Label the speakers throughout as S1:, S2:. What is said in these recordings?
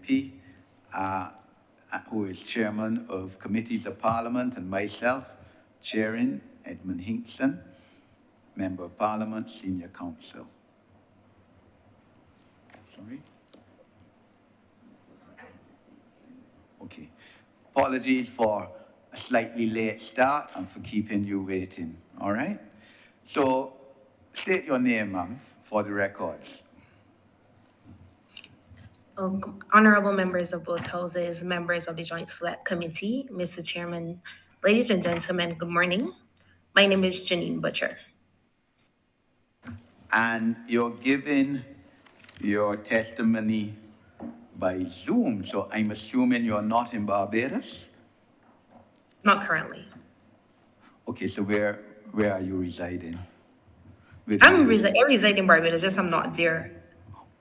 S1: MP, who is chairman of committees of parliament, and myself, chairing Edmund Hinkson, member of parliament, senior counsel. Sorry? Okay. Apologies for a slightly late start and for keeping you waiting, all right? So, state your name, ma'am, for the records.
S2: Honorable members of both houses, members of the Joint Select Committee, Mr. Chairman, ladies and gentlemen, good morning. My name is Janine Butcher.
S1: And you're giving your testimony by Zoom, so I'm assuming you're not in Barbados?
S2: Not currently.
S1: Okay, so where are you residing?
S2: I reside in Barbados, just I'm not there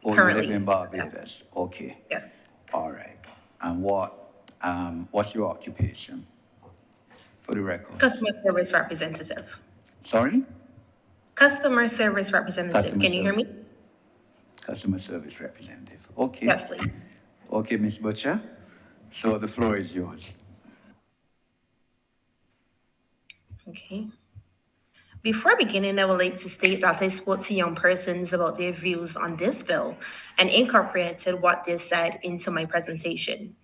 S1: Oh,
S2: currently.
S1: You live in Barbados. Okay.
S2: Yes.
S1: All right. And what's your occupation? For the record.
S2: Customer service representative.
S1: Sorry?
S2: Customer service representative. Can you hear me?
S1: Customer service representative. Okay.
S2: Yes, please.
S1: Okay, Ms. Butcher. So the floor is yours.
S2: Okay. Before beginning, I would like to state that I spoke to young persons about their views on this bill and incorporated what they said into my presentation.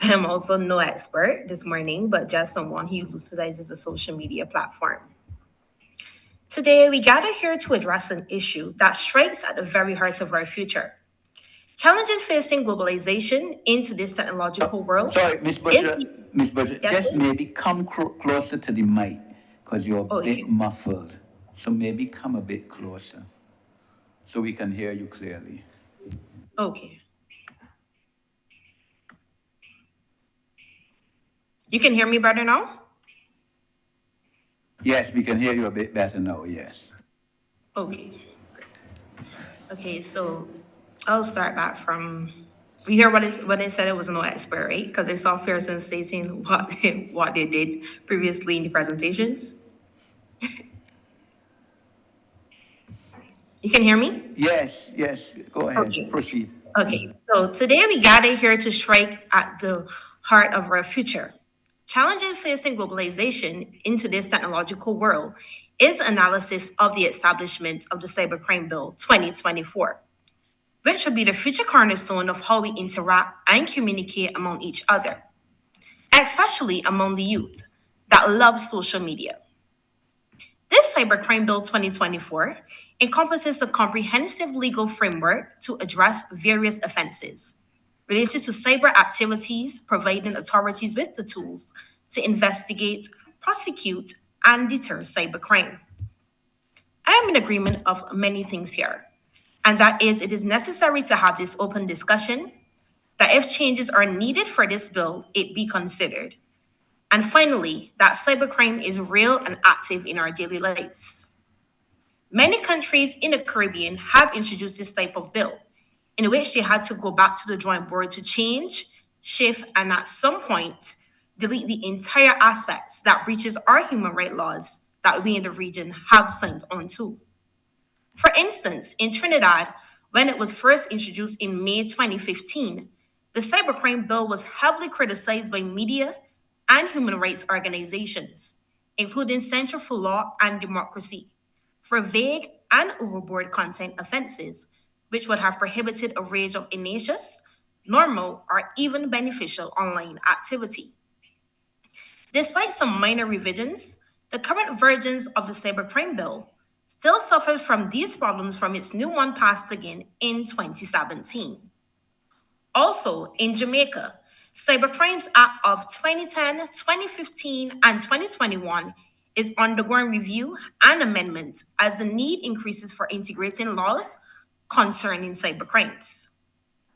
S2: I am also no expert this morning, but just someone who utilizes a social media platform. Today, we gather here to address an issue that strikes at the very heart of our future. Challenges facing globalization into this technological world.
S1: Sorry, Ms. Butcher,
S2: Yes,
S1: just
S2: please?
S1: maybe come closer to the mic because you're a
S2: Okay.
S1: bit muffled. So maybe come a bit closer so we can hear you clearly.
S2: Okay. You can hear me better now?
S1: Yes, we can hear you a bit better now, yes.
S2: Okay. Okay, so I'll start back from. You hear what I said? It was no expert, right? Because I saw persons stating what they did previously in the presentations. You can hear me?
S1: Yes, go ahead,
S2: Okay.
S1: proceed.
S2: Okay, so today we gather here to strike at the heart of our future. Challenges facing globalization into this technological world is analysis of the establishment of the Cybercrime Bill 2024, which will be the future cornerstone of how we interact and communicate among each other, especially among the youth that love social media. This Cybercrime Bill 2024 encompasses a comprehensive legal framework to address various offenses related to cyber activities, providing authorities with the tools to investigate, prosecute, and deter cybercrime. I am in agreement of many things here, and that is it is necessary to have this open discussion, that if changes are needed for this bill, it be considered. And finally, that cybercrime is real and active in our daily lives. Many countries in the Caribbean have introduced this type of bill, in which they had to go back to the drawing board to change, shift, and at some point, delete the entire aspects that breaches our human rights laws that we in the region have signed on to. For instance, in Trinidad, when it was first introduced in May 2015, the cybercrime bill was heavily criticized by media and human rights organizations, including Center for Law and Democracy, for vague and overboard content offenses, which would have prohibited a range of innocuous, normal, or even beneficial online activity. Despite some minor revisions, the current versions of the cybercrime bill still suffered from these problems from its new one passed again in 2017. Also, in Jamaica, Cybercrimes Act of 2010, 2015, and 2021 is undergoing review and amendment as the need increases for integrating laws concerning cybercrimes.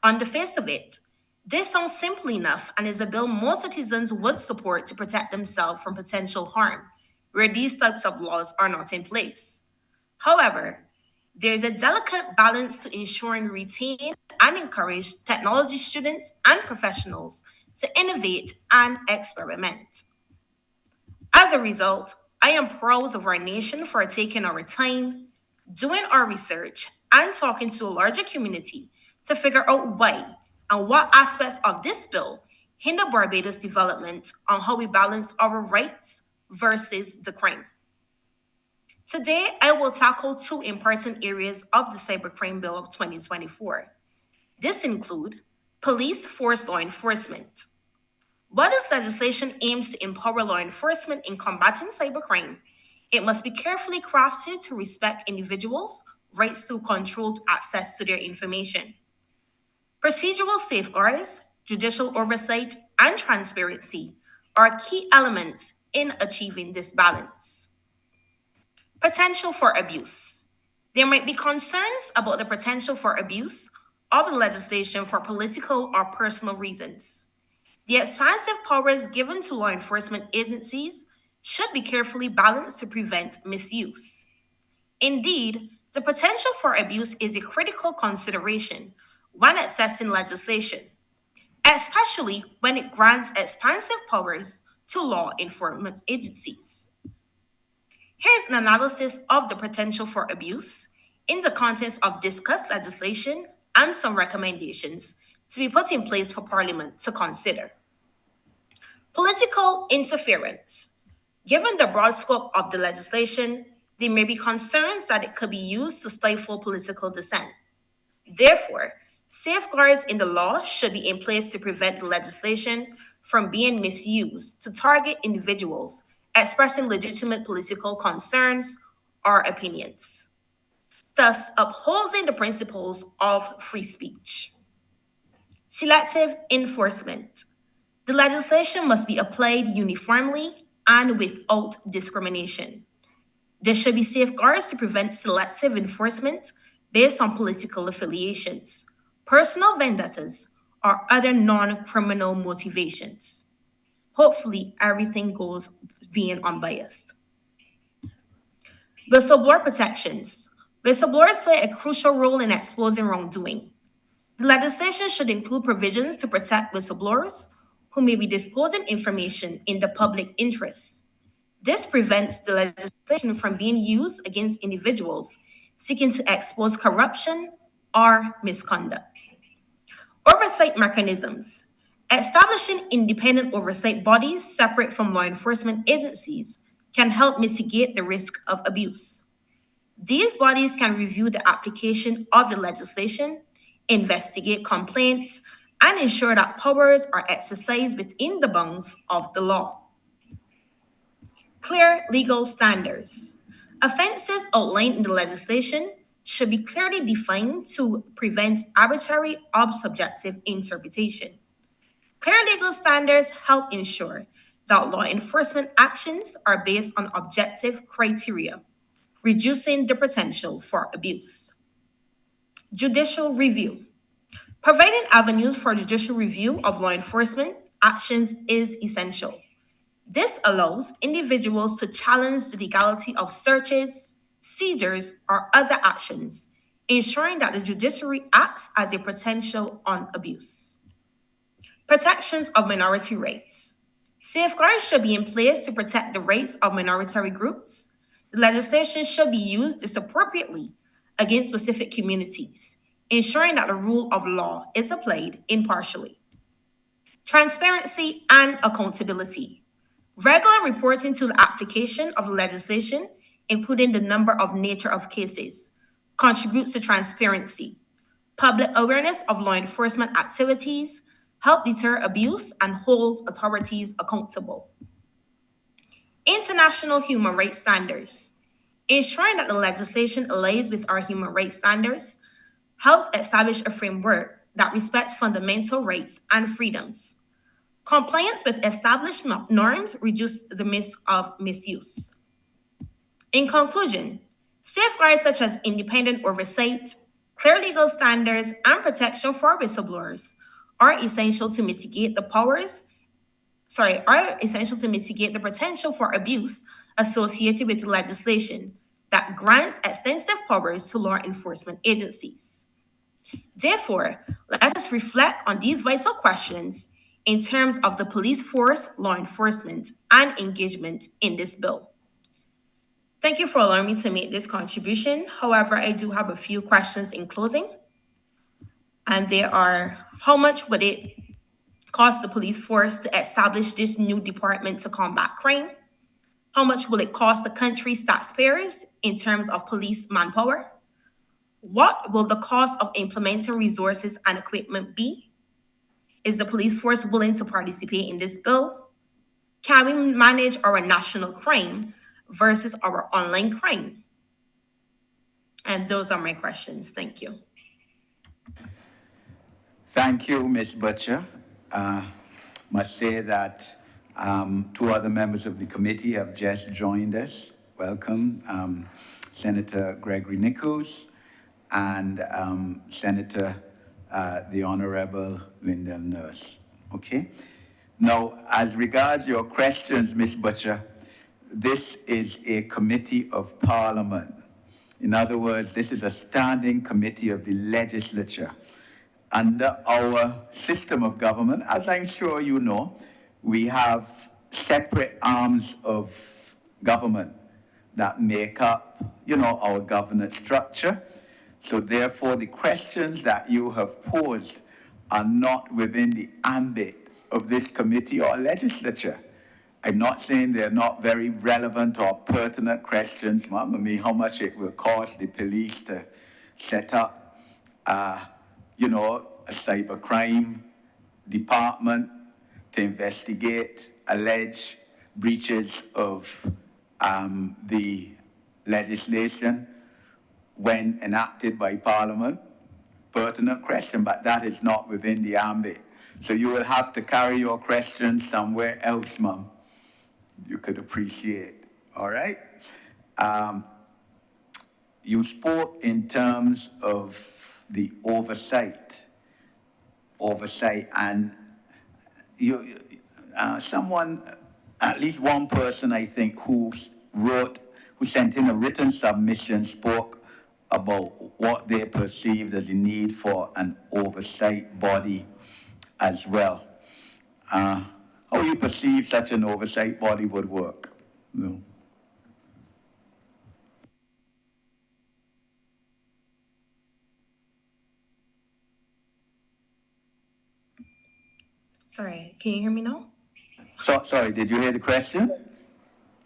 S2: On the face of it, this sounds simple enough and is a bill most citizens would support to protect themselves from potential harm, where these types of laws are not in place. However, there is a delicate balance to ensuring we retain and encourage technology students and professionals to innovate and experiment. As a result, I am proud of our nation for taking our time, doing our research, and talking to a larger community to figure out why and what aspects of this bill hinder Barbados' development on how we balance our rights versus the crime. Today, I will tackle two important areas of the Cybercrime Bill of 2024. This include police force law enforcement. While this legislation aims to empower law enforcement in combating cybercrime, it must be carefully crafted to respect individuals' rights to controlled access to their information. Procedural safeguards, judicial oversight, and transparency are key elements in achieving this balance. Potential for abuse. There might be concerns about the potential for abuse of the legislation for political or personal reasons. The expansive powers given to law enforcement agencies should be carefully balanced to prevent misuse. Indeed, the potential for abuse is a critical consideration when assessing legislation, especially when it grants expansive powers to law enforcement agencies. Here's an analysis of the potential for abuse in the context of discussed legislation and some recommendations to be put in place for Parliament to consider. Political interference. Given the broad scope of the legislation, there may be concerns that it could be used to stifle political dissent. Therefore, safeguards in the law should be in place to prevent the legislation from being misused to target individuals expressing legitimate political concerns or opinions, thus upholding the principles of free speech. Selective enforcement. The legislation must be applied uniformly and without discrimination. There should be safeguards to prevent selective enforcement based on political affiliations, personal vendettas, or other non criminal motivations. Hopefully, everything goes being unbiased. Whistleblower protections. Whistleblowers play a crucial role in exposing wrongdoing. The legislation should include provisions to protect whistleblowers who may be disclosing information in the public interest. This prevents the legislation from being used against individuals seeking to expose corruption or misconduct. Oversight mechanisms. Establishing independent oversight bodies separate from law enforcement agencies can help mitigate the risk of abuse. These bodies can review the application of the legislation, investigate complaints, and ensure that powers are exercised within the bounds of the law. Clear legal standards. Offenses outlined in the legislation should be clearly defined to prevent arbitrary or subjective interpretation. Clear legal standards help ensure that law enforcement actions are based on objective criteria, reducing the potential for abuse. Judicial review. Providing avenues for judicial review of law enforcement actions is essential. This allows individuals to challenge the legality of searches, seizures, or other actions, ensuring that the judiciary acts as a potential on abuse. Protections of minority rights. Safeguards should be in place to protect the rights of minority groups. The legislation should be used disappropriately against specific communities, ensuring that the rule of law is applied impartially. Transparency and accountability. Regular reporting to the application of legislation, including the number of nature of cases, contributes to transparency. Public awareness of law enforcement activities help deter abuse and hold authorities accountable. International human rights standards. Ensuring that the legislation aligns with our human rights standards helps establish a framework that respects fundamental rights and freedoms. Compliance with established norms reduces the risk of misuse. In conclusion, safeguards such as independent oversight, clear legal standards, and protection for whistleblowers are essential to mitigate the potential for abuse associated with legislation that grants extensive powers to law enforcement agencies. Therefore, let us reflect on these vital questions in terms of the police force, law enforcement, and engagement in this bill. Thank you for allowing me to make this contribution. However, I do have a few questions in closing. And they are, How much would it cost the police force to establish this new department to combat crime? How much will it cost the country's taxpayers in terms of police manpower? What will the cost of implementing resources and equipment be? Is the police force willing to participate in this bill? Can we manage our national crime versus our online crime? And those are my questions. Thank you.
S1: Thank you, Ms. Butcher. Must say that two other members of the committee have just joined us. Welcome, Senator Gregory Nichols and Senator the Honorable Lyndon Nurse. Okay. Now, as regards your questions, Ms. Butcher, this is a committee of Parliament. In other words, this is a standing committee of the legislature. Under our system of government, as I'm sure you know, we have separate arms of government that make up, our governance structure. So therefore, the questions that you have posed are not within the ambit of this committee or legislature. I'm not saying they're not very relevant or pertinent questions, Ma'am. I mean, how much it will cost the police to set up, a cybercrime department to investigate alleged breaches of the legislation when enacted by Parliament. Pertinent question, but that is not within the ambit. So you will have to carry your question somewhere else, Ma'am. You could appreciate, all right? You spoke in terms of the oversight, and someone, at least one person, I think, who sent in a written submission spoke about what they perceived as the need for an oversight body as well. How you perceive such an oversight body would work? No.
S2: Sorry, can you hear me now?
S1: Sorry, did you hear the question?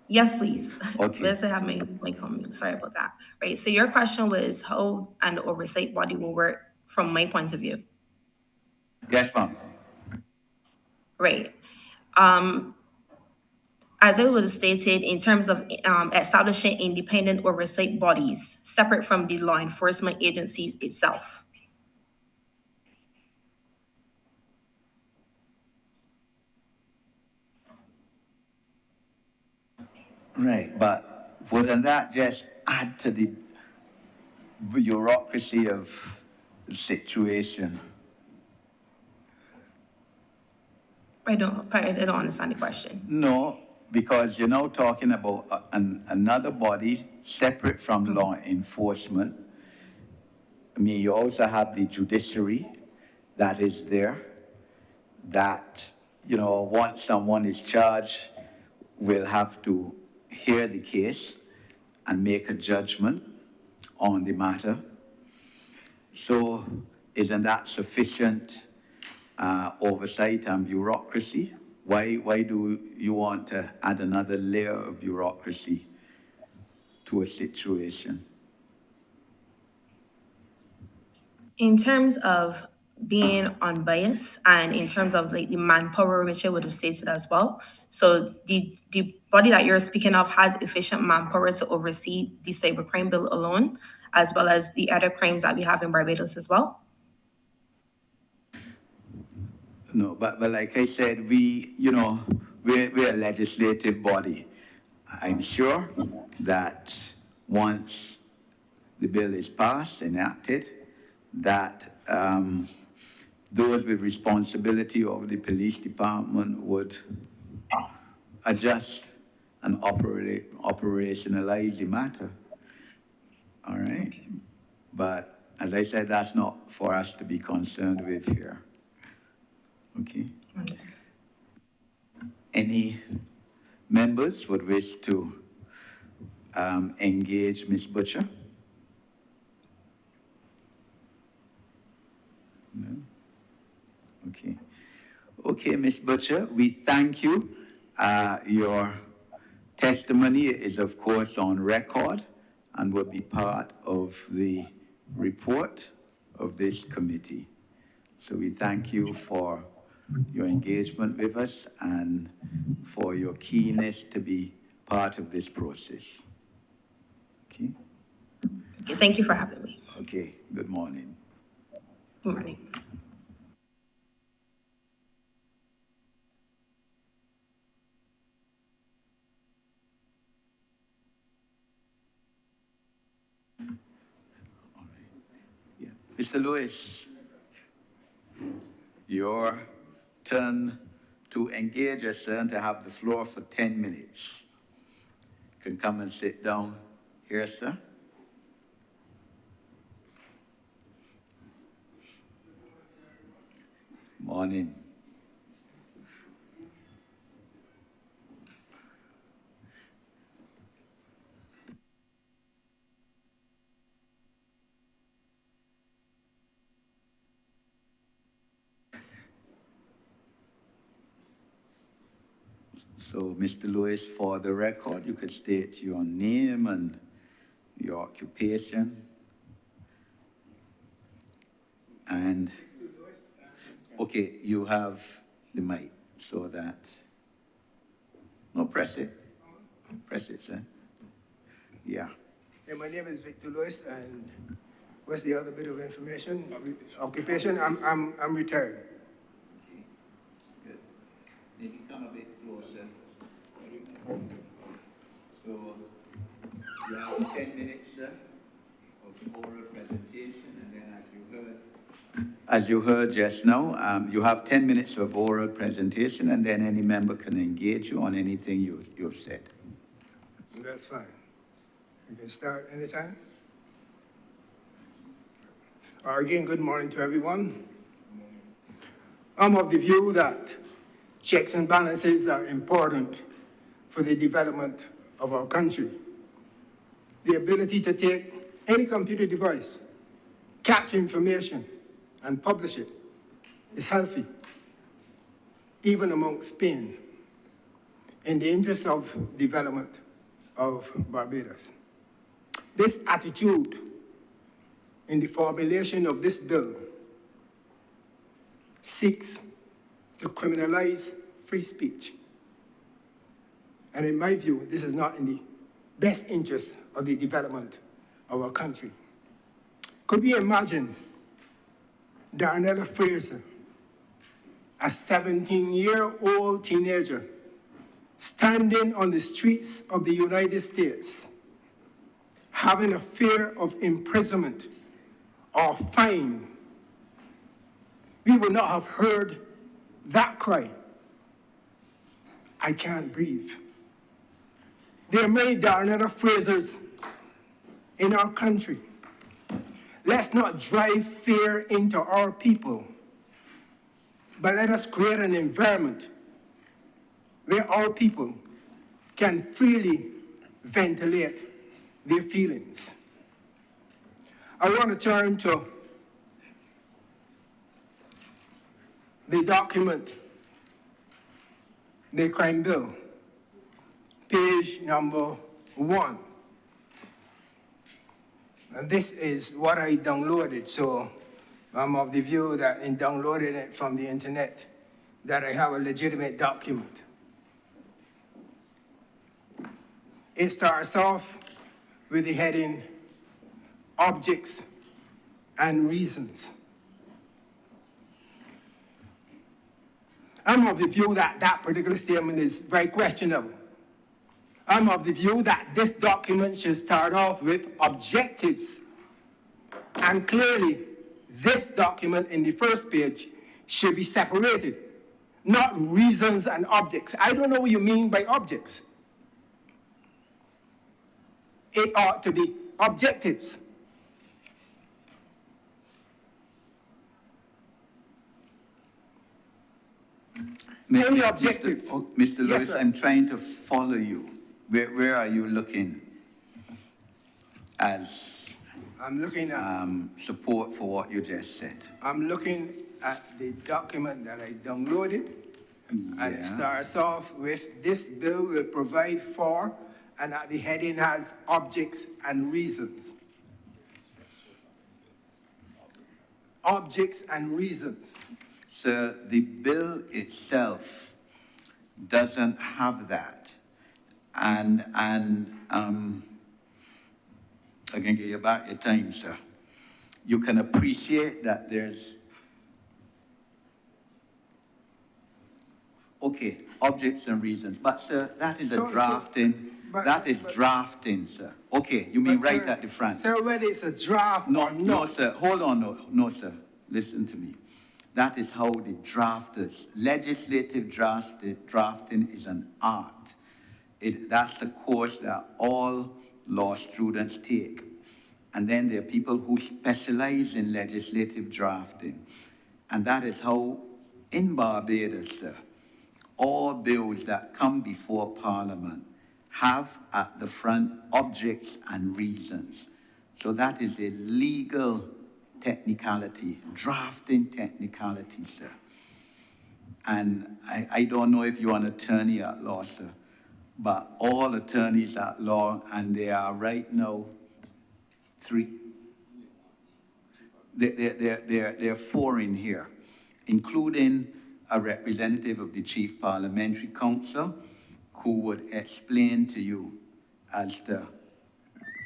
S2: Yes, please.
S1: Okay.
S2: Let's have my comment. Sorry about that. Right. So your question was how an oversight body will work from my point of view.
S1: Yes, ma'am.
S2: Right. As it was stated, in terms of establishing independent oversight bodies separate from the law enforcement agencies itself.
S1: Right, but wouldn't that just add to the bureaucracy of the situation?
S2: I don't understand the question.
S1: No, because you're now talking about another body separate from law enforcement. I mean, you also have the judiciary that is there, that, once someone is charged, will have to hear the case and make a judgment on the matter. So isn't that sufficient oversight and bureaucracy? Why do you want to add another layer of bureaucracy to a situation?
S2: In terms of being unbiased and in terms of like the manpower, which I would have stated as well. So the body that you're speaking of has efficient manpower to oversee the cybercrime bill alone, as well as the other crimes that we have in Barbados as well.
S1: No, but like I said, we're a legislative body. I'm sure that once the bill is passed, enacted, that those with responsibility over the police department would adjust and operationalize the matter. All right? Okay. But as I said, that's not for us to be concerned with here. Okay?
S2: Understood.
S1: Any members would wish to engage Ms. Butcher? No? Okay, Ms. Butcher, we thank you. Your testimony is, of course, on record and will be part of the report of this committee. So we thank you for your engagement with us and for your keenness to be part of this process. Okay?
S2: Thank you for having me.
S1: Okay, good morning.
S2: Good morning.
S1: Yeah. Mr. Lewis, your turn to engage us, sir, and to have the floor for 10 minutes. You can come and sit down here, sir. Morning. So, Mr. Lewis, for the record, you could state your name and your occupation. And, okay, you have the mic so that, no, press it. Press it, sir. Yeah.
S3: Yeah, my name is Victor Lewis, and what's the other bit of information? Occupation, I'm retired.
S1: Okay, good. Maybe come a bit closer. So, you have 10 minutes, sir, of oral presentation, and then as you heard just now, you have 10 minutes of oral presentation, and then any member can engage you on anything you've said.
S3: That's fine. You can start anytime. Again, good morning to everyone. I'm of the view that checks and balances are important for the development of our country. The ability to take any computer device, capture information, and publish it is healthy, even amongst Spain, in the interest of development of Barbados. This attitude in the formulation of this bill seeks to criminalize free speech. And in my view, this is not in the best interest of the development of our country. Could we imagine Darnella Fraser, a 17-year-old teenager, standing on the streets of the United States, having a fear of imprisonment or fine? We would not have heard that cry, "I can't breathe." There are many Darnella Frasers in our country. Let's not drive fear into our people, but let us create an environment where our people can freely ventilate their feelings. I want to turn to the document, the crime bill, page number 1. And this is what I downloaded, so I'm of the view that in downloading it from the internet, that I have a legitimate document. It starts off with the heading, Objects and Reasons. I'm of the view that that particular statement is very questionable. I'm of the view that this document should start off with objectives. And clearly, this document in the first page should be separated, not reasons and objects. I don't know what you mean by objects. It ought to be objectives. Any objective.
S1: Mr. Lewis,
S3: Yes, sir.
S1: I'm trying to follow you. Where are you looking as
S3: I'm looking at,
S1: support for what you just said.
S3: I'm looking at the document that I downloaded. And
S1: Yeah.
S3: it starts off with, this bill will provide for, and at the heading has objects and reasons. Objects and reasons.
S1: So the bill itself doesn't have that. And I can get you back your time, sir. You can appreciate that there's, okay, objects and reasons. But sir, that is a drafting, that is drafting, sir. Okay, you mean
S3: But,
S1: right
S3: sir,
S1: at the front.
S3: Sir, whether it's a draft
S1: No,
S3: or not.
S1: no, sir. Hold on, no, sir. Listen to me. That is how the drafters, legislative drafting is an art. That's the course that all law students take. And then there are people who specialize in legislative drafting. And that is how, in Barbados, sir, all bills that come before Parliament have at the front objects and reasons. So that is a legal technicality, drafting technicality, sir. And I don't know if you're an attorney at law, sir, but all attorneys at law, and there are right now 3. There are 4 in here, including a representative of the Chief Parliamentary Council who would explain to you as to,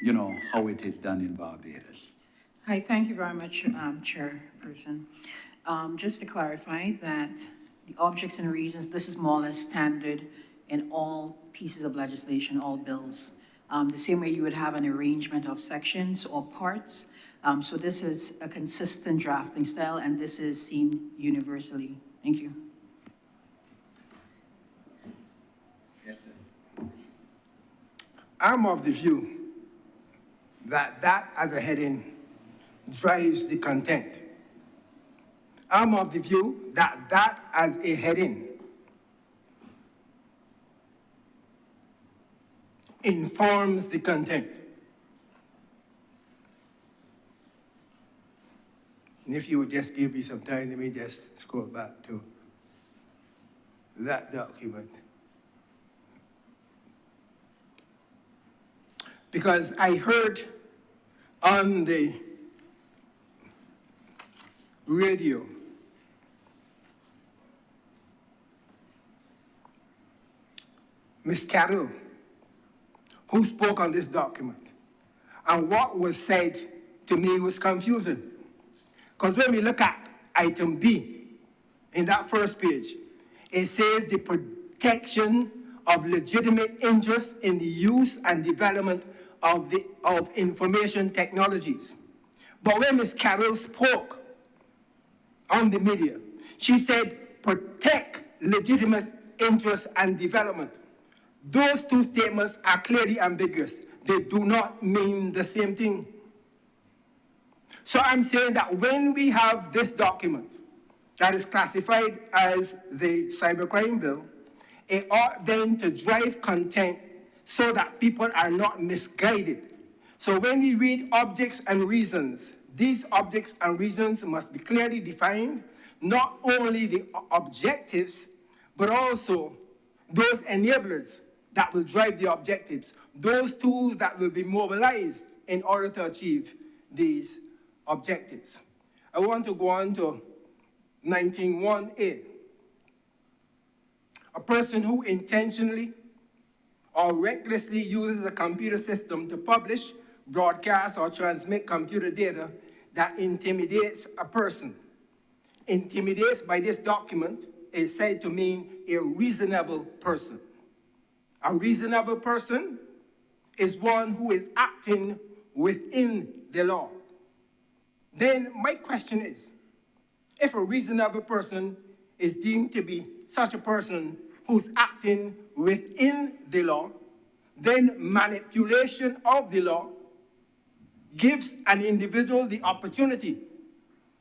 S1: you know, how it is done in Barbados.
S4: Hi, thank you very much, Chairperson. Just to clarify that the objects and reasons, this is more or less standard in all pieces of legislation, all bills. The same way you would have an arrangement of sections or parts. So this is a consistent drafting style, and this is seen universally. Thank you.
S1: Yes, sir.
S3: I'm of the view that that as a heading drives the content. I'm of the view that that as a heading informs the content. And if you would just give me some time, let me just scroll back to that document. Because I heard on the radio Ms. Carroll, who spoke on this document. And what was said to me was confusing. Because when we look at item B in that first page, it says the protection of legitimate interests in the use and development of information technologies. But when Ms. Carroll spoke on the media, she said protect legitimate interests and development. Those 2 statements are clearly ambiguous. They do not mean the same thing. So I'm saying that when we have this document that is classified as the cybercrime bill, it ought then to drive content so that people are not misguided. So when we read objects and reasons, these objects and reasons must be clearly defined, not only the objectives, but also those enablers that will drive the objectives, those tools that will be mobilized in order to achieve these objectives. I want to go on to 19(1)(a). A person who intentionally or recklessly uses a computer system to publish, broadcast, or transmit computer data that intimidates a person. Intimidates by this document is said to mean a reasonable person. A reasonable person is one who is acting within the law. Then my question is, if a reasonable person is deemed to be such a person who's acting within the law, then manipulation of the law gives an individual the opportunity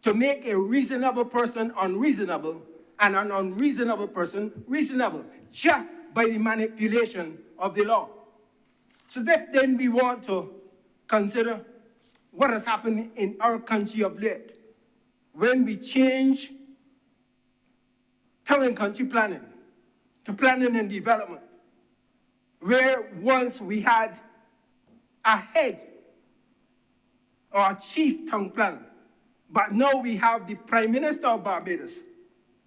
S3: to make a reasonable person unreasonable and an unreasonable person reasonable, just by the manipulation of the law. So that then we want to consider what has happened in our country of late when we change town and country planning to planning and development, where once we had a head or a chief town planner, but now we have the Prime Minister of Barbados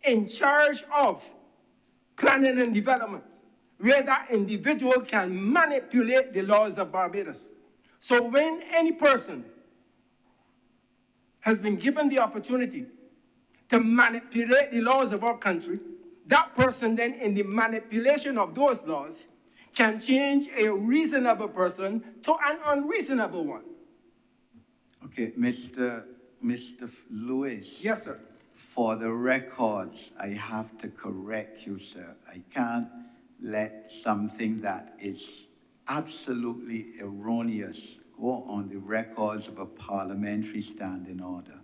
S3: in charge of planning and development, where that individual can manipulate the laws of Barbados. So when any person has been given the opportunity to manipulate the laws of our country, that person then in the manipulation of those laws can change a reasonable person to an unreasonable one.
S1: Okay, Mr. Lewis.
S3: Yes, sir.
S1: For the records, I have to correct you, sir. I can't let something that is absolutely erroneous go on the records of a parliamentary standing order.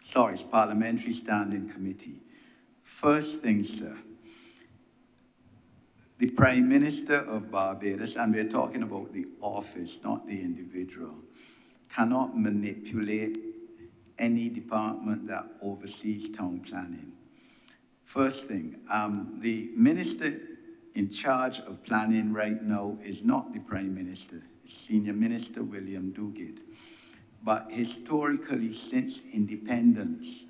S1: Sorry, it's parliamentary standing committee. First thing, sir, the Prime Minister of Barbados, and we're talking about the office, not the individual, cannot manipulate any department that oversees town planning. First thing, the minister in charge of planning right now is not the Prime Minister, it's Senior Minister William Duguid. But historically, since independence,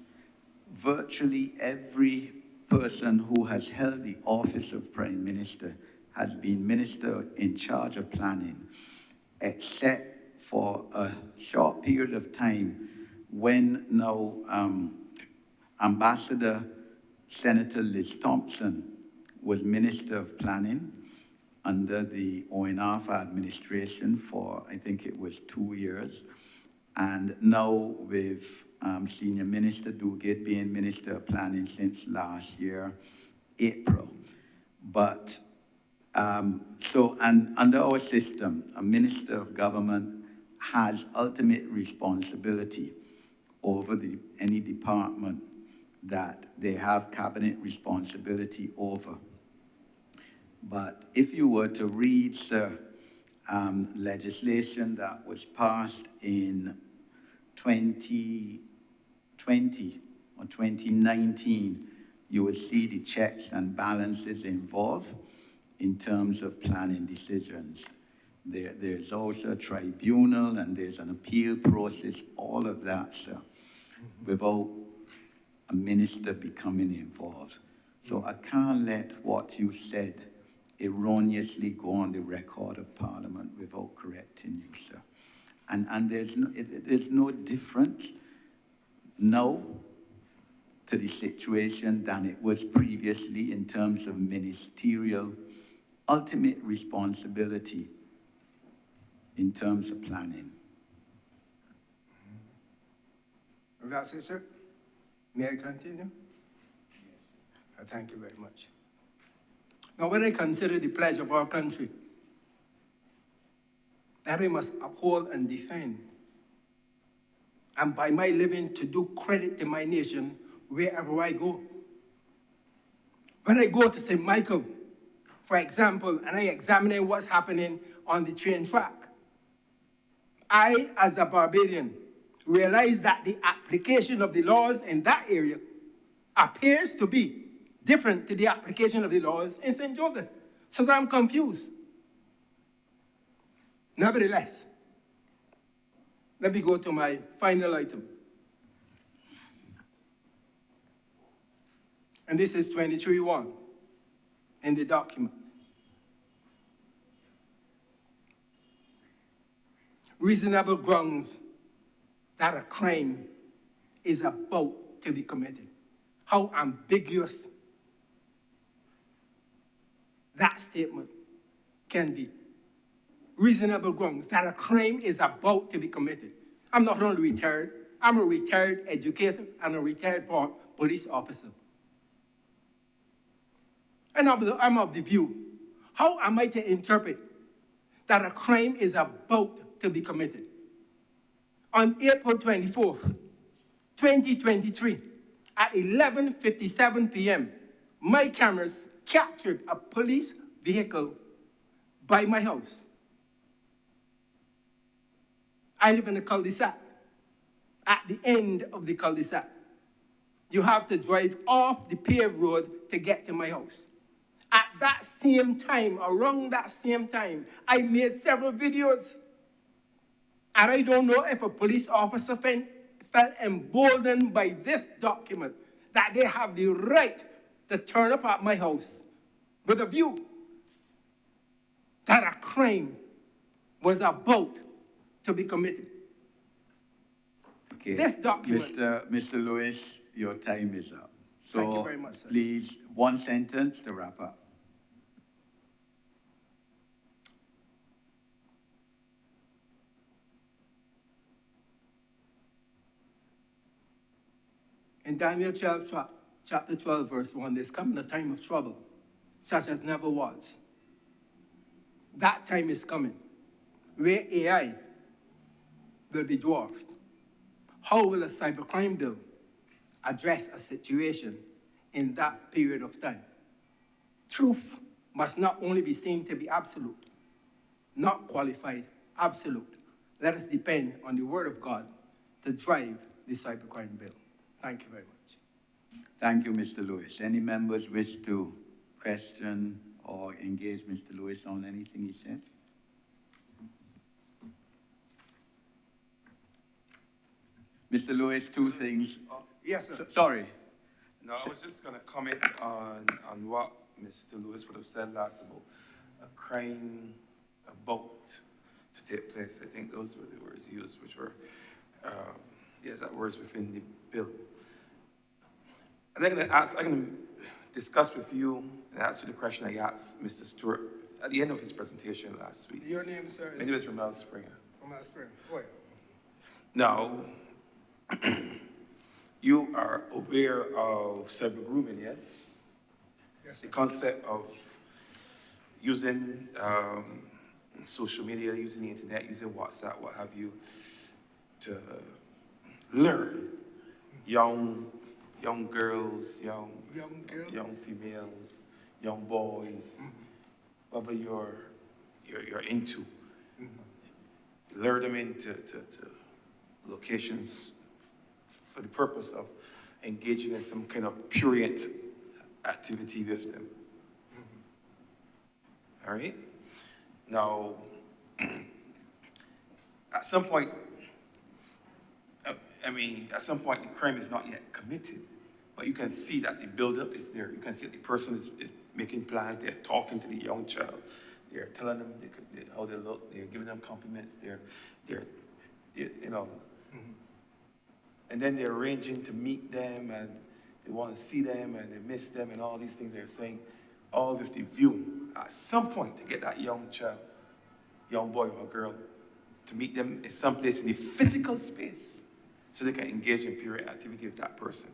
S1: virtually every person who has held the office of Prime Minister has been minister in charge of planning, except for a short period of time when now Ambassador Senator Liz Thompson was Minister of Planning under the Owen Arthur administration for, I think it was 2 years. And now with Senior Minister Duguid being Minister of Planning since last year, April. But, and under our system, a Minister of Government has ultimate responsibility over any department that they have cabinet responsibility over. But if you were to read, sir, legislation that was passed in 2020 or 2019, you will see the checks and balances involved in terms of planning decisions. There's also a tribunal and there's an appeal process, all of that, sir, without a minister becoming involved. So I can't let what you said erroneously go on the record of Parliament without correcting you, sir. And there's no difference now to the situation than it was previously in terms of ministerial ultimate responsibility in terms of planning.
S3: That's it, sir. May I continue? Yes. Thank you very much. Now, when I consider the pledge of our country, that I must uphold and defend, and by my living to do credit to my nation wherever I go. When I go to St. Michael, for example, and I examine what's happening on the train track, I, as a Barbadian, realize that the application of the laws in that area appears to be different to the application of the laws in St. Joseph. So I'm confused. Nevertheless, let me go to my final item. And this is 23.1 in the document. Reasonable grounds that a crime is about to be committed. How ambiguous that statement can be. Reasonable grounds that a crime is about to be committed. I'm not only retired, I'm a retired educator and a retired police officer. And I'm of the view, how am I to interpret that a crime is about to be committed? On April 24th, 2023, at 11:57 p.m., my cameras captured a police vehicle by my house. I live in a cul-de-sac. At the end of the cul-de-sac, you have to drive off the paved road to get to my house. At that same time, around that same time, I made several videos. And I don't know if a police officer felt emboldened by this document that they have the right to turn up at my house with a view that a crime was about to be committed.
S1: Okay.
S3: This document.
S1: Mr. Lewis, your time is up. So
S3: Thank you very much, sir.
S1: please, one sentence to wrap up.
S3: In Daniel chapter 12, verse 1, there's coming a time of trouble, such as never was. That time is coming, where AI will be dwarfed. How will a cybercrime bill address a situation in that period of time? Truth must not only be seen to be absolute, not qualified, absolute. Let us depend on the word of God to drive the cybercrime bill. Thank you very much.
S1: Thank you, Mr. Lewis. Any members wish to question or engage Mr. Lewis on anything he said? Mr. Lewis, two things.
S3: Yes, sir.
S1: Sorry.
S5: No, I was just going to comment on what Mr. Lewis would have said last about a crime about to take place. I think those were the words used, which were, yes, that words within the bill. And I'm going to discuss with you and answer the question I asked Mr. Stewart at the end of his presentation last week.
S3: Your name, sir?
S5: My name is Ramel Springer.
S3: Ramel Springer. Go ahead.
S5: Now, you are aware of cyber grooming, yes?
S3: Yes,
S5: The concept of using social media, using the internet, using WhatsApp, what have you, to lure young girls, young females, young boys, whatever you're into. Lure them into to locations for the purpose of engaging in some kind of prurient activity with them. All right? Now, at some point, at some point the crime is not yet committed, but you can see that the buildup is there. You can see that the person is making plans. They're talking to the young child. They're telling them how they look. They're giving them compliments. And then they're arranging to meet them, and they want to see them, and they miss them, and all these things they're saying, all with the view at some point to get that young child, young boy or girl, to meet them in some place in the physical space so they can engage in period activity with that person.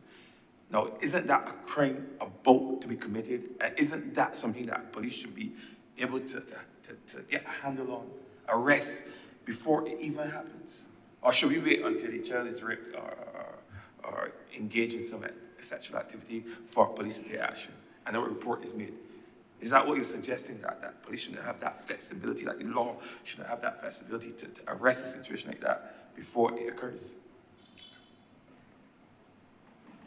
S5: Now, isn't that a crime about to be committed? And isn't that something that police should be able to get a handle on, arrest, before it even happens? Or should we wait until the child is raped or engaged in some sexual activity for police to take action and a report is made? Is that what you're suggesting, that police shouldn't have that flexibility, that the law shouldn't have that flexibility to arrest a situation like that before it occurs?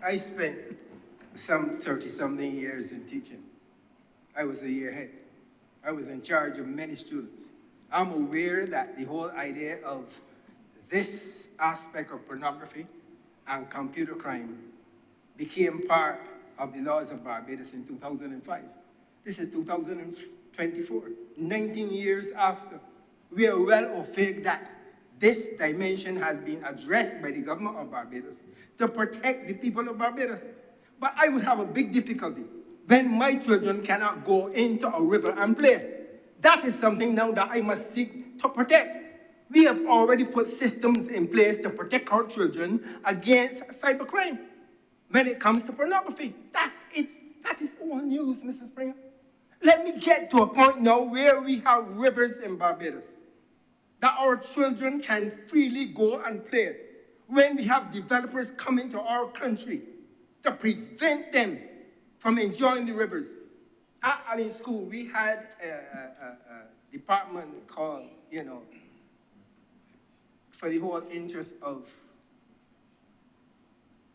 S3: I spent some 30-something years in teaching. I was a year head. I was in charge of many students. I'm aware that the whole idea of this aspect of pornography and computer crime became part of the laws of Barbados in 2005. This is 2024, 19 years after. We are well au fait that this dimension has been addressed by the government of Barbados to protect the people of Barbados. But I would have a big difficulty when my children cannot go into a river and play. That is something now that I must seek to protect. We have already put systems in place to protect our children against cybercrime. When it comes to pornography, that is all news, Mrs. Springer. Let me get to a point now where we have rivers in Barbados, that our children can freely go and play. When we have developers coming to our country to prevent them from enjoying the rivers. At Allen School, we had a department called, for the whole interest of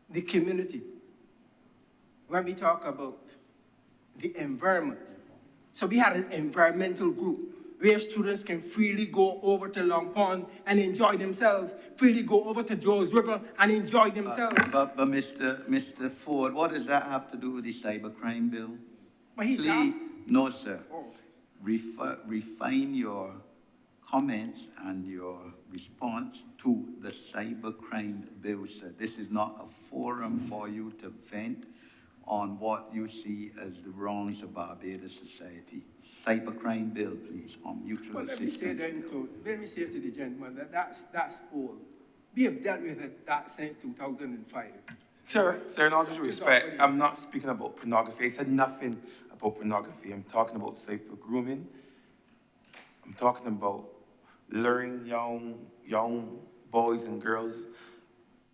S3: the community. When we talk about the environment, so we had an environmental group where students can freely go over to Long Pond and enjoy themselves, freely go over to Joe's River and enjoy themselves.
S1: But Mr. Ford, what does that have to do with the cybercrime bill?
S3: But he's
S1: Please,
S3: asked-
S1: no, sir.
S3: Oh.
S1: Refine your comments and your response to the cybercrime bill, sir. This is not a forum for you to vent on what you see as the wrongs of Barbados society. Cybercrime bill, please, on mutual
S3: Well, let me say
S1: assistance.
S3: to the gentleman that that's old. We have dealt with that since 2005.
S5: Sir, in all due respect, I'm not speaking about pornography. I said nothing about pornography. I'm talking about cyber grooming. I'm talking about luring young boys and girls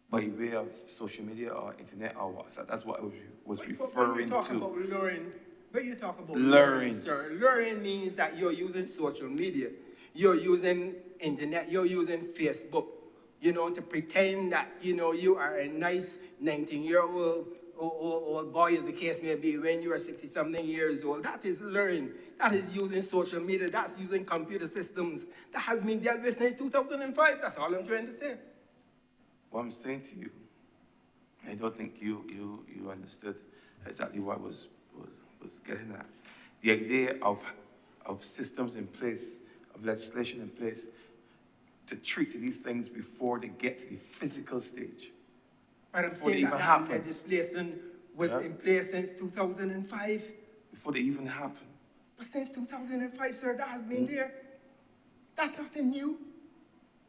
S5: by way of social media or internet or WhatsApp. That's what I was
S3: When you
S5: referring
S3: talk
S5: to.
S3: about luring, when you talk about
S5: Luring.
S3: sir, luring means that you're using social media, you're using internet, you're using Facebook, to pretend that, you are a nice 19-year-old or boy, as the case may be, when you are 60-something years old. That is luring. That is using social media. That's using computer systems. That has been dealt with since 2005. That's all I'm trying to say.
S5: What I'm saying to you, I don't think you understood exactly what I was getting at. The idea of systems in place, of legislation in place, to treat these things before they get to the physical stage.
S3: But I'm
S5: Before they
S3: saying
S5: even
S3: that
S5: happen.
S3: legislation was
S5: Yeah.
S3: in place since 2005.
S5: Before they even happen.
S3: But since 2005, sir, that has been there. That's nothing new.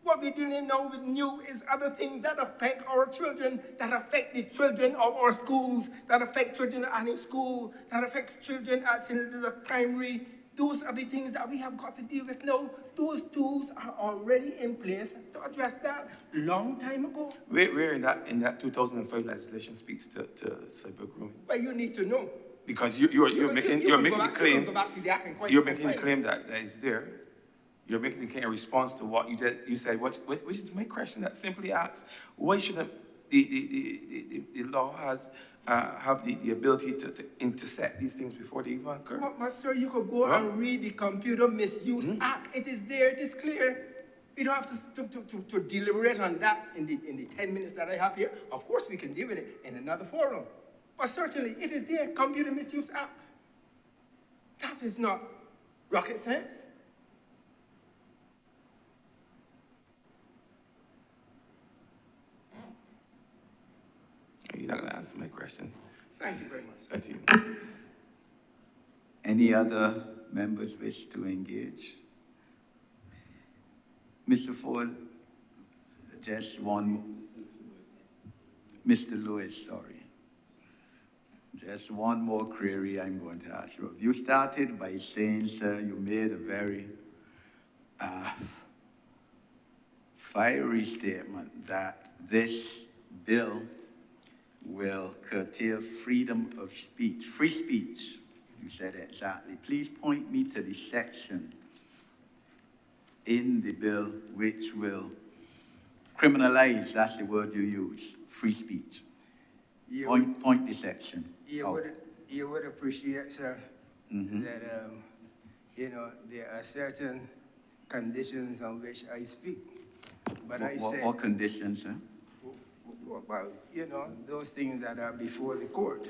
S3: What we're dealing now with new is other things that affect our children, that affect the children of our schools, that affect children at any school, that affects children at St. of Primary. Those are the things that we have got to deal with now. Those tools are already in place to address that long time ago.
S5: Where in that 2005 legislation speaks to cyber grooming?
S3: But you need to know.
S5: Because you're making the claim.
S3: Go back to the Act and quite
S5: You're making the
S3: fine.
S5: claim that is there. You're making the claim in response to what you said, which is my question that simply asks, why shouldn't the law have the ability to intercept these things before they even occur?
S3: But sir, you could go and read the Computer Misuse Act. It is there, it is clear. You don't have to deliberate on that in the 10 minutes that I have here. Of course, we can deal with it in another forum. But certainly, it is there, Computer Misuse Act. That is not rocket science.
S5: You're not going to answer my question.
S3: Thank you very much.
S5: Thank you.
S1: Any other members wish to engage? Mr. Ford, just one, Mr. Lewis, sorry. Just one more query I'm going to ask you. You started by saying, sir, you made a very fiery statement that this bill will curtail freedom of speech, free speech. You said exactly. Please point me to the section in the bill which will criminalize, that's the word you use, free speech. Point the section.
S3: You would appreciate, sir, that, there are certain conditions on which I speak. But I said,
S1: What conditions, sir?
S3: well, those things that are before the court.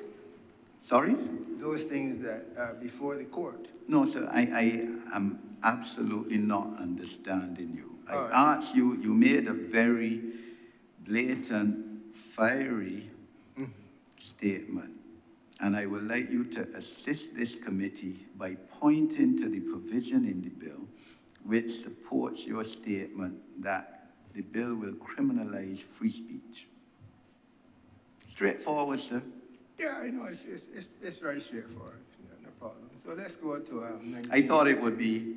S1: Sorry?
S3: Those things that are before the court.
S1: No, sir, I am absolutely not understanding you. I
S3: All right.
S1: asked you, you made a very blatant, fiery statement, and I would like you to assist this committee by pointing to the provision in the bill which supports your statement that the bill will criminalize free speech. Straightforward, sir.
S3: Yeah, I know, it's very straightforward, no problem. So let's go to 19.
S1: I thought it would be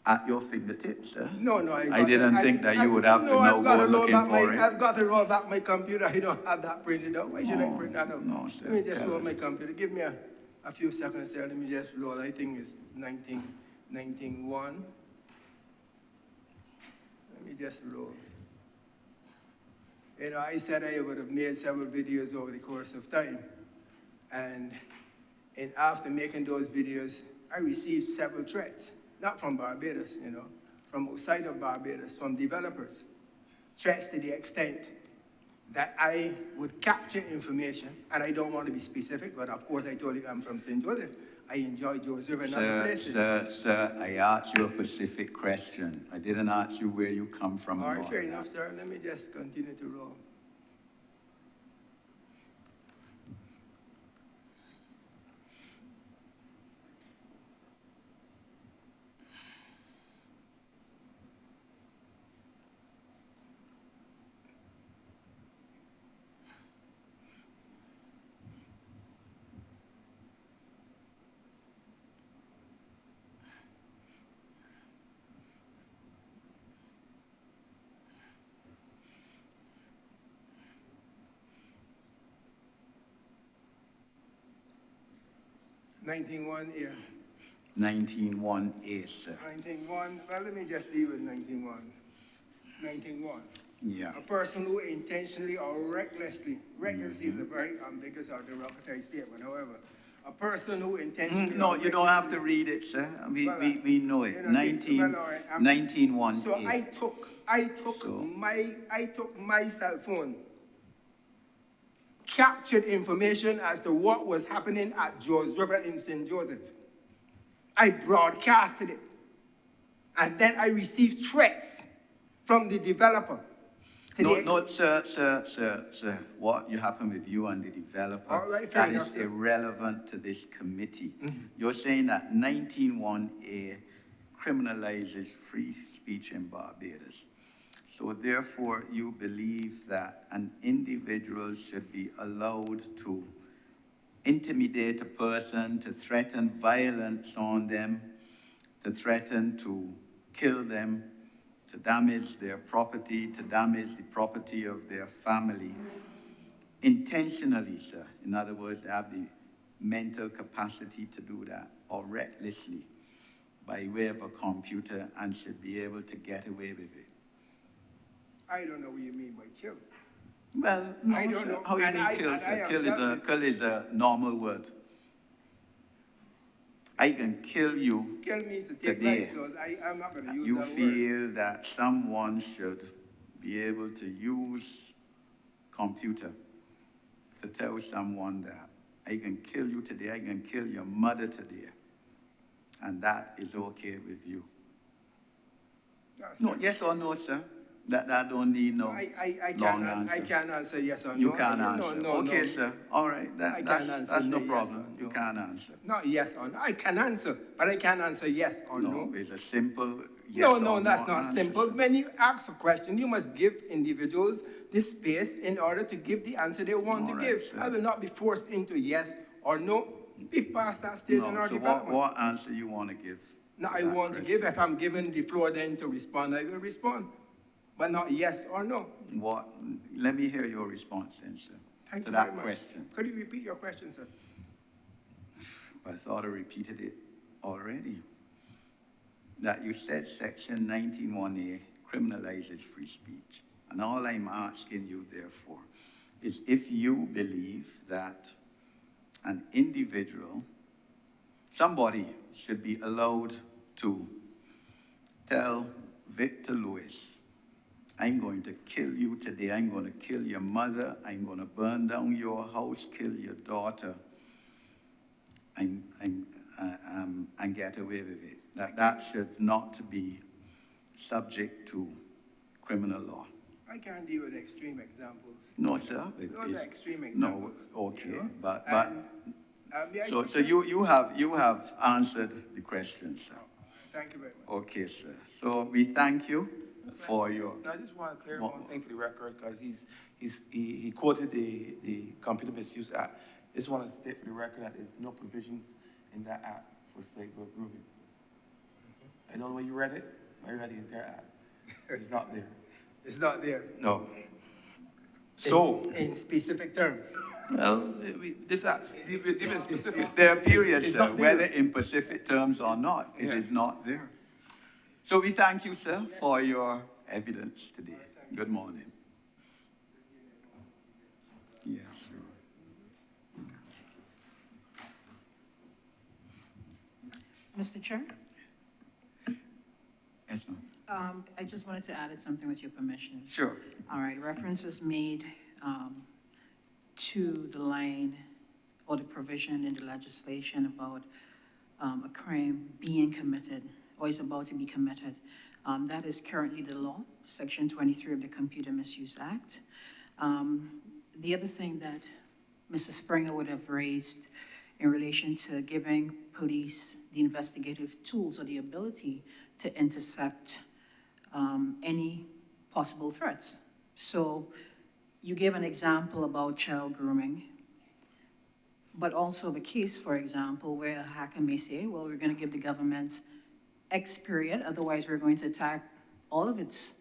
S1: at your fingertips, sir.
S3: No,
S1: I didn't think that you would have to now go looking for it.
S3: I've got to roll back my computer. I don't have that printed out. Why should I
S1: Oh,
S3: print that out?
S1: no, sir.
S3: Let me just roll my computer. Give me a few seconds here. Let me just roll. I think it's 1991. Let me just roll. You know, I said I would have made several videos over the course of time. And after making those videos, I received several threats, not from Barbados, you know, from outside of Barbados, from developers. Threats to the extent that I would capture information, and I don't want to be specific, but of course I told you I'm from St. Joseph. I enjoy Joseph and other places.
S1: Sir, I asked you a specific question. I didn't ask you where you come from.
S3: All
S1: and
S3: right,
S1: all
S3: fair
S1: that.
S3: enough, sir. Let me just continue to roll. Nineteen-one here.
S1: 19.1a, sir.
S3: 19.1, well, let me just deal with 19.1. 19.1.
S1: Yeah.
S3: A person who intentionally or recklessly is a very ambiguous or derogatory statement, however. A person who intentionally.
S1: No,
S3: or
S1: you don't have to
S3: recklessly-
S1: read it, sir. We
S3: Well,
S1: know it.
S3: you know,
S1: 19.1a. 19.1a.
S3: So I took my cell phone, captured information as to what was happening at Jaws River in St. Joseph. I broadcasted it. And then I received threats from the developer.
S1: No, sir. What happened with you and the developer,
S3: All right, fair
S1: that
S3: enough,
S1: is
S3: sir.
S1: irrelevant to this committee. You're saying that 19.1a criminalizes free speech in Barbados. So therefore, you believe that an individual should be allowed to intimidate a person, to threaten violence on them, to threaten to kill them, to damage their property, to damage the property of their family, intentionally, sir. In other words, they have the mental capacity to do that, or recklessly, by way of a computer, and should be able to get away with it.
S3: I don't know what you mean by kill.
S1: Well, no,
S3: I don't
S1: sir.
S3: know.
S1: How you
S3: And
S1: mean
S3: I-
S1: kill,
S3: and I
S1: sir?
S3: have
S1: Kill
S3: dealt
S1: is a normal word. I can kill you.
S3: Kill means to take
S1: Today,
S3: life, so I'm not going to use
S1: You
S3: that word.
S1: feel that someone should be able to use computer to tell someone that I can kill you today, I can kill your mother today, and that is okay with you. No, yes or no, sir? That don't need no long answer.
S3: I can't answer yes or no.
S1: You can't
S3: No,
S1: answer.
S3: no,
S1: Okay,
S3: no.
S1: sir. All right.
S3: I can't
S1: That's
S3: answer
S1: no
S3: yes
S1: problem.
S3: or
S1: You
S3: no.
S1: can't answer.
S3: Not yes or no. I can answer, but I can't answer yes or no.
S1: No, it's a simple yes
S3: No,
S1: or
S3: no, that's
S1: no
S3: not
S1: answer,
S3: simple.
S1: sir.
S3: When you ask a question, you must give individuals the space in order to give the answer they want
S1: All
S3: to
S1: right,
S3: give.
S1: sir.
S3: I will not be forced into yes or no. We've passed that stage in
S1: No,
S3: our
S1: so
S3: development.
S1: what answer you want to give?
S3: Now,
S1: to
S3: I
S1: that
S3: want to
S1: question?
S3: give, if I'm given the floor then to respond, I will respond. But not yes or no.
S1: What? Let me hear your response then, sir,
S3: Thank
S1: to
S3: you
S1: that
S3: very much.
S1: question.
S3: Could you repeat your question, sir?
S1: I thought I repeated it already. That you said section 19.1a criminalizes free speech. And all I'm asking you, therefore, is if you believe that an individual, somebody should be allowed to tell Victor Lewis, I'm going to kill you today, I'm going to kill your mother, I'm going to burn down your house, kill your daughter, and get away with it. That should not be subject to criminal law.
S3: I can't deal with extreme examples.
S1: No, sir.
S3: Those are extreme
S1: No,
S3: examples.
S1: okay,
S3: you know?
S1: but
S3: May I
S1: so
S3: speak, sir?
S1: you have answered the question, sir.
S3: Thank you very much.
S1: Okay, sir. So we thank you for your.
S5: I just want to clear one thing for the record, because he quoted the Computer Misuse Act. I just want to state for the record that there's no provisions in that act for cyber grooming. I don't know where you read it, but I read the entire act. It's not there.
S3: It's not there.
S5: No. So,
S3: In specific terms.
S5: well, this act, given specifics.
S1: There are periods,
S5: It's
S1: sir,
S5: not there.
S1: whether in Pacific terms or not, it
S5: Yeah.
S1: is not there. So we thank you, sir, for your evidence today. Good morning.
S4: Mr. Chair,
S1: Yes, ma'am.
S4: I just wanted to add something with your permission.
S1: Sure.
S4: All right, reference is made to the line or the provision in the legislation about a crime being committed or is about to be committed. That is currently the law, Section 23 of the Computer Misuse Act. The other thing that Mrs. Springer would have raised in relation to giving police the investigative tools or the ability to intercept any possible threats. So you gave an example about child grooming, but also the case, for example, where a hacker may say, well, we're going to give the government X period, otherwise we're going to attack all of its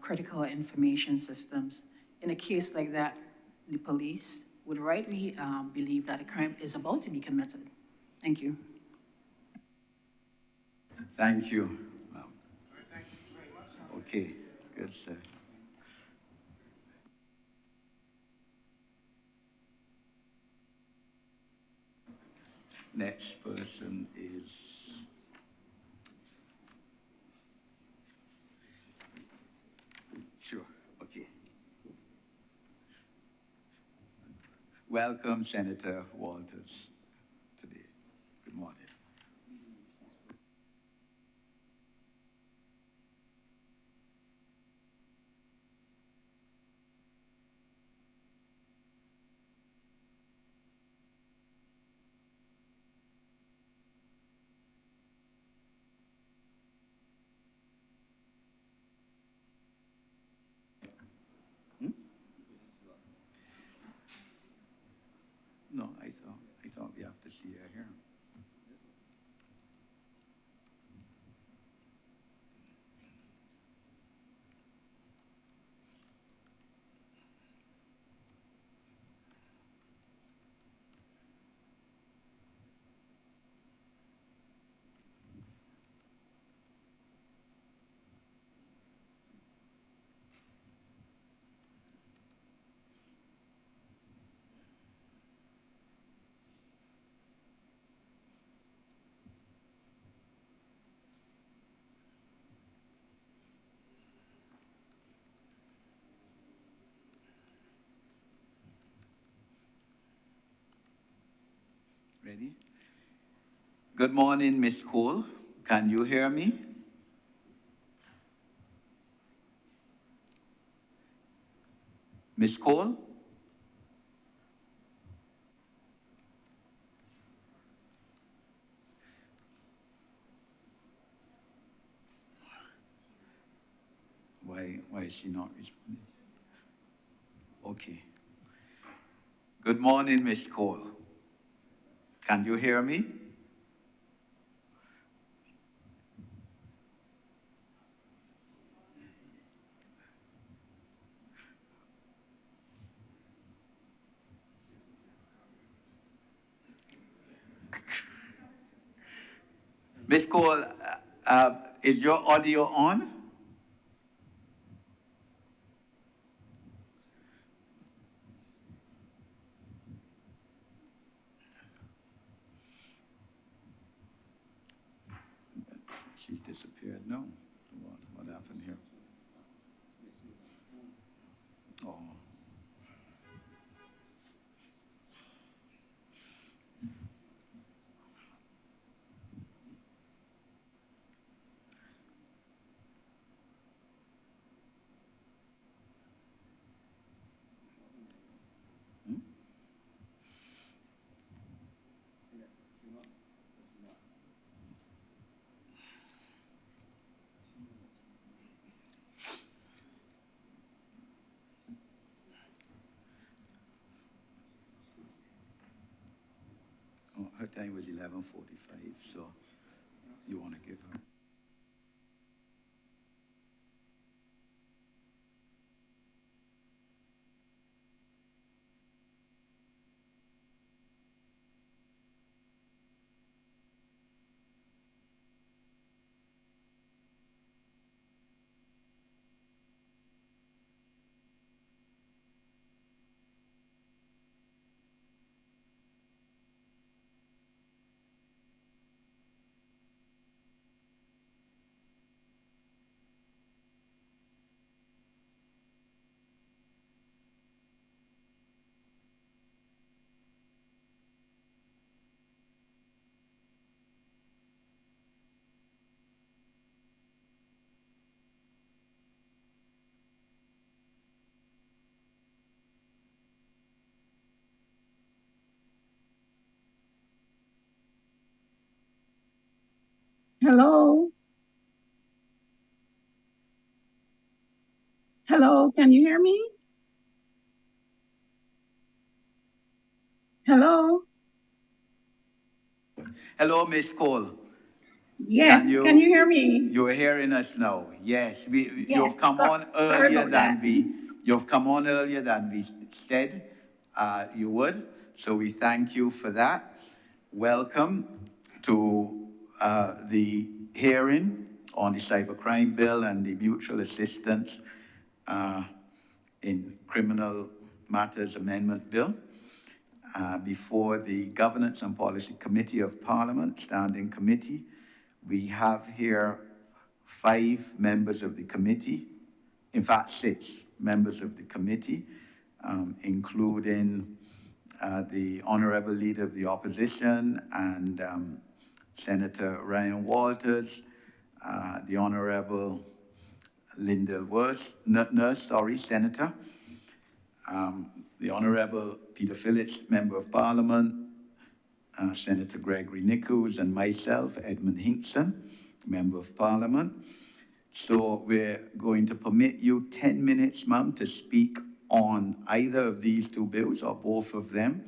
S4: critical information systems. In a case like that, the police would rightly believe that a crime is about to be committed. Thank you.
S1: Thank you. Wow. Okay, good, sir. Next person is sure. Okay. Welcome, Senator Walters, today. Good morning. No, I thought we have to see her here. Ready? Good morning, Miss Cole. Can you hear me? Miss Cole? Why is she not responding? Okay. Good morning, Miss Cole. Can you hear me? Miss Cole, is your audio on? She disappeared. No. What happened here? Oh. Oh, her time was 11:45, so you want to give her?
S6: Hello? Hello, can you hear me? Hello?
S1: Hello, Miss Cole.
S6: Yes, can you hear me?
S1: You're hearing us now. Yes,
S6: Yes,
S1: you've come on
S6: sorry
S1: earlier
S6: about that.
S1: than you've come on earlier than we said you would. So we thank you for that. Welcome to the hearing on the cybercrime bill and the mutual assistance in criminal matters amendment bill. Before the Governance and Policy Committee of Parliament, Standing Committee. We have here 5 members of the committee, in fact 6 members of the committee, including the Honourable Leader of the Opposition and Senator Ryan Walters, the Honourable Lyndall Nurse, Senator, the Honourable Peter Phillips, Member of Parliament, Senator Gregory Nichols, and myself, Edmund Hinkson, Member of Parliament. So we're going to permit you 10 minutes, ma'am, to speak on either of these 2 bills or both of them.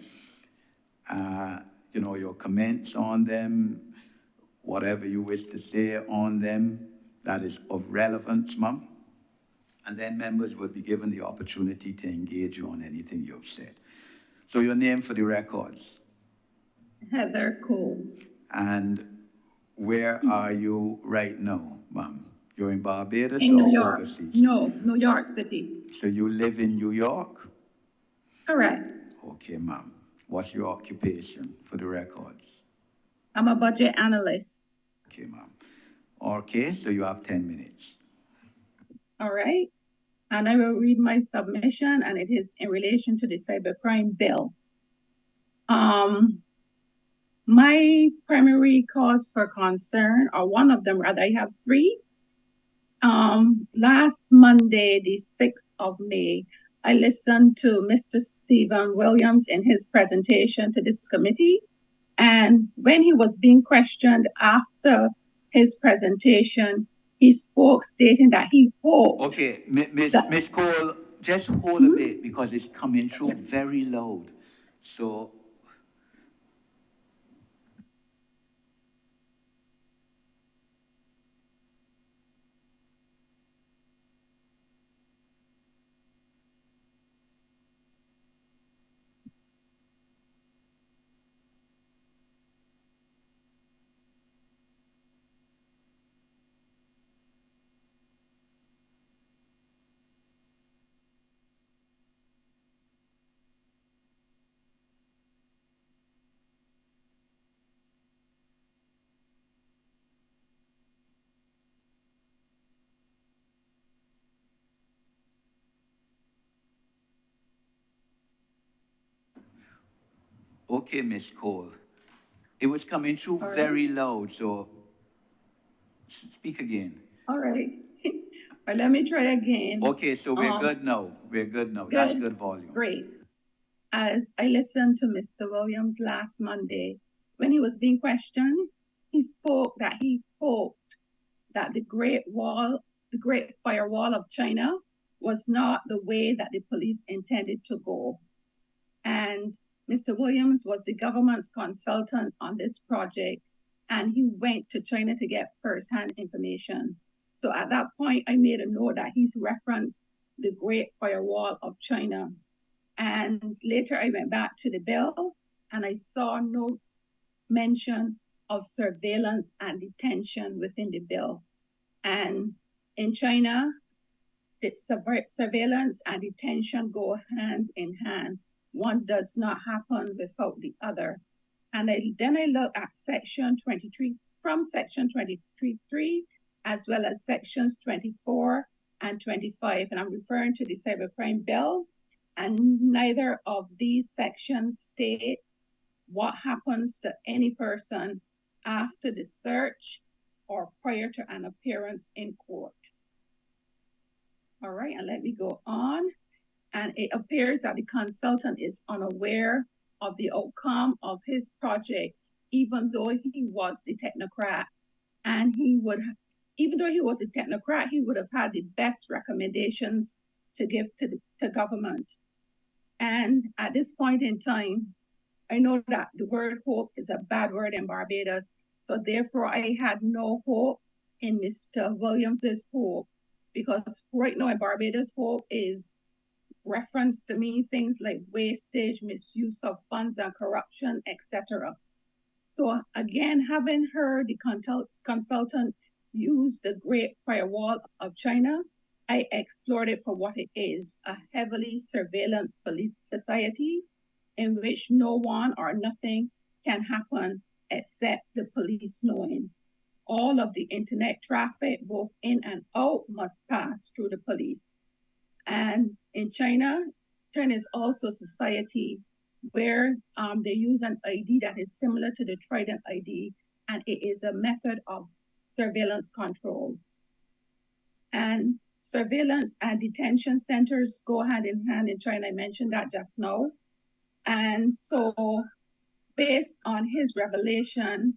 S1: You know, your comments on them, whatever you wish to say on them that is of relevance, ma'am. And then members will be given the opportunity to engage you on anything you've said. So your name for the records.
S6: Heather Cole.
S1: And where are you right now, ma'am? You're in Barbados
S6: In
S1: or
S6: New York.
S1: overseas?
S6: No, New York City.
S1: So you live in New York?
S6: Correct.
S1: Okay, ma'am. What's your occupation for the records?
S6: I'm a budget analyst.
S1: Okay, ma'am. Okay, so you have 10 minutes.
S6: All right. And I will read my submission, and it is in relation to the cybercrime bill. My primary cause for concern, or one of them rather, I have 3. Last Monday, the 6th of May, I listened to Mr. Stephen Williams in his presentation to this committee. And when he was being questioned after his presentation, he spoke stating that he hoped.
S1: Okay, Miss Cole, just hold a bit because it's coming through very loud. So, okay, Miss Cole. It was coming through very loud, so speak again.
S6: All right. All right, let me try again.
S1: Okay, so we're good now. We're good now. That's good volume.
S6: Great. As I listened to Mr. Williams last Monday, when he was being questioned, he spoke that he hoped that the Great Firewall of China was not the way that the police intended to go. And Mr. Williams was the government's consultant on this project, and he went to China to get first-hand information. So at that point, I made a note that he's referenced the Great Firewall of China. And later I went back to the bill and I saw no mention of surveillance and detention within the bill. And in China, the surveillance and detention go hand in hand. One does not happen without the other. And then I look at section 23, from section 23.3, as well as sections 24 and 25. And I'm referring to the cybercrime bill. And neither of these sections state what happens to any person after the search or prior to an appearance in court. All right, and let me go on. And it appears that the consultant is unaware of the outcome of his project, even though he was the technocrat. and even though he was a technocrat, he would have had the best recommendations to give to government. And at this point in time, I know that the word hope is a bad word in Barbados, so therefore I had no hope in Mr. Williams's hope, because right now in Barbados, hope is reference to me things like wastage, misuse of funds and corruption, etc. So again, having heard the consultant use the Great Firewall of China, I explored it for what it is, a heavily surveillance police society in which no one or nothing can happen except the police knowing. All of the internet traffic, both in and out, must pass through the police. And in China, China is also a society where they use an ID that is similar to the Trident ID, and it is a method of surveillance control. And surveillance and detention centers go hand in hand in China. I mentioned that just now. And so based on the revelation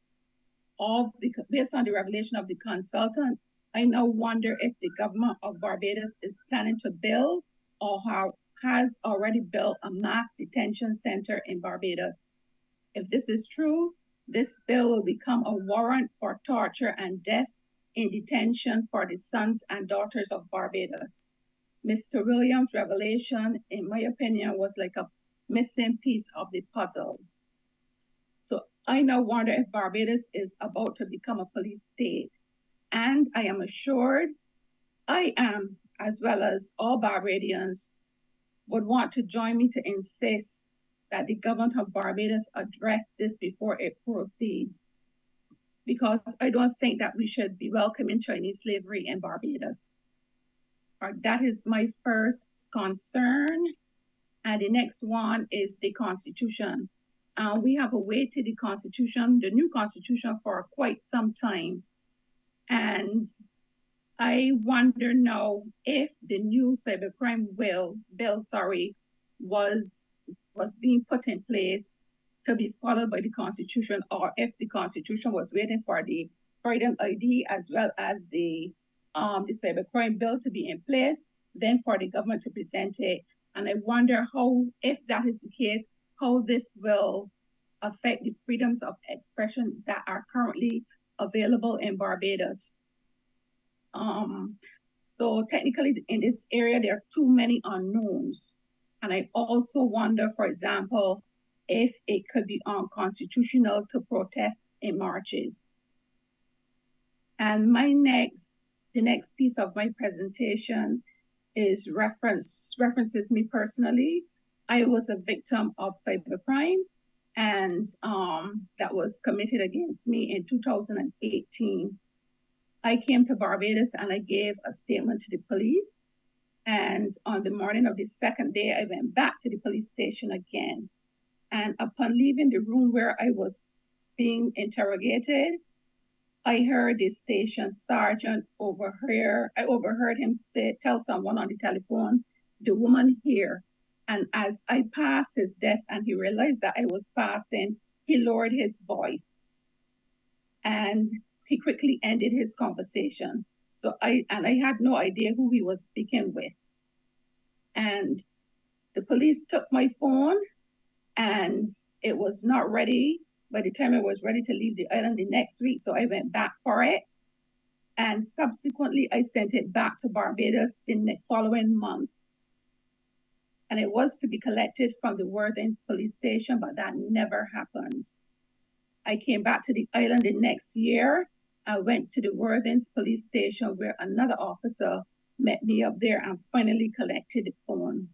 S6: of the consultant, I now wonder if the government of Barbados is planning to build or has already built a mass detention center in Barbados. If this is true, this bill will become a warrant for torture and death in detention for the sons and daughters of Barbados. Mr. Williams' revelation, in my opinion, was like a missing piece of the puzzle. So I now wonder if Barbados is about to become a police state. And I am assured I am, as well as all Barbadians, would want to join me to insist that the government of Barbados address this before it proceeds, because I don't think that we should be welcoming Chinese slavery in Barbados. That is my first concern. And the next one is the Constitution. We have awaited the Constitution, the new Constitution, for quite some time. And I wonder now if the new cybercrime bill was being put in place to be followed by the Constitution, or if the Constitution was waiting for the Trident ID as well as the cybercrime bill to be in place, then for the government to present it. And I wonder how, if that is the case, how this will affect the freedoms of expression that are currently available in Barbados. So technically in this area, there are too many unknowns. And I also wonder, for example, if it could be unconstitutional to protest in marches. And the next piece of my presentation is references me personally. I was a victim of cybercrime, and that was committed against me in 2018. I came to Barbados and I gave a statement to the police. And on the morning of the second day, I went back to the police station again. And upon leaving the room where I was being interrogated, I heard the station sergeant I overheard him tell someone on the telephone, "The woman here." And as I passed his desk and he realized that I was passing, he lowered his voice. And he quickly ended his conversation. So I had no idea who he was speaking with. And the police took my phone, and it was not ready by the time I was ready to leave the island the next week. So I went back for it. And subsequently, I sent it back to Barbados in the following month. And it was to be collected from the Worthings police station, but that never happened. I came back to the island the next year. I went to the Worthings police station where another officer met me up there and finally collected the phone.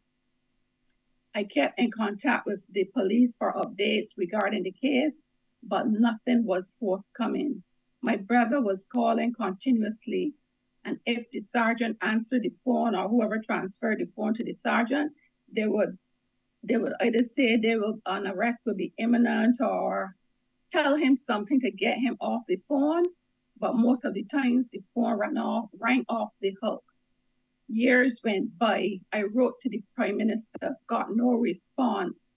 S6: I kept in contact with the police for updates regarding the case, but nothing was forthcoming. My brother was calling continuously, and if the sergeant answered the phone or whoever transferred the phone to the sergeant, they would either say an arrest would be imminent or tell him something to get him off the phone, but most of the times the phone rang off the hook. Years went by. I wrote to the Prime Minister, got no response.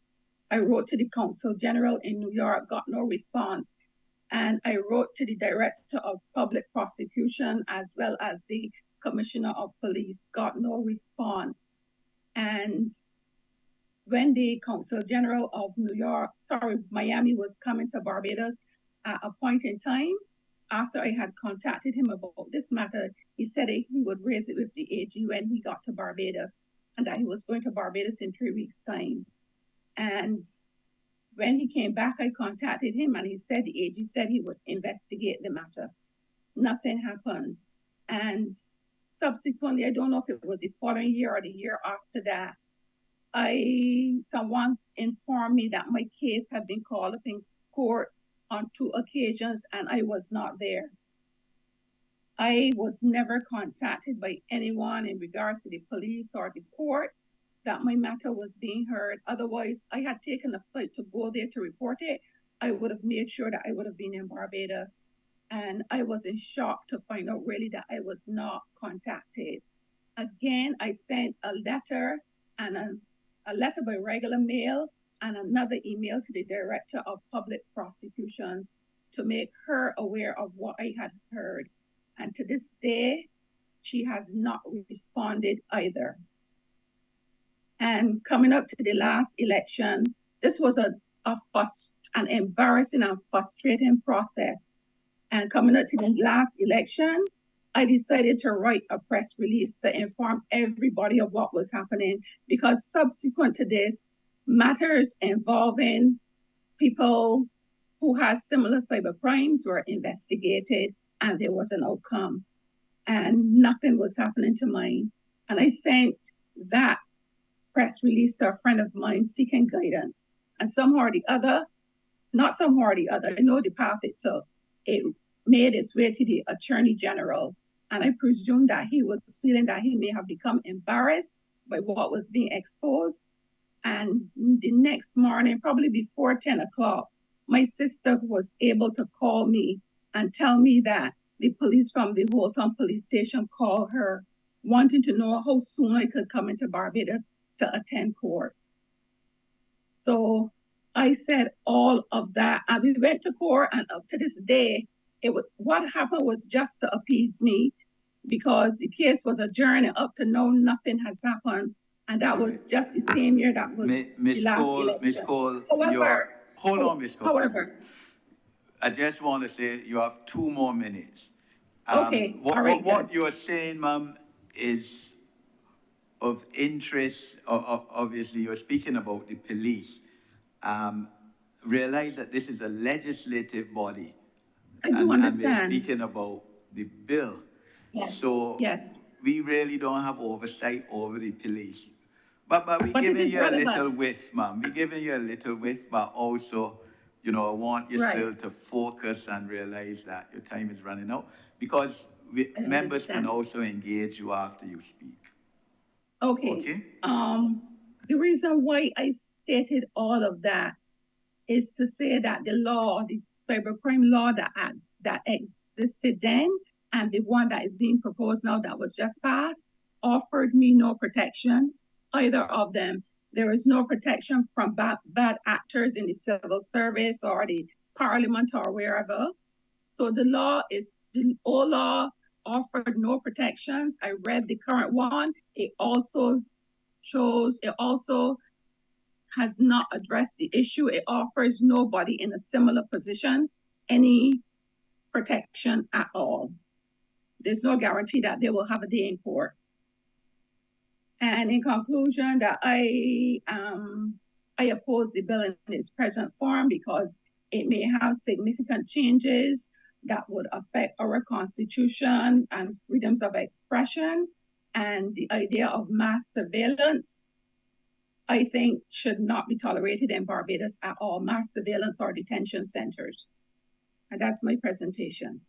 S6: I wrote to the Consul General in New York, got no response. And I wrote to the Director of Public Prosecution as well as the Commissioner of Police, got no response. And when the Consul General of Miami was coming to Barbados at a point in time, after I had contacted him about this matter, he said he would raise it with the AG when he got to Barbados, and that he was going to Barbados in 3 weeks' time. And when he came back, I contacted him, and he said the AG said he would investigate the matter. Nothing happened. And subsequently, I don't know if it was the following year or the year after that, someone informed me that my case had been called up in court on 2 occasions, and I was not there. I was never contacted by anyone in regards to the police or the court that my matter was being heard. Otherwise, I had taken a flight to go there to report it. I would have made sure that I would have been in Barbados. And I was in shock to find out really that I was not contacted. Again, I sent a letter and a letter by regular mail and another email to the Director of Public Prosecutions to make her aware of what I had heard. And to this day, she has not responded either. And coming up to the last election, this was an embarrassing and frustrating process. And coming up to the last election, I decided to write a press release to inform everybody of what was happening, because subsequent to this, matters involving people who had similar cyber crimes were investigated, and there was an outcome, and nothing was happening to mine. And I sent that press release to a friend of mine seeking guidance, and somehow or the other, I know the path it took, it made its way to the Attorney General. And I presume that he was feeling that he may have become embarrassed by what was being exposed. And the next morning, probably before 10 o'clock, my sister was able to call me and tell me that the police from the Holton police station called her, wanting to know how soon I could come into Barbados to attend court. So I said all of that, and we went to court, and up to this day, what happened was just to appease me, because the case was adjourned, and up to now, nothing has happened. And that was just the same year that was
S1: Miss Cole, Miss Cole, hold on, Miss Cole.
S6: However,
S1: I just want to say you have 2 more minutes.
S6: Okay, all right,
S1: what you're saying, ma'am, is of interest. Obviously, you're speaking about the police. Realize that this is a legislative body.
S6: I do understand.
S1: And we're speaking about the bill.
S6: Yes.
S1: So
S6: yes.
S1: we really don't have oversight over the police. But we're
S6: But
S1: giving you a
S6: relevant.
S1: little whiff, ma'am. We're giving you a little whiff, but also, you know, I want you
S6: Right.
S1: still to focus and realize that your time is running out, because
S6: I
S1: members can
S6: understand.
S1: also engage you after you speak.
S6: Okay.
S1: Okay?
S6: The reason why I stated all of that is to say that the law, the cybercrime law that existed then, and the one that is being proposed now that was just passed, offered me no protection, either of them. There is no protection from bad actors in the civil service or the parliament or wherever. So the old law offered no protections. I read the current one. It also has not addressed the issue. It offers nobody in a similar position any protection at all. There's no guarantee that they will have a day in court. And in conclusion, that I oppose the bill in its present form because it may have significant changes that would affect our constitution and freedoms of expression, and the idea of mass surveillance, I think, should not be tolerated in Barbados at all, mass surveillance or detention centers. And that's my presentation.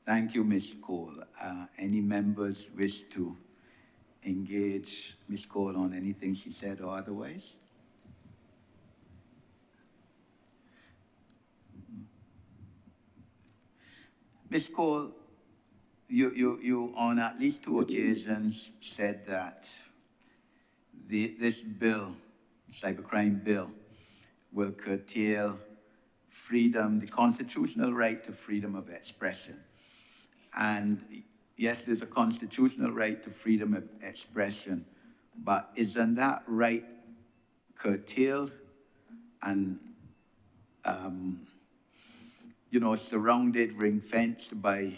S1: Thank you, Ms. Cole. Any members wish to engage Ms. Cole on anything she said or otherwise? Ms. Cole, you on at least 2 occasions said that this bill, cybercrime bill, will curtail freedom, the constitutional right to freedom of expression. And yes, there's a constitutional right to freedom of expression, but isn't that right curtailed and, surrounded, ring-fenced by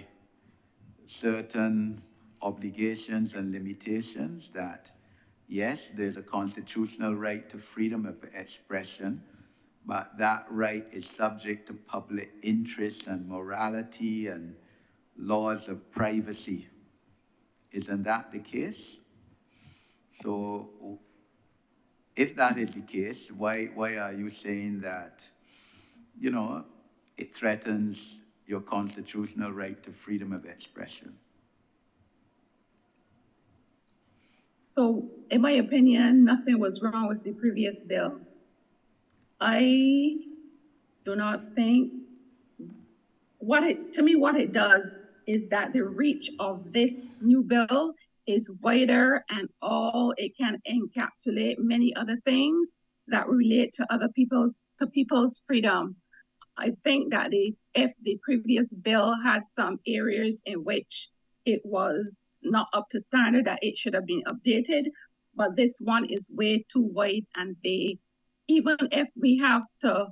S1: certain obligations and limitations that, yes, there's a constitutional right to freedom of expression, but that right is subject to public interest and morality and laws of privacy. Isn't that the case? So if that is the case, why are you saying that, it threatens your constitutional right to freedom of expression?
S6: So, in my opinion, nothing was wrong with the previous bill. I do not think what it does is that the reach of this new bill is wider and it can encapsulate many other things that relate to people's freedom. I think that if the previous bill had some areas in which it was not up to standard, that it should have been updated, but this one is way too wide and vague. Even if we have to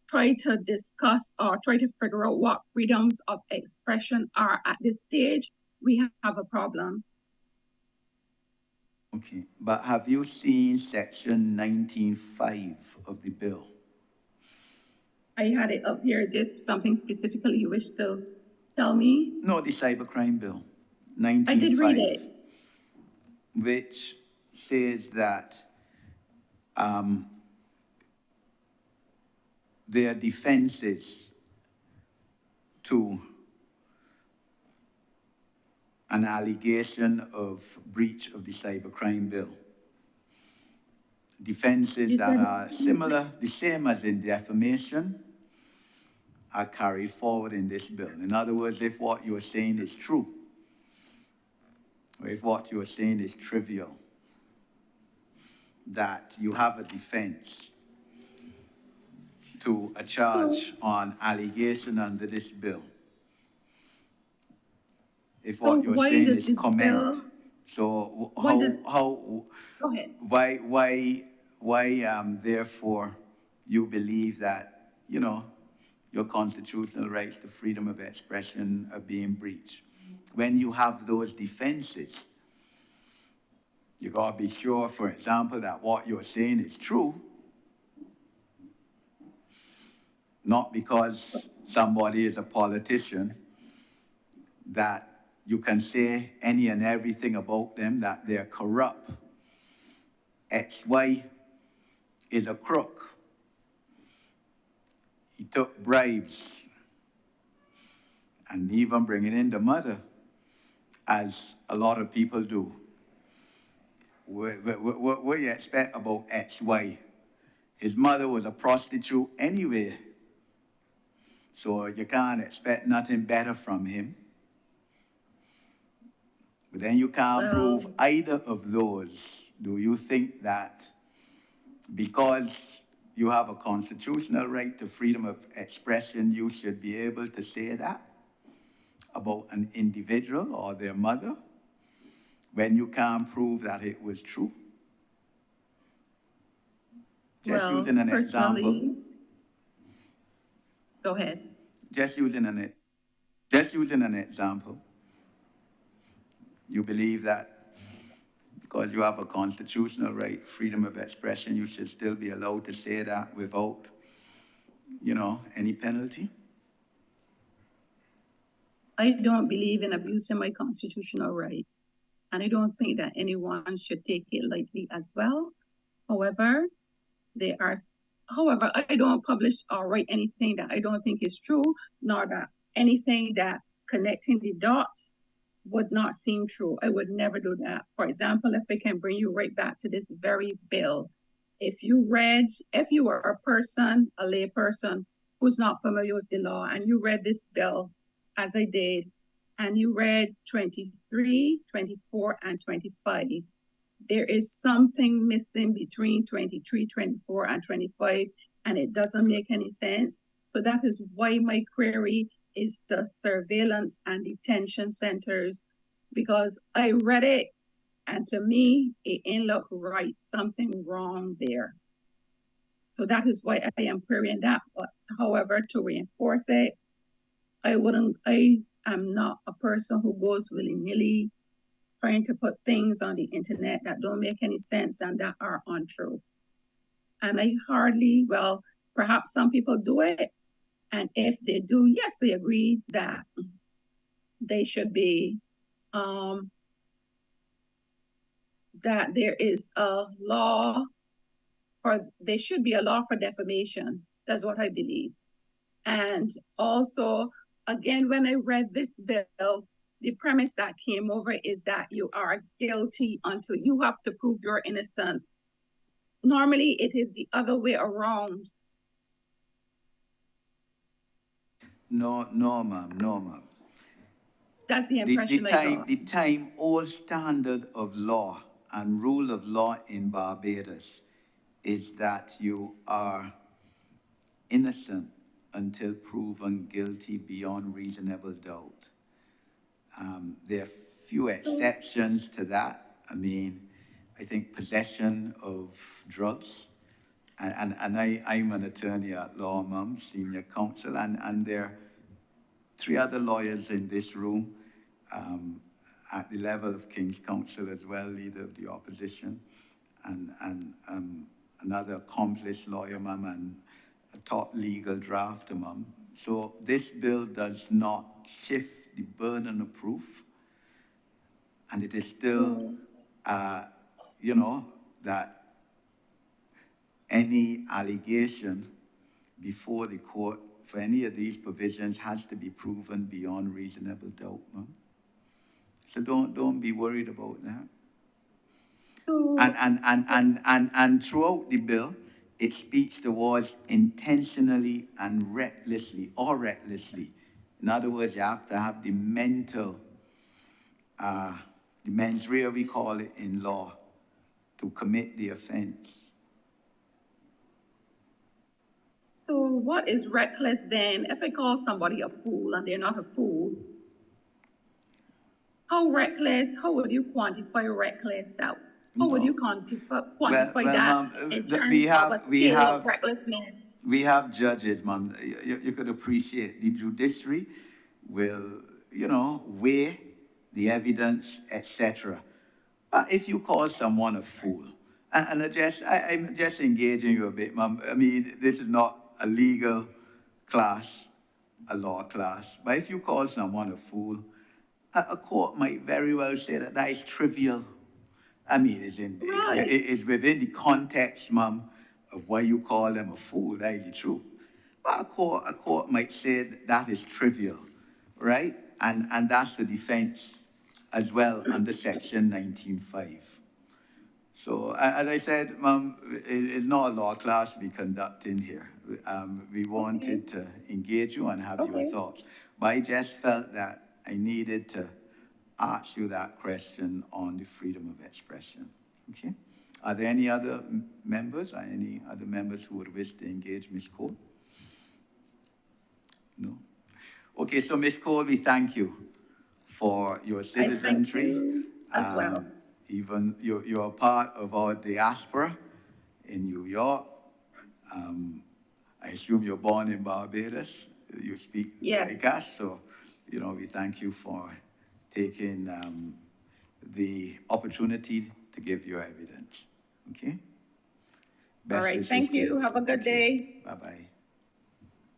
S6: try to discuss or try to figure out what freedoms of expression are at this stage, we have a problem.
S1: Okay, but have you seen section 19.5 of the bill?
S6: I had it up here. Is there something specifically you wish to tell me?
S1: No, the cybercrime bill, 19.5.
S6: I did read it.
S1: Which says that there are defenses to an allegation of breach of the cybercrime bill. Defenses that are similar, the same as in defamation, are carried forward in this bill. In other words, if what you are saying is true, or if what you are saying is trivial, that you have a defense to a charge on allegation under this bill. If what you're saying is comment, so
S6: Go ahead.
S1: why therefore you believe that, your constitutional rights to freedom of expression are being breached? When you have those defenses, you gotta be sure, for example, that what you're saying is true, not because somebody is a politician, that you can say any and everything about them, that they're corrupt. XY is a crook. He took bribes, and even bringing in the mother, as a lot of people do. What do you expect about XY? His mother was a prostitute anyway, so you can't expect nothing better from him. But then you can't prove either of those. Do you think that because you have a constitutional right to freedom of expression, you should be able to say that about an individual or their mother when you can't prove that it was true? Just using an example.
S6: Go ahead.
S1: Just using an example. You believe that because you have a constitutional right, freedom of expression, you should still be allowed to say that without, any penalty?
S6: I don't believe in abusing my constitutional rights, and I don't think that anyone should take it lightly as well. However, I don't publish or write anything that I don't think is true, nor that anything that connecting the dots would not seem true. I would never do that. For example, if I can bring you right back to this very bill, if you were a lay person who's not familiar with the law, and you read this bill, as I did, and you read 23, 24, and 25, there is something missing between 23, 24, and 25, and it doesn't make any sense. So that is why my query is the surveillance and detention centers, because I read it and to me, it ain't look right. Something wrong there. So that is why I am querying that. But however, to reinforce it, I am not a person who goes willy-nilly trying to put things on the internet that don't make any sense and that are untrue. And I hardly, well, perhaps some people do it. And if they do, yes, I agree that they should be, that there is a law there should be a law for defamation. That's what I believe. And also, again, when I read this bill, the premise that came over is that you are guilty until you have to prove your innocence. Normally, it is the other way around.
S1: No, ma'am.
S6: That's the impression I got.
S1: The time old standard of law and rule of law in Barbados is that you are innocent until proven guilty beyond reasonable doubt. There are few exceptions to that. I mean, I think possession of drugs, and I'm an attorney at law, ma'am, senior counsel, and there are 3 other lawyers in this room at the level of King's Counsel as well, leader of the opposition, and another accomplished lawyer, ma'am, and a top legal drafter, ma'am. So this bill does not shift the burden of proof, and it is still, you know, that any allegation before the court for any of these provisions has to be proven beyond reasonable doubt, ma'am. So don't be worried about that.
S6: So,
S1: And throughout the bill, it speaks towards intentionally and recklessly, or recklessly. In other words, you have to have the mental, the mens rea, we call it in law, to commit the offense.
S6: so what is reckless then? If I call somebody a fool and they're not a fool, how reckless, how would you quantify reckless? That how would you quantify that in terms of a scale of recklessness?
S1: We have judges, ma'am. You could appreciate the judiciary will, you know, weigh the evidence, etc. But if you call someone a fool, and I'm just engaging you a bit, ma'am. I mean, this is not a legal class, a law class. But if you call someone a fool, a court might very well say that that is trivial. I mean, it's within the context, ma'am, of why you call them a fool. That is the truth. But a court might say that is trivial, right? And that's the defense as well under Section 19.5. So, as I said, ma'am, it's not a law class we conducting here. We wanted to engage you and have your thoughts. But I just felt that I needed to ask you that question on the freedom of expression. Okay? Are there any other members or any other members who would wish to engage Ms. Cole? No? Okay, so Ms. Cole, we thank you for your citizenry.
S6: I thank you as well.
S1: Even you're a part of our diaspora in New York. I assume you're born in Barbados. You speak like us, so you know we thank you for taking the opportunity to give your evidence. Okay.
S6: All right. Thank you. Have a good day.
S1: Bye-bye.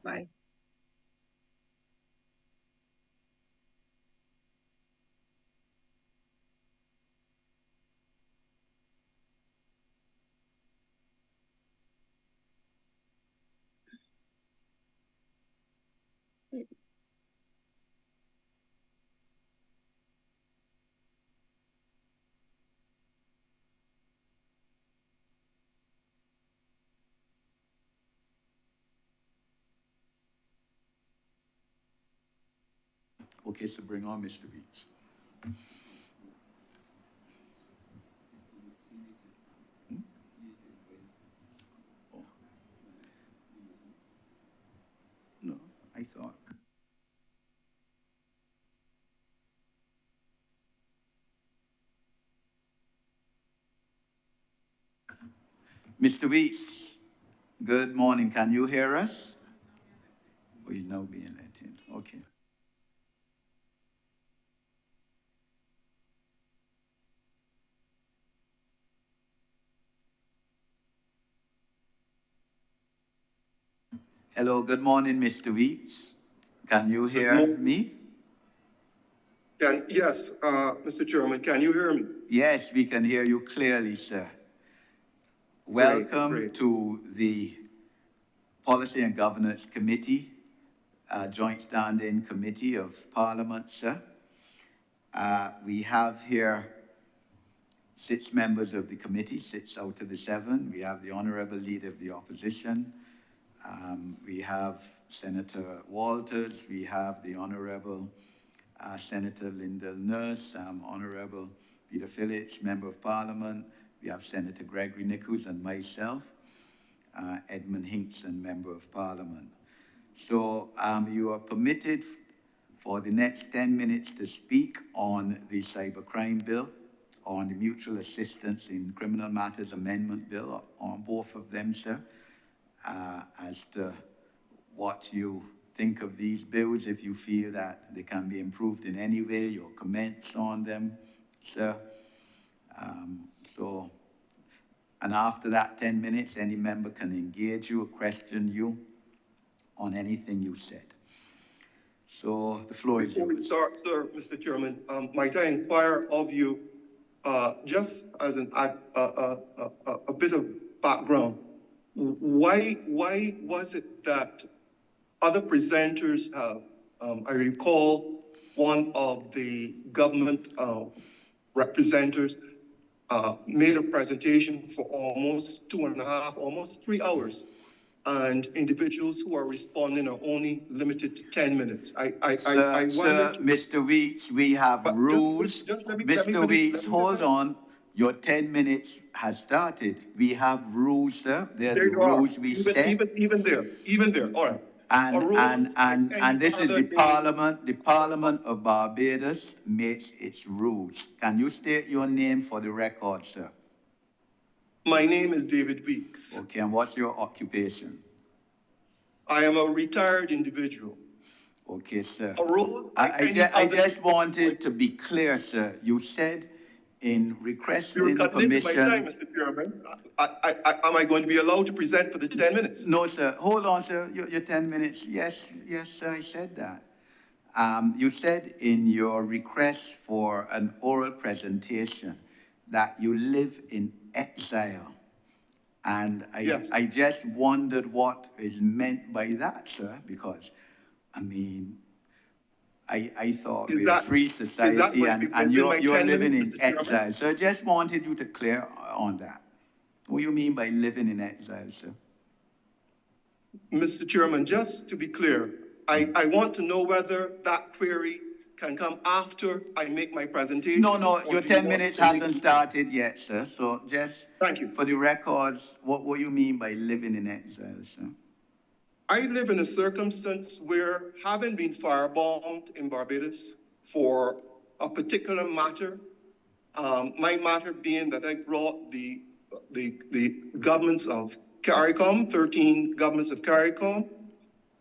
S6: Bye.
S1: Okay, so bring on Mr. Weeks. Mr. Weeks, good morning. Can you hear us? Oh, he's now being let in. Okay. Hello, good morning, Mr. Weeks. Can you hear me?
S7: Yes, Mr. Chairman, can you hear me?
S1: Yes, we can hear you clearly, sir. Welcome
S7: Great.
S1: to the Policy and Governance Committee, Joint Standing Committee of Parliament, sir. We have here 6 members of the committee, 6 out of the 7. We have the Honorable Leader of the Opposition. We have Senator Walters. We have the Honorable Senator Lyndall Nurse, Honorable Peter Phillips, Member of Parliament. We have Senator Gregory Nichols and myself, Edmund Hinkson, Member of Parliament. So you are permitted for the next 10 minutes to speak on the Cybercrime Bill, on the Mutual Assistance in Criminal Matters Amendment Bill, on both of them, sir, as to what you think of these bills, if you feel that they can be improved in any way, your comments on them, sir. And after that 10 minutes, any member can engage you or question you on anything you said. So the floor is yours.
S7: Before we start, sir, Mr. Chairman, might I inquire of you, just as a bit of background, why was it that other presenters have, I recall one of the government representatives made a presentation for almost 2.5, almost 3 hours, and individuals who are responding are only limited to 10 minutes.
S1: Sir, Mr. Weeks, we have rules. Mr. Weeks, hold on. Your 10 minutes has started. We have rules, sir. They're the rules we set.
S7: Even there, all right.
S1: And this is the Parliament of Barbados makes its rules. Can you state your name for the record, sir?
S7: My name is David Weeks.
S1: Okay, and what's your occupation?
S7: I am a retired individual.
S1: Okay, sir.
S7: I
S1: just wanted to be clear, sir. You said in requesting permission.
S7: My time, Mr. Chairman. Am I going to be allowed to present for the 10 minutes?
S1: No, sir. Hold on, sir. Your 10 minutes. Yes, sir, I said that. You said in your request for an oral presentation that you live in exile. And I just wondered what is meant by that, sir, because, I mean, I thought we're a free society and you're living in exile. So I just wanted you to clear on that. What do you mean by living in exile, sir?
S7: Mr. Chairman, just to be clear, I want to know whether that query can come after I make my presentation.
S1: No, your 10 minutes hasn't started yet, sir. So just
S7: thank you.
S1: For the records, what do you mean by living in exile, sir?
S7: I live in a circumstance where, having been firebombed in Barbados for a particular matter, my matter being that I brought the governments of CARICOM, 13 governments of CARICOM,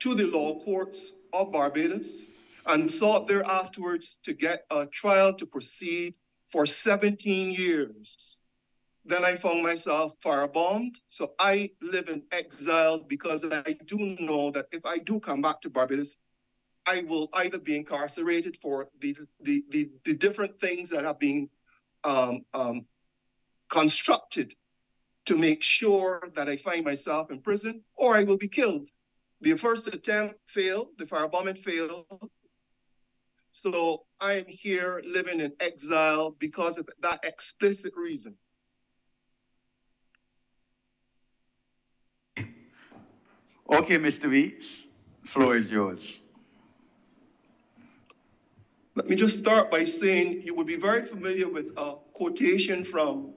S7: to the law courts of Barbados, and sought there afterwards to get a trial to proceed for 17 years. Then I found myself firebombed. So I live in exile because I do know that if I do come back to Barbados, I will either be incarcerated for the different things that have been constructed to make sure that I find myself in prison, or I will be killed. The first attempt failed, the firebombing failed. So I am here living in exile because of that explicit reason.
S1: Okay, Mr. Weeks, the floor is yours.
S7: Let me just start by saying you would be very familiar with a quotation from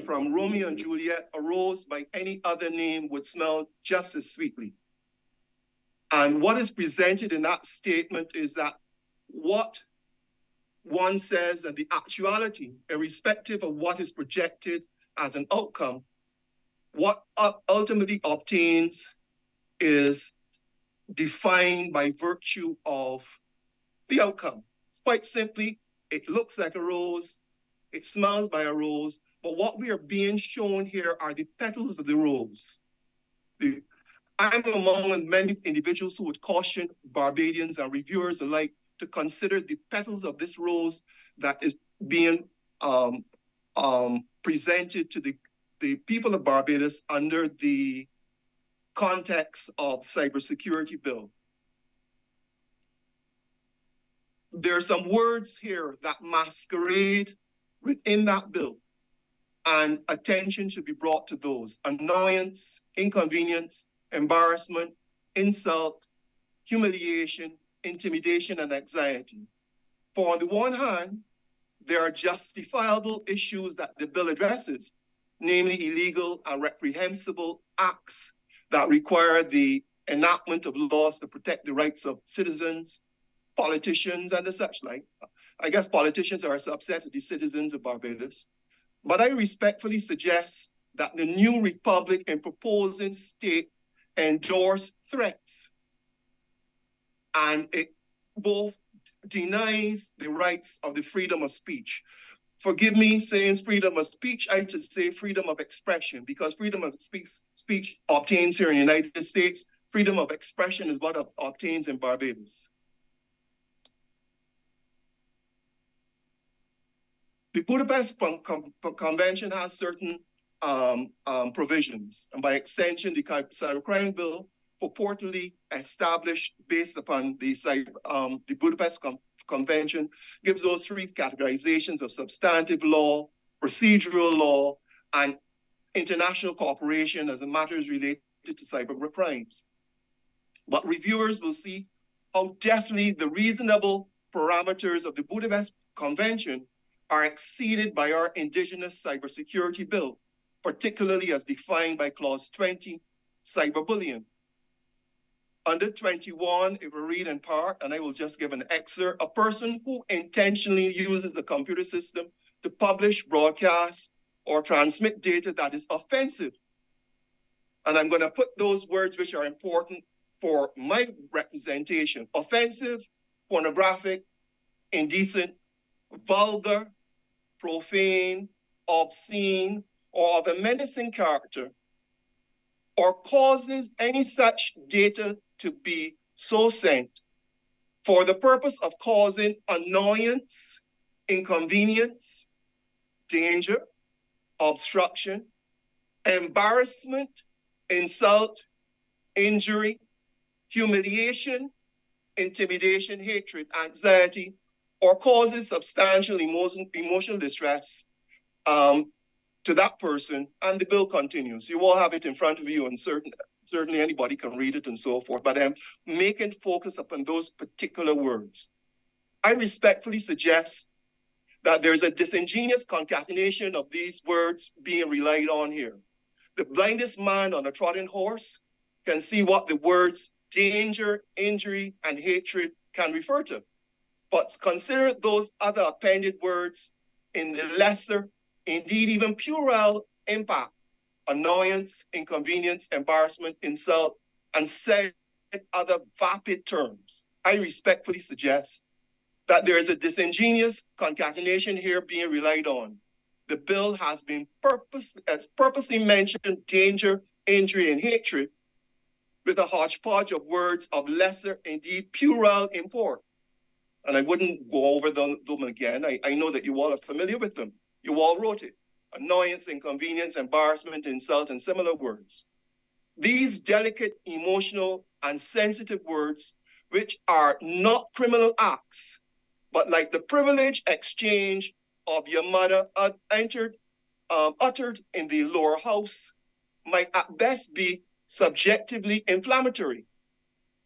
S7: from Romeo and Juliet, "A rose by any other name would smell just as sweetly." And what is presented in that statement is that what one says and the actuality, irrespective of what is projected as an outcome, what ultimately obtains is defined by virtue of the outcome. Quite simply, it looks like a rose, it smells by a rose, but what we are being shown here are the petals of the rose. I'm among many individuals who would caution Barbadians and reviewers alike to consider the petals of this rose that is being presented to the people of Barbados under the context of cybersecurity bill. There are some words here that masquerade within that bill, and attention should be brought to those: annoyance, inconvenience, embarrassment, insult, humiliation, intimidation, and anxiety. For on the one hand, there are justifiable issues that the bill addresses, namely illegal and reprehensible acts that require the enactment of laws to protect the rights of citizens, politicians, and the such like. I guess politicians are a subset of the citizens of Barbados. But I respectfully suggest that the new republic in proposing state endorse threats, and it both denies the rights of the freedom of speech. Forgive me saying freedom of speech, I should say freedom of expression, because freedom of speech obtains here in the United States. Freedom of expression is what obtains in Barbados. The Budapest Convention has certain provisions, and by extension, the Cybercrime Bill purportedly established based upon the Budapest Convention gives those three categorizations of substantive law, procedural law, and international cooperation as matters related to cyber crimes. But reviewers will see how definitely the reasonable parameters of the Budapest Convention are exceeded by our indigenous cybersecurity bill, particularly as defined by Clause 20, cyberbullying. Under 21, if we read in part, and I will just give an excerpt, a person who intentionally uses the computer system to publish, broadcast, or transmit data that is offensive. And I'm going to put those words which are important for my representation: offensive, pornographic, indecent, vulgar, profane, obscene, or of a menacing character, or causes any such data to be so sent for the purpose of causing annoyance, inconvenience, danger, obstruction, embarrassment, insult, injury, humiliation, intimidation, hatred, anxiety, or causes substantial emotional distress to that person, and the bill continues. You all have it in front of you, and certainly anybody can read it and so forth, but I'm making focus upon those particular words. I respectfully suggest that there's a disingenuous concatenation of these words being relied on here. The blindest man on a trotting horse can see what the words danger, injury, and hatred can refer to. But consider those other appended words in the lesser, indeed even puerile impact: annoyance, inconvenience, embarrassment, insult, and said other vapid terms. I respectfully suggest that there is a disingenuous concatenation here being relied on. The bill has been purposely mentioned danger, injury, and hatred with a hodgepodge of words of lesser, indeed puerile import. And I wouldn't go over them again. I know that you all are familiar with them. You all wrote it: annoyance, inconvenience, embarrassment, insult, and similar words. These delicate, emotional, and sensitive words, which are not criminal acts, but like the privileged exchange of your mother uttered in the lower house, might at best be subjectively inflammatory.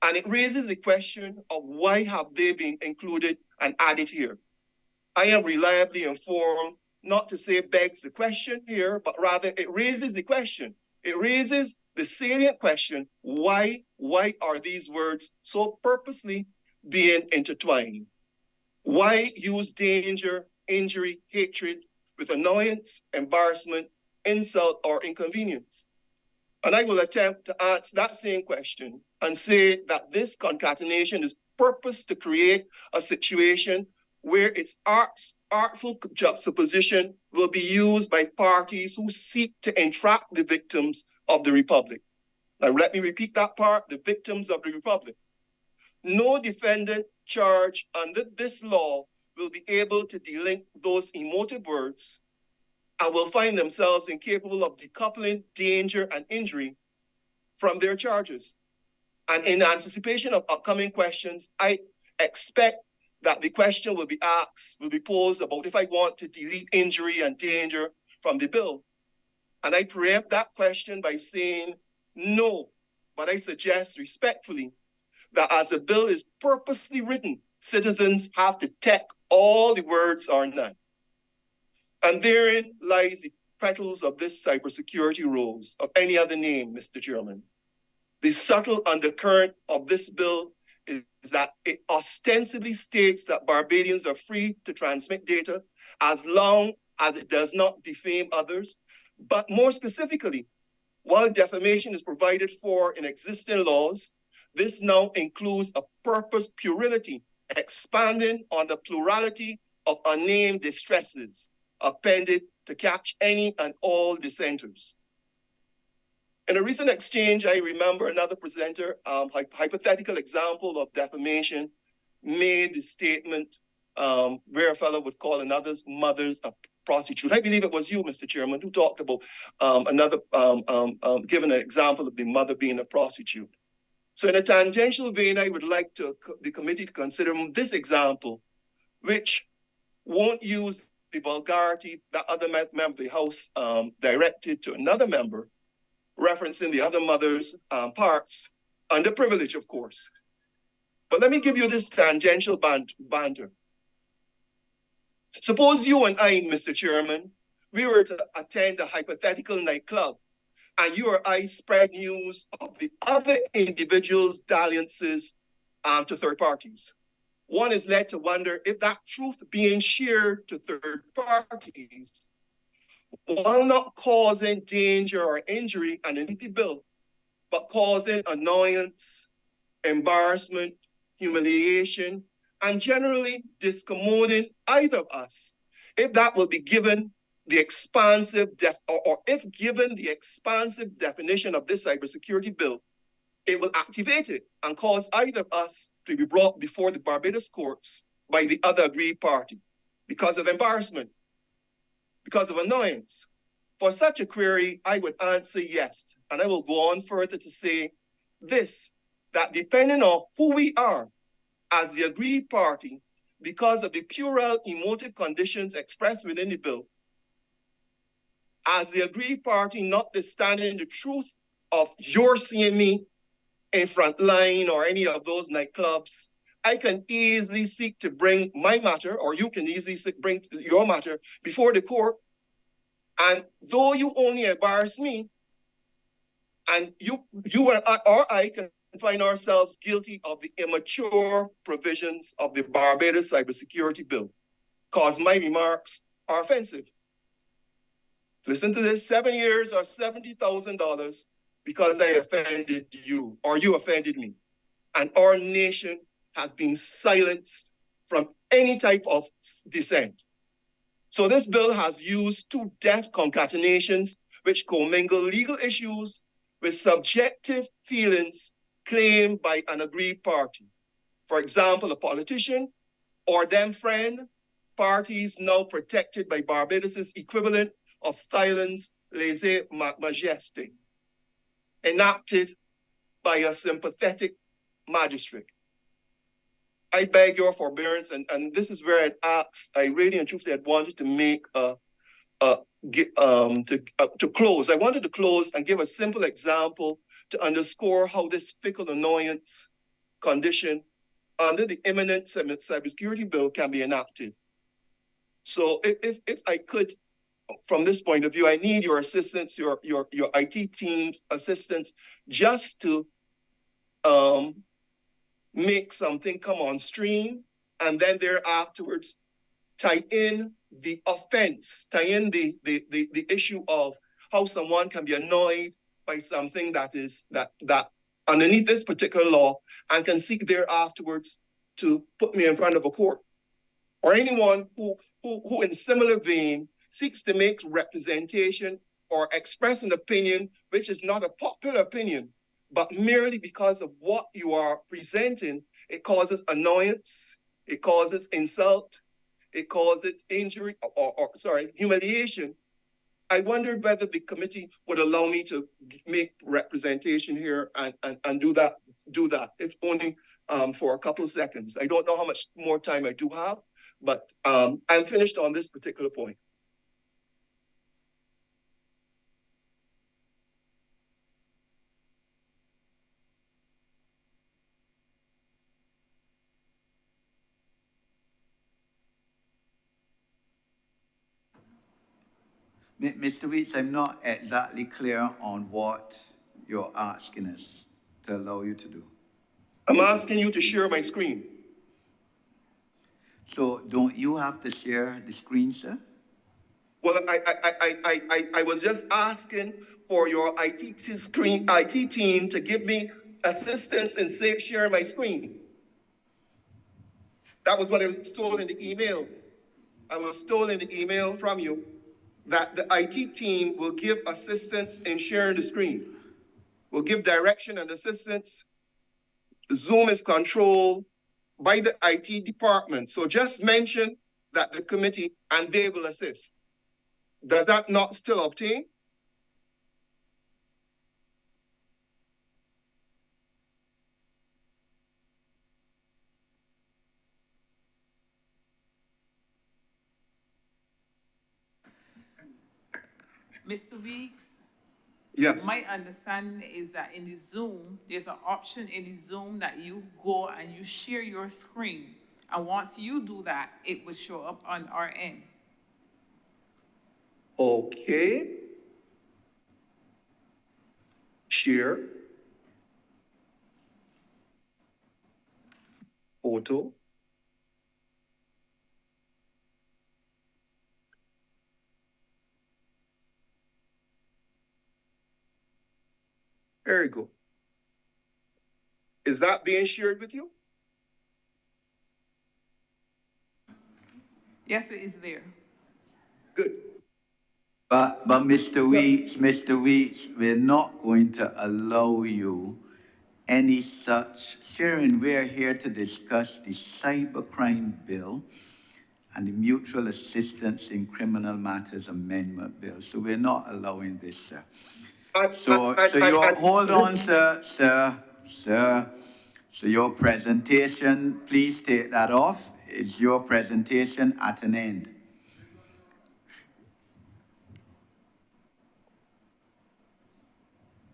S7: And it raises the question of why have they been included and added here? I am reliably informed, not to say begs the question here, but rather it raises the question. It raises the salient question: why are these words so purposely being intertwined? Why use danger, injury, hatred with annoyance, embarrassment, insult, or inconvenience. And I will attempt to answer that same question and say that this concatenation is purposed to create a situation where its artful juxtaposition will be used by parties who seek to entrap the victims of the Republic. Now, let me repeat that part, the victims of the Republic. No defendant charged under this law will be able to delink those emotive words and will find themselves incapable of decoupling danger and injury from their charges. And in anticipation of upcoming questions, I expect that the question will be posed about if I want to delete injury and danger from the bill. And I preempt that question by saying no, but I suggest respectfully that as the bill is purposely written, citizens have to take all the words or none. And therein lies the petals of this cybersecurity rose of any other name, Mr. Chairman. The subtle undercurrent of this bill is that it ostensibly states that Barbadians are free to transmit data as long as it does not defame others. But more specifically, while defamation is provided for in existing laws, this now includes a purpose puerility, expanding on the plurality of unnamed distresses appended to catch any and all dissenters. In a recent exchange, I remember another presenter, hypothetical example of defamation, made the statement where a fellow would call another's mother's a prostitute. I believe it was you, Mr. Chairman, who talked about given an example of the mother being a prostitute. So in a tangential vein, I would like the committee to consider this example, which won't use the vulgarity that other member of the House directed to another member, referencing the other mother's parts, underprivileged, of course. But let me give you this tangential banter. Suppose you and I, Mr. Chairman, we were to attend a hypothetical nightclub, and you or I spread news of the other individuals' dalliances to third parties. One is led to wonder if that truth being shared to third parties, while not causing danger or injury underneath the bill, but causing annoyance, embarrassment, humiliation, and generally discommoding either of us, if that will be given the expansive or if given the expansive definition of this cybersecurity bill, it will activate it and cause either of us to be brought before the Barbados courts by the other aggrieved party because of embarrassment, because of annoyance. For such a query, I would answer yes. And I will go on further to say this, that depending on who we are as the aggrieved party, because of the puerile emotive conditions expressed within the bill, as the aggrieved party, notwithstanding the truth of your seeing me in front line or any of those nightclubs, I can easily seek to bring my matter, or you can easily bring your matter before the court. And though you only embarrass me, and you or I can find ourselves guilty of the immature provisions of the Barbados Cybersecurity Bill, because my remarks are offensive. Listen to this, 7 years or $70,000 because I offended you or you offended me. And our nation has been silenced from any type of dissent. So this bill has used two deft concatenations which commingle legal issues with subjective feelings claimed by an aggrieved party. For example, a politician or them friend, parties now protected by Barbados's equivalent of Thailand's lèse-majesté, enacted by a sympathetic magistrate. I beg your forbearance, and this is where I really and truthfully had wanted to make to close. I wanted to close and give a simple example to underscore how this fickle annoyance condition under the imminent cybersecurity bill can be enacted. So if I could, from this point of view, I need your assistance, your IT team's assistance, just to make something come on stream, and then there afterwards tie in the offense, tie in the issue of how someone can be annoyed by something that is that underneath this particular law and can seek there afterwards to put me in front of a court. Or anyone who in similar vein seeks to make representation or express an opinion which is not a popular opinion, but merely because of what you are presenting, it causes annoyance, it causes insult, it causes injury, or humiliation. I wondered whether the committee would allow me to make representation here and do that, if only for a couple of seconds. I don't know how much more time I do have, but I'm finished on this particular point.
S1: Mr. Weeks, I'm not exactly clear on what you're asking us to allow you to do.
S7: I'm asking you to share my screen.
S1: So don't you have to share the screen, sir?
S7: Well, I was just asking for your IT team to give me assistance in sharing my screen. That was what I was told in the email. I was told in the email from you that the IT team will give assistance in sharing the screen. Will give direction and assistance. Zoom is controlled by the IT department. So just mention that the committee and they will assist. Does that not still obtain?
S8: Mr. Weeks?
S7: Yes.
S8: My understanding is that in the Zoom, there's an option in the Zoom that you go and you share your screen. And once you do that, it will show up on our end.
S7: Okay. Share. Photo. Very good. Is that being shared with you?
S8: Yes, it is there.
S7: Good.
S1: But Mr. Weeks, we're not going to allow you any such sharing. We're here to discuss the Cybercrime Bill and the Mutual Assistance in Criminal Matters Amendment Bill. So we're not allowing this, sir. Hold on, sir. So your presentation, please take that off. Is your presentation at an end?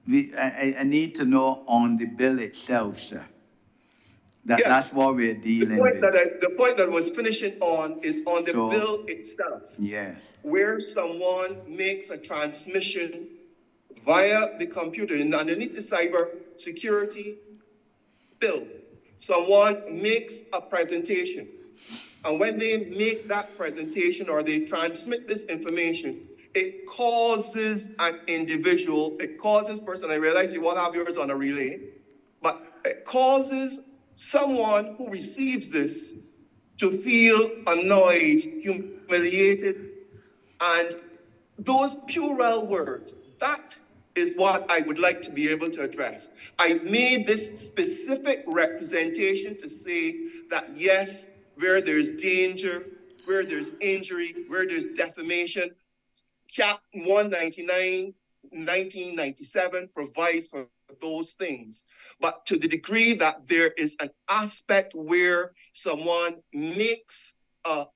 S1: I need to know on the bill itself, sir.
S7: Yes.
S1: That's what we're dealing with.
S7: The point that I was finishing on is on the bill itself.
S1: Yes.
S7: Where someone makes a transmission via the computer and underneath the cyber security bill, someone makes a presentation. And when they make that presentation or they transmit this information, it causes an individual, it causes person, I realize you all have yours on a relay, but it causes someone who receives this to feel annoyed, humiliated, and those puerile words, that is what I would like to be able to address. I made this specific representation to say that yes, where there's danger, where there's injury, where there's defamation, Cap 199, 1997 provides for those things. But to the degree that there is an aspect where someone makes a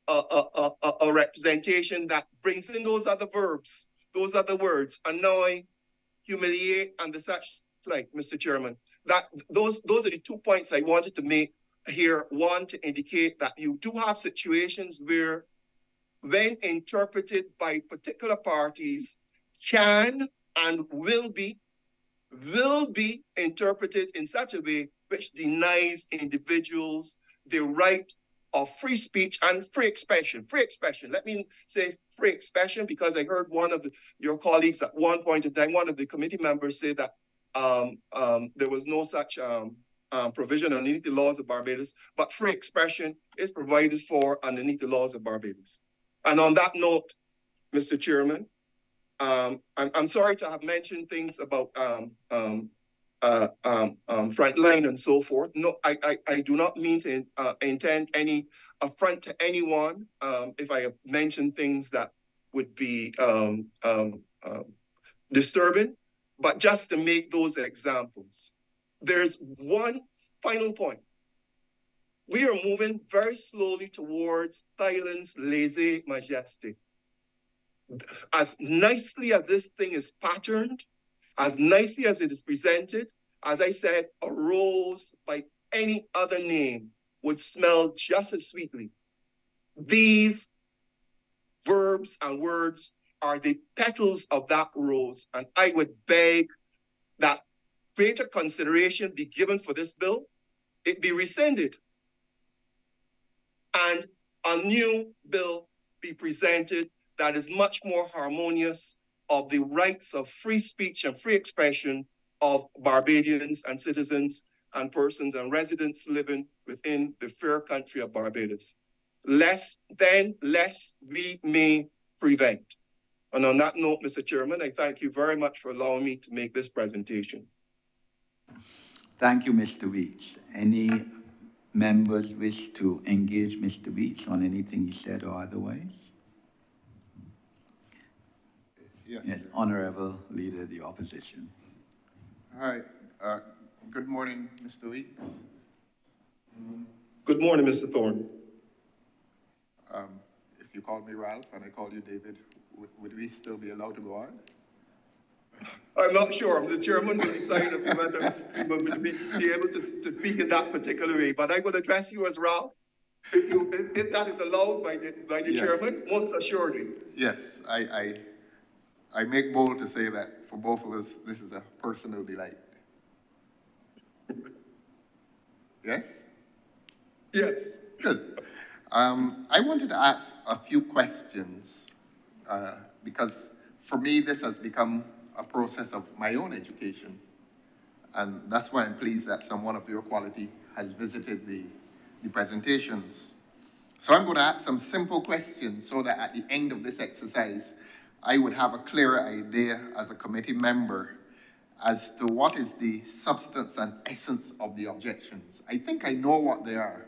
S7: representation that brings in those other verbs, those other words, annoy, humiliate, and the such like, Mr. Chairman, that those are the 2 points I wanted to make here. One, to indicate that you do have situations where, when interpreted by particular parties, can and will be interpreted in such a way which denies individuals the right of free speech and free expression. Free expression. Let me say free expression because I heard one of your colleagues at one point in time, one of the committee members say that there was no such provision underneath the laws of Barbados, but free expression is provided for underneath the laws of Barbados. And on that note, Mr. Chairman, I'm sorry to have mentioned things about frontline and so forth. No, I do not mean to intend any affront to anyone if I have mentioned things that would be disturbing, but just to make those examples. There's one final point. We are moving very slowly towards Thailand's lèse-majesté. As nicely as this thing is patterned, as nicely as it is presented, as I said, a rose by any other name would smell just as sweetly. These verbs and words are the petals of that rose, and I would beg that greater consideration be given for this bill, it be rescinded, and a new bill be presented that is much more harmonious of the rights of free speech and free expression of Barbadians and citizens and persons and residents living within the fair country of Barbados. Less we may prevent. And on that note, Mr. Chairman, I thank you very much for allowing me to make this presentation.
S1: Thank you, Mr. Weeks. Any members wish to engage Mr. Weeks on anything he said or otherwise? Yes, Honorable Leader of the Opposition.
S9: Hi, good morning, Mr. Weeks.
S7: Good morning, Mr. Thorne.
S9: If you call me Ralph and I call you David, would we still be allowed to go on?
S7: I'm not sure. The chairman will decide as to whether we will be able to speak in that particular way. But I will address you as Ralph. If that is allowed by the yes. Chairman, most assuredly.
S9: Yes, I make bold to say that for both of us, this is a personal delight. Yes?
S7: Yes.
S9: Good. I wanted to ask a few questions because for me, this has become a process of my own education. And that's why I'm pleased that someone of your quality has visited the presentations. So I'm going to ask some simple questions so that at the end of this exercise, I would have a clearer idea as a committee member as to what is the substance and essence of the objections. I think I know what they are,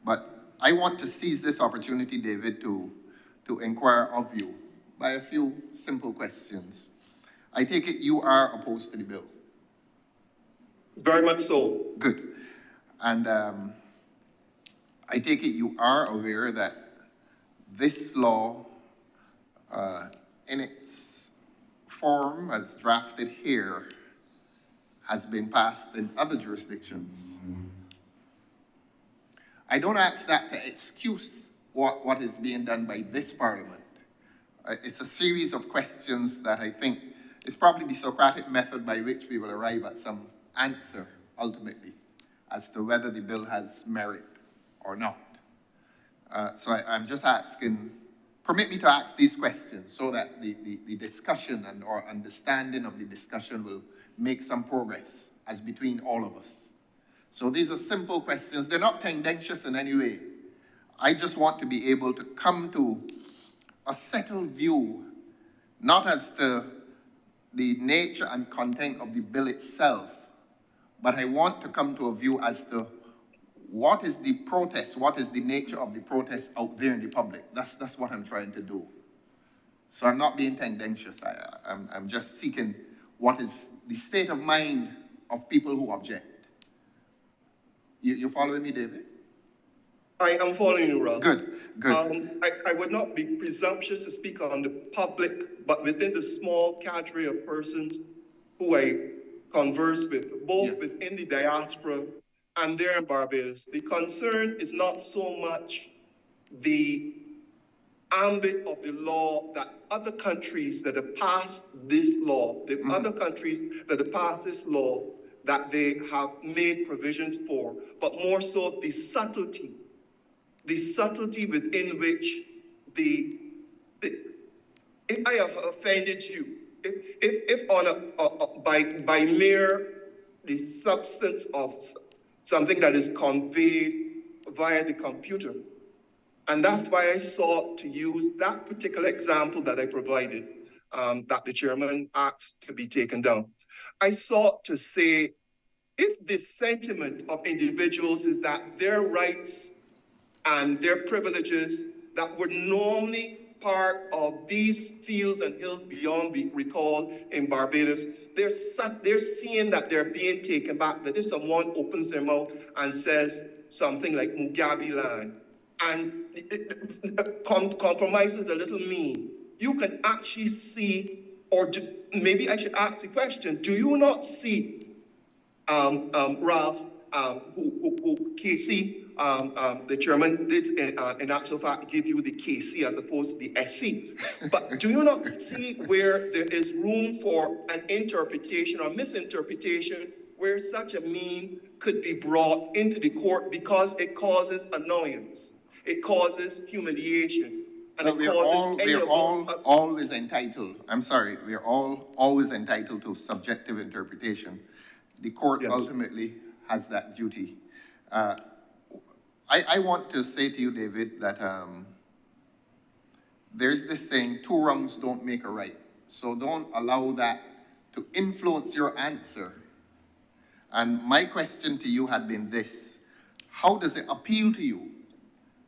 S9: but I want to seize this opportunity, David, to inquire of you by a few simple questions. I take it you are opposed to the bill?
S7: Very much so.
S9: Good. And I take it you are aware that this law, in its form as drafted here, has been passed in other jurisdictions. I don't ask that to excuse what is being done by this Parliament. It's a series of questions that I think is probably the Socratic method by which we will arrive at some answer, ultimately, as to whether the bill has merit or not. So I'm just asking, permit me to ask these questions so that the discussion and or understanding of the discussion will make some progress as between all of us. So these are simple questions. They're not tendentious in any way. I just want to be able to come to a settled view, not as to the nature and content of the bill itself, but I want to come to a view as to what is the protest, what is the nature of the protest out there in the public. That's what I'm trying to do. So I'm not being tendentious. I'm just seeking what is the state of mind of people who object. You following me, David?
S7: I am following you, Ralph.
S9: Good, good.
S7: I would not be presumptuous to speak on the public, but within the small cadre of persons who I converse with, both within the diaspora and there in Barbados, the concern is not so much the ambit of the law that other countries that have passed this law, other countries that have passed this law that they have made provisions for, but more so the subtlety the subtlety within which if I have offended you, if on by mere the substance of something that is conveyed via the computer, and that's why I sought to use that particular example that I provided, that the chairman asked to be taken down. I sought to say, if the sentiment of individuals is that their rights and their privileges that would normally part of these fields and hills beyond the recall in Barbados, they're seeing that they're being taken back, that if someone opens their mouth and says something like Mugabe land, and compromises a little mean, you can actually see, or maybe I should ask the question, do you not see, Ralph, who Casey, the chairman did in actual fact give you the KC as opposed to the SC. But do you not see where there is room for an interpretation or misinterpretation where such a meme could be brought into the court because it causes annoyance, it causes humiliation, and
S9: No, we're all always entitled, I'm sorry, we're all always entitled to subjective interpretation. The court ultimately has that duty. I want to say to you, David, that there's this saying, 2 wrongs don't make a right. So don't allow that to influence your answer. And my question to you had been this: how does it appeal to you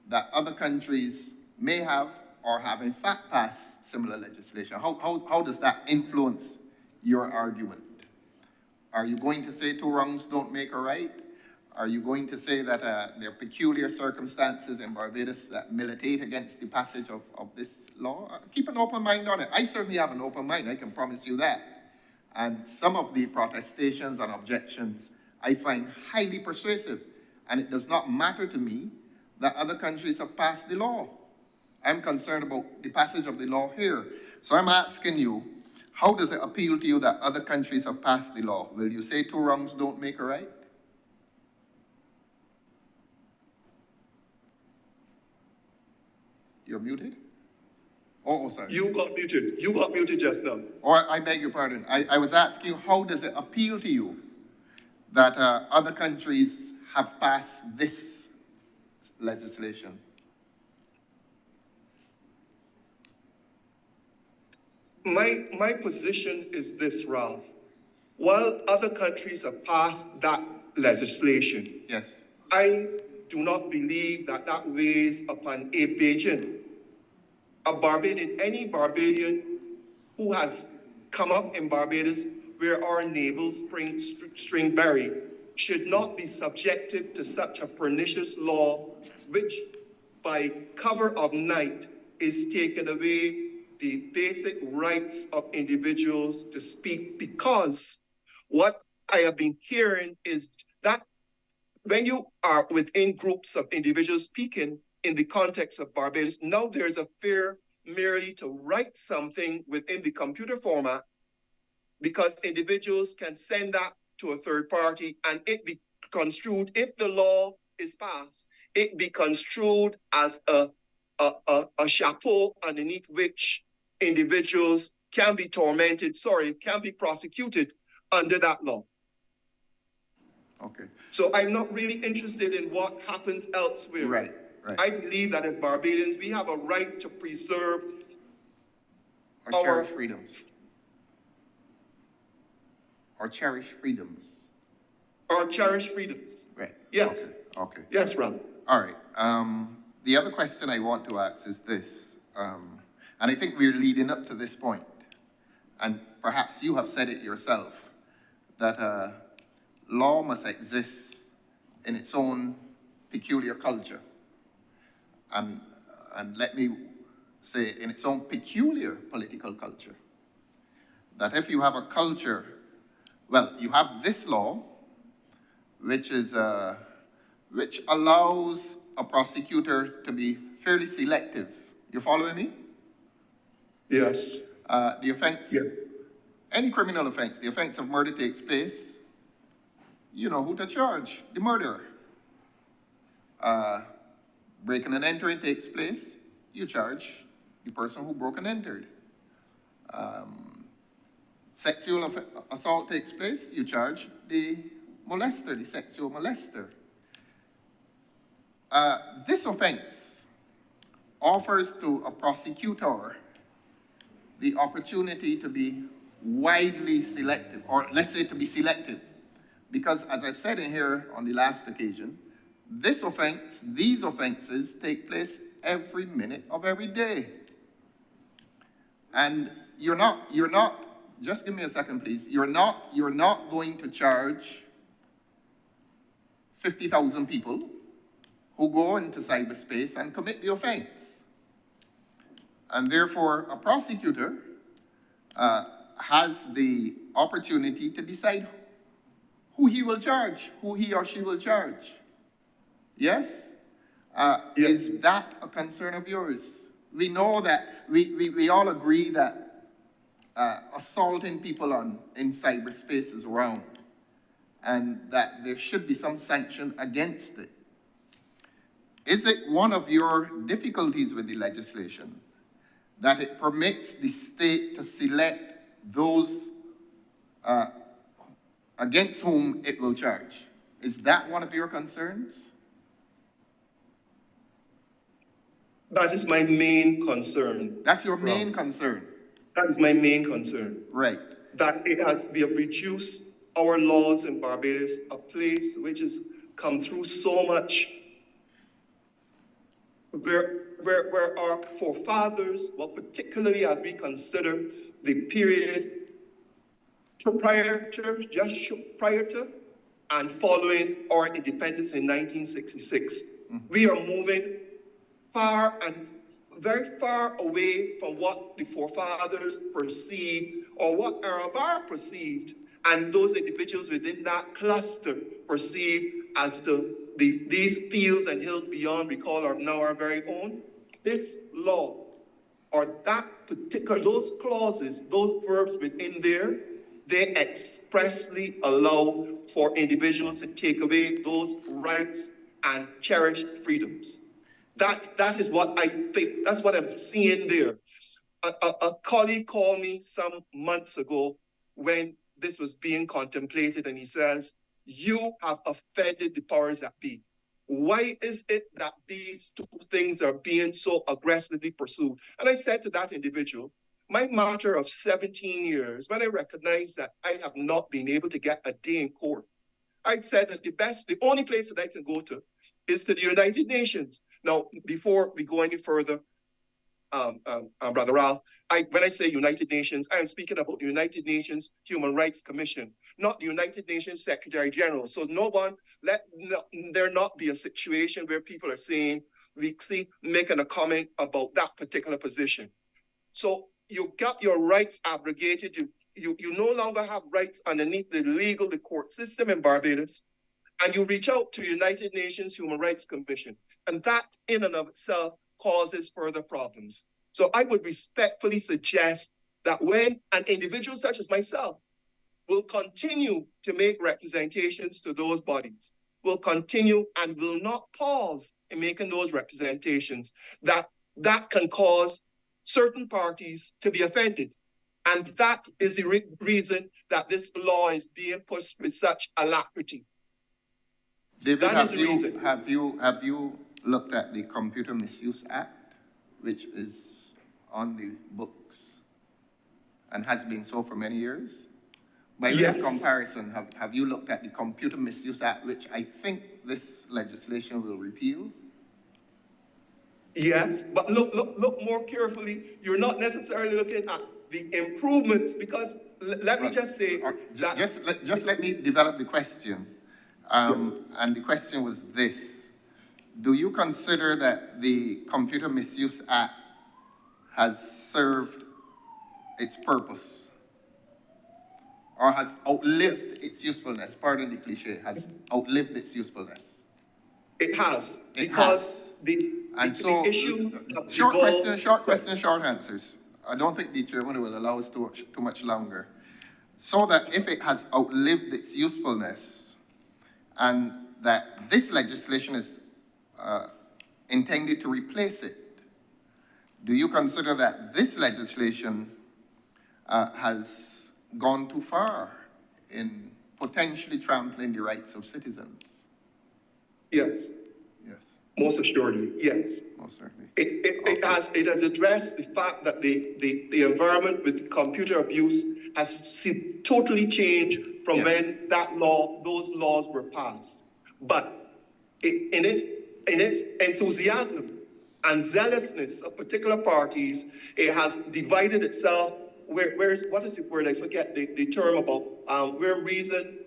S9: that other countries may have or have in fact passed similar legislation? How does that influence your argument? Are you going to say 2 wrongs don't make a right? Are you going to say that there are peculiar circumstances in Barbados that militate against the passage of this law? Keep an open mind on it. I certainly have an open mind, I can promise you that. And some of the protestations and objections I find highly persuasive. And it does not matter to me that other countries have passed the law. I'm concerned about the passage of the law here. So I'm asking you, how does it appeal to you that other countries have passed the law? Will you say 2 wrongs don't make a right? You're muted? Oh, sorry.
S7: You got muted. You got muted just now.
S9: Or I beg your pardon. I was asking you, how does it appeal to you that other countries have passed this legislation?
S7: My position is this, Ralph. While other countries have passed that legislation,
S9: yes,
S7: I do not believe that that weighs upon a Bajan, a Barbadian, any Barbadian who has come up in Barbados where our navel string buried should not be subjected to such a pernicious law, which by cover of night is taken away the basic rights of individuals to speak, because what I have been hearing is that when you are within groups of individuals speaking in the context of Barbados, now there's a fear merely to write something within the computer format because individuals can send that to a third party and it be construed, if the law is passed, it be construed as a chapeau underneath which individuals can be can be prosecuted under that law.
S9: Okay.
S7: So I'm not really interested in what happens elsewhere.
S9: Right, right.
S7: I believe that as Barbadians, we have a right to preserve
S9: or cherish freedoms. Or cherish freedoms.
S7: Or cherish freedoms.
S9: Right.
S7: Yes.
S9: Okay.
S7: Yes, Ron.
S9: All right. The other question I want to ask is this, and I think we're leading up to this point, and perhaps you have said it yourself, that law must exist in its own peculiar culture, and let me say in its own peculiar political culture. That if you have a culture, well, you have this law, which is which allows a prosecutor to be fairly selective. You following me?
S7: Yes.
S9: The offense,
S7: yes.
S9: Any criminal offense, the offense of murder takes place, you know who to charge, the murderer. breaking and entering takes place, you charge the person who broke and entered. Sexual assault takes place, you charge the molester, the sexual molester. This offense offers to a prosecutor the opportunity to be widely selective, or let's say to be selective. Because as I've said in here on the last occasion, these offenses take place every minute of every day. And you're not, just give me a second, please. You're not going to charge 50,000 people who go into cyberspace and commit the offense. And therefore, a prosecutor has the opportunity to decide who he will charge, who he or she will charge. Yes? Yes. Is that a concern of yours? We know that, we all agree that assaulting people in cyberspace is wrong, and that there should be some sanction against it. Is it one of your difficulties with the legislation that it permits the state to select those against whom it will charge? Is that one of your concerns?
S7: That is my main concern.
S9: That's your main concern?
S7: That is my main concern.
S9: Right.
S7: That we have reduced our laws in Barbados, a place which has come through so much, where our forefathers, well, particularly as we consider the period prior to and following our independence in 1966, we are moving far and very far away from what the forefathers perceived or what Arabar perceived, and those individuals within that cluster perceived as these fields and hills beyond recall are now our very own. This law, or those clauses, those verbs within there, they expressly allow for individuals to take away those rights and cherished freedoms. That is what I think, that's what I'm seeing there. A colleague called me some months ago when this was being contemplated, and he says, "You have offended the powers that be. Why is it that these two things are being so aggressively pursued?" And I said to that individual, my matter of 17 years, when I recognized that I have not been able to get a day in court, I said that the only place that I can go to is to the United Nations. Now, before we go any further, Brother Ralph, when I say United Nations, I am speaking about the United Nations Human Rights Commission, not the United Nations Secretary General. So let there not be a situation where people are saying, making a comment about that particular position. So you got your rights abrogated. You no longer have rights underneath the court system in Barbados, and you reach out to the United Nations Human Rights Commission. And that in and of itself causes further problems. So I would respectfully suggest that when an individual such as myself will continue to make representations to those bodies, will continue and will not pause in making those representations, that can cause certain parties to be offended. And that is the reason that this law is being pushed with such alacrity.
S9: David, have you looked at the Computer Misuse Act, which is on the books and has been so for many years? By way of comparison, have you looked at the Computer Misuse Act, which I think this legislation will repeal?
S7: Yes, but look more carefully. You're not necessarily looking at the improvements, because let me just say that...
S9: Just let me develop the question. And the question was this: do you consider that the Computer Misuse Act has served its purpose, or has outlived its usefulness? Pardon the cliche, has outlived its usefulness.
S7: It has, because the issue...
S9: Short question, short answers. I don't think the chairman will allow us too much longer. So that if it has outlived its usefulness, and that this legislation is intended to replace it. Do you consider that this legislation has gone too far in potentially trampling the rights of citizens?
S7: Yes,
S9: Yes,
S7: most assuredly, yes.
S9: most certainly.
S7: It has addressed the fact that the environment with computer abuse has totally changed from
S9: Yes.
S7: when those laws were passed. But in its enthusiasm and zealousness of particular parties, it has divided itself. What is the word? I forget the term about where reason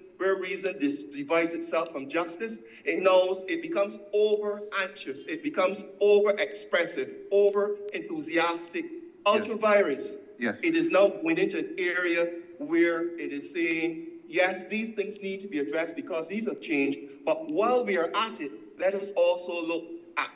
S7: divides itself from justice. It becomes over anxious, it becomes over expressive, over enthusiastic, ultra virus.
S9: Yes.
S7: It is now going into an area where it is saying, yes, these things need to be addressed because these have changed. But while we are at it, let us also look at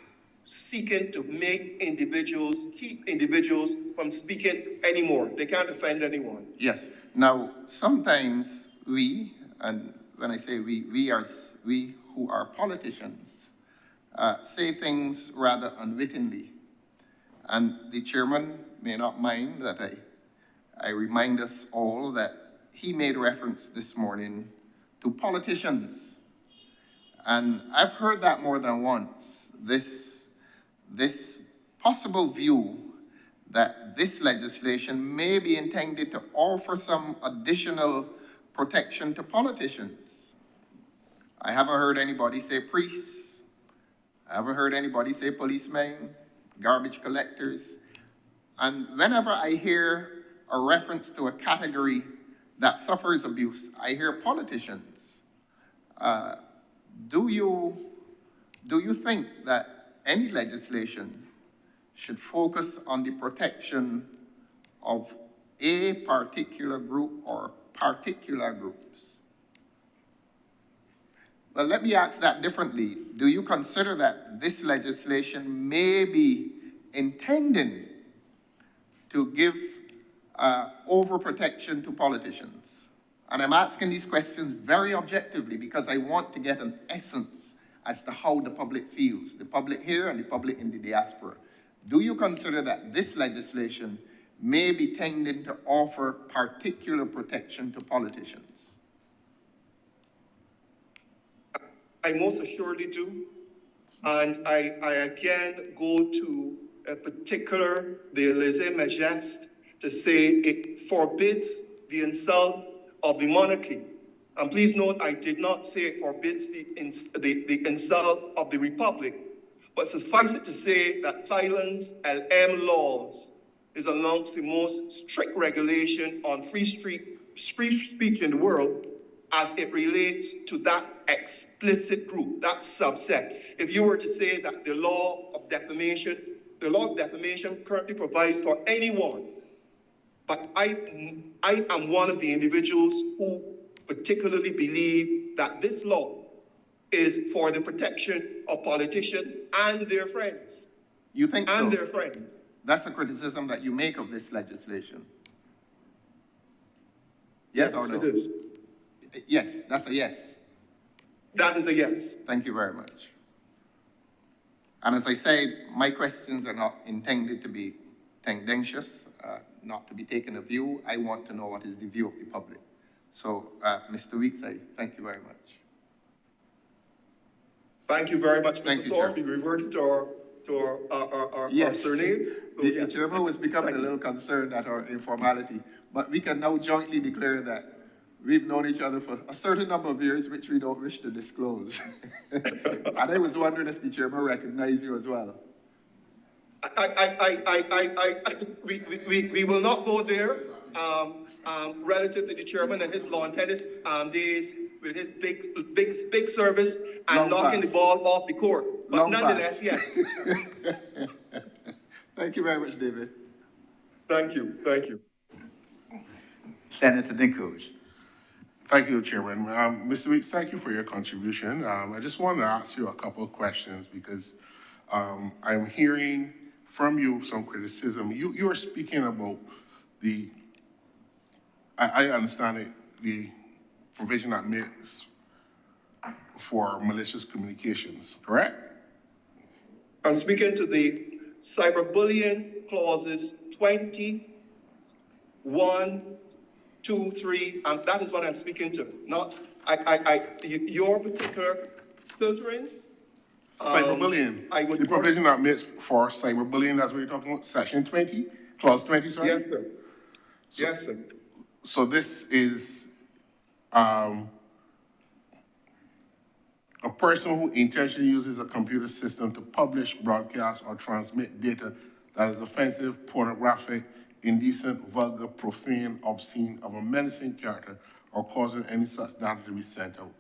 S7: seeking to keep individuals from speaking anymore. They can't offend anyone.
S9: Yes. Now, sometimes we, and when I say we who are politicians, say things rather unwittingly. And the chairman may not mind that I remind us all that he made reference this morning to politicians. And I've heard that more than once, this possible view that this legislation may be intended to offer some additional protection to politicians. I haven't heard anybody say priests. I haven't heard anybody say policemen, garbage collectors. And whenever I hear a reference to a category that suffers abuse, I hear politicians. Do you think that any legislation should focus on the protection of a particular group or particular groups? Well, let me ask that differently. Do you consider that this legislation may be intending to give overprotection to politicians? And I'm asking these questions very objectively because I want to get an essence as to how the public feels, the public here and the public in the diaspora. Do you consider that this legislation may be tending to offer particular protection to politicians?
S7: I most assuredly do. And I again go to the lèse-majesté to say it forbids the insult of the monarchy. And please note, I did not say it forbids the insult of the republic, but suffice it to say that Thailand's LM laws is amongst the most strict regulation on free speech in the world as it relates to that explicit group, that subset. If you were to say that the law of defamation currently provides for anyone, but I am one of the individuals who particularly believe that this law is for the protection of politicians and their friends.
S9: You think so?
S7: And their friends.
S9: That's a criticism that you make of this legislation. Yes or no?
S7: It is.
S9: Yes, that's a yes.
S7: That is a yes.
S9: Thank you very much. And as I said, my questions are not intended to be tendentious, not to be taken a view. I want to know what is the view of the public. So, Mr. Weeks, I thank you very much.
S7: Thank you very much,
S9: Thank
S7: Mr.
S9: you,
S7: Thorpe.
S9: Chair.
S7: We reverted to our surnames. So,
S9: The chairman was becoming a little concerned at our informality, but we can now jointly declare that we've known each other for a certain number of years, which we don't wish to disclose. And I was wondering if the chairman recognized you as well.
S7: We will not go there relative to the chairman and his lawn tennis days with his big service and
S9: Long
S7: knocking
S9: pass.
S7: the ball off the court. But
S9: Long
S7: nonetheless,
S9: pass.
S7: yes.
S9: Thank you very much, David.
S7: Thank you. Thank you.
S1: Senator Nichols.
S10: Thank you, Chairman. Mr. Weeks, thank you for your contribution. I just wanted to ask you a couple of questions because I'm hearing from you some criticism. You are speaking about I understand it, the provision that makes for malicious communications, correct?
S7: I'm speaking to the cyberbullying clauses 20, 1, 2, 3, and that is what I'm speaking to. Not your particular filtering.
S10: Cyberbullying.
S7: I would
S10: The provision that makes for cyberbullying, that's what you're talking about, section 20, clause 20, sorry?
S7: Yes, sir. Yes, sir.
S10: So this is a person who intentionally uses a computer system to publish, broadcast, or transmit data that is offensive, pornographic, indecent, vulgar, profane, obscene, of a menacing character, or causing any such data to be sent out,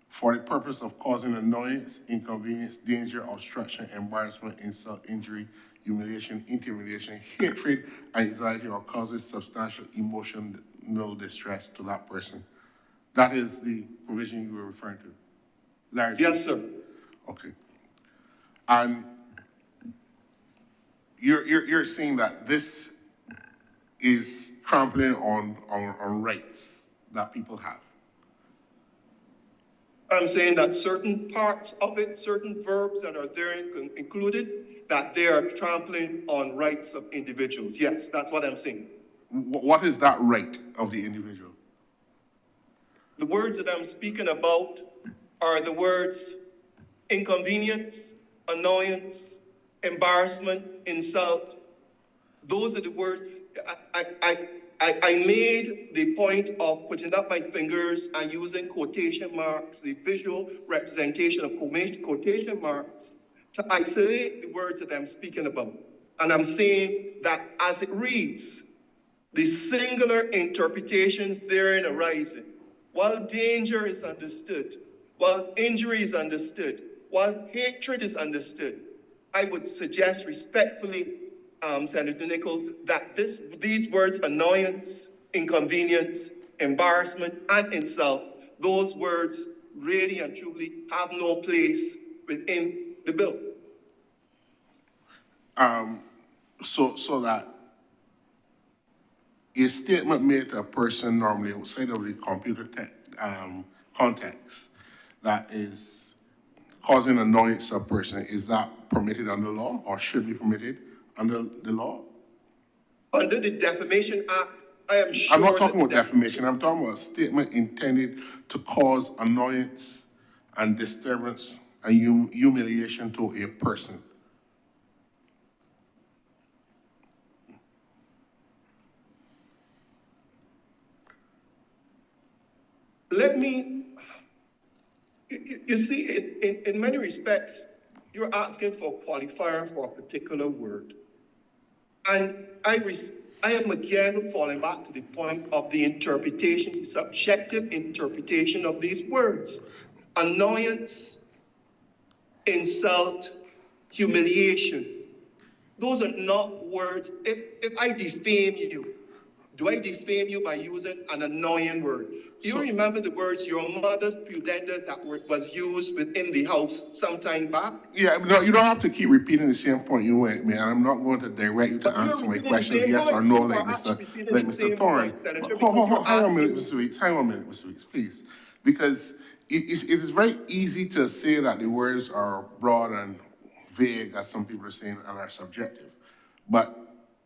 S10: for the purpose of causing annoyance, inconvenience, danger, obstruction, embarrassment, insult, injury, humiliation, intimidation, hatred, anxiety, or causes substantial emotional distress to that person. That is the provision you were referring to. Larry?
S7: Yes, sir.
S10: Okay. And you're saying that this is trampling on rights that people have?
S7: I'm saying that certain parts of it, certain verbs that are there included, that they are trampling on rights of individuals. Yes, that's what I'm saying.
S10: What is that right of the individual?
S7: The words that I'm speaking about are the words inconvenience, annoyance, embarrassment, insult. Those are the words. I made the point of putting up my fingers and using quotation marks, the visual representation of quotation marks, to isolate the words that I'm speaking about. And I'm saying that as it reads, the singular interpretations therein arising, while danger is understood, while injury is understood, while hatred is understood, I would suggest respectfully, Senator Nichols, that these words, annoyance, inconvenience, embarrassment, and insult, those words really and truly have no place within the bill.
S10: So that a statement made to a person normally outside of the computer context that is causing annoyance to a person, is that permitted under law or should be permitted under the law?
S7: Under the Defamation Act, I am sure.
S10: I'm not talking about defamation. I'm talking about a statement intended to cause annoyance and disturbance and humiliation to a person.
S7: Let me, you see, in many respects, you're asking for a qualifier for a particular word. And I am again falling back to the point of the interpretation, the subjective interpretation of these words. Annoyance, insult, humiliation. Those are not words. If I defame you, do I defame you by using an annoying word? Do you remember the words your mother's pudenda that was used within the house some time back?
S10: Yeah, no, you don't have to keep repeating the same point you went, man. I'm not going to direct you to answer my questions yes or no like Mr. Thorne. Hang on a minute, Mr. Weeks. Hang on a minute, Mr. Weeks, please. Because it is very easy to say that the words are broad and vague, as some people are saying, and are subjective. But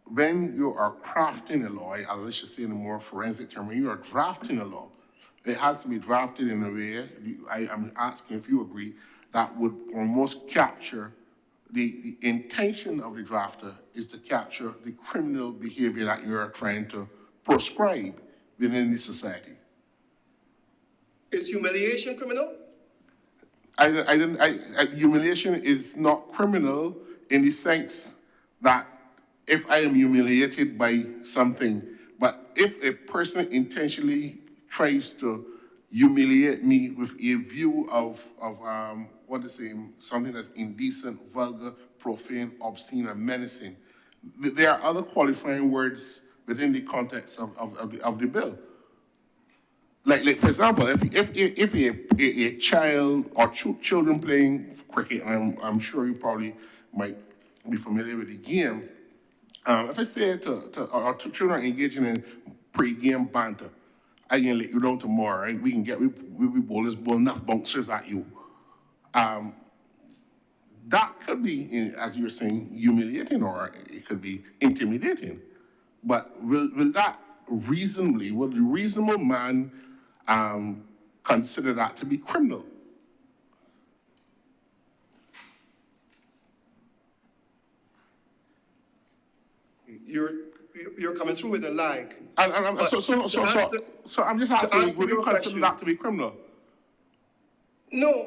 S10: when you are crafting a law, let's just say in a more forensic term, when you are drafting a law, it has to be drafted in a way, I'm asking if you agree, that would almost capture the intention of the drafter is to capture the criminal behavior that you're trying to proscribe within the society.
S7: Is humiliation criminal?
S10: Humiliation is not criminal in the sense that if I am humiliated by something, but if a person intentionally tries to humiliate me with a view of something that's indecent, vulgar, profane, obscene, and menacing, there are other qualifying words within the context of the bill. Like for example, if a child or children playing cricket, and I'm sure you probably might be familiar with the game. If I say to two children engaging in pre-game banter, I can let you down tomorrow, right? We bowl enough bouncers at you. that could be, as you're saying, humiliating, or it could be intimidating. But will the reasonable man consider that to be criminal?
S7: You're coming through with a lag.
S10: So I'm just asking, would you consider that to be criminal?
S7: No,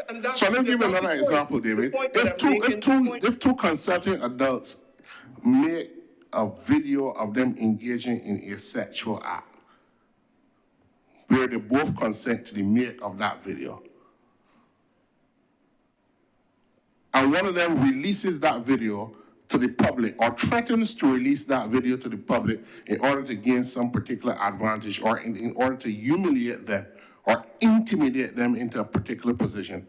S7: and that's.
S10: So let me give you another example, David. If two consenting adults make a video of them engaging in a sexual act, where they both consent to the make of that video, and one of them releases that video to the public, or threatens to release that video to the public in order to gain some particular advantage, or in order to humiliate them or intimidate them into a particular position,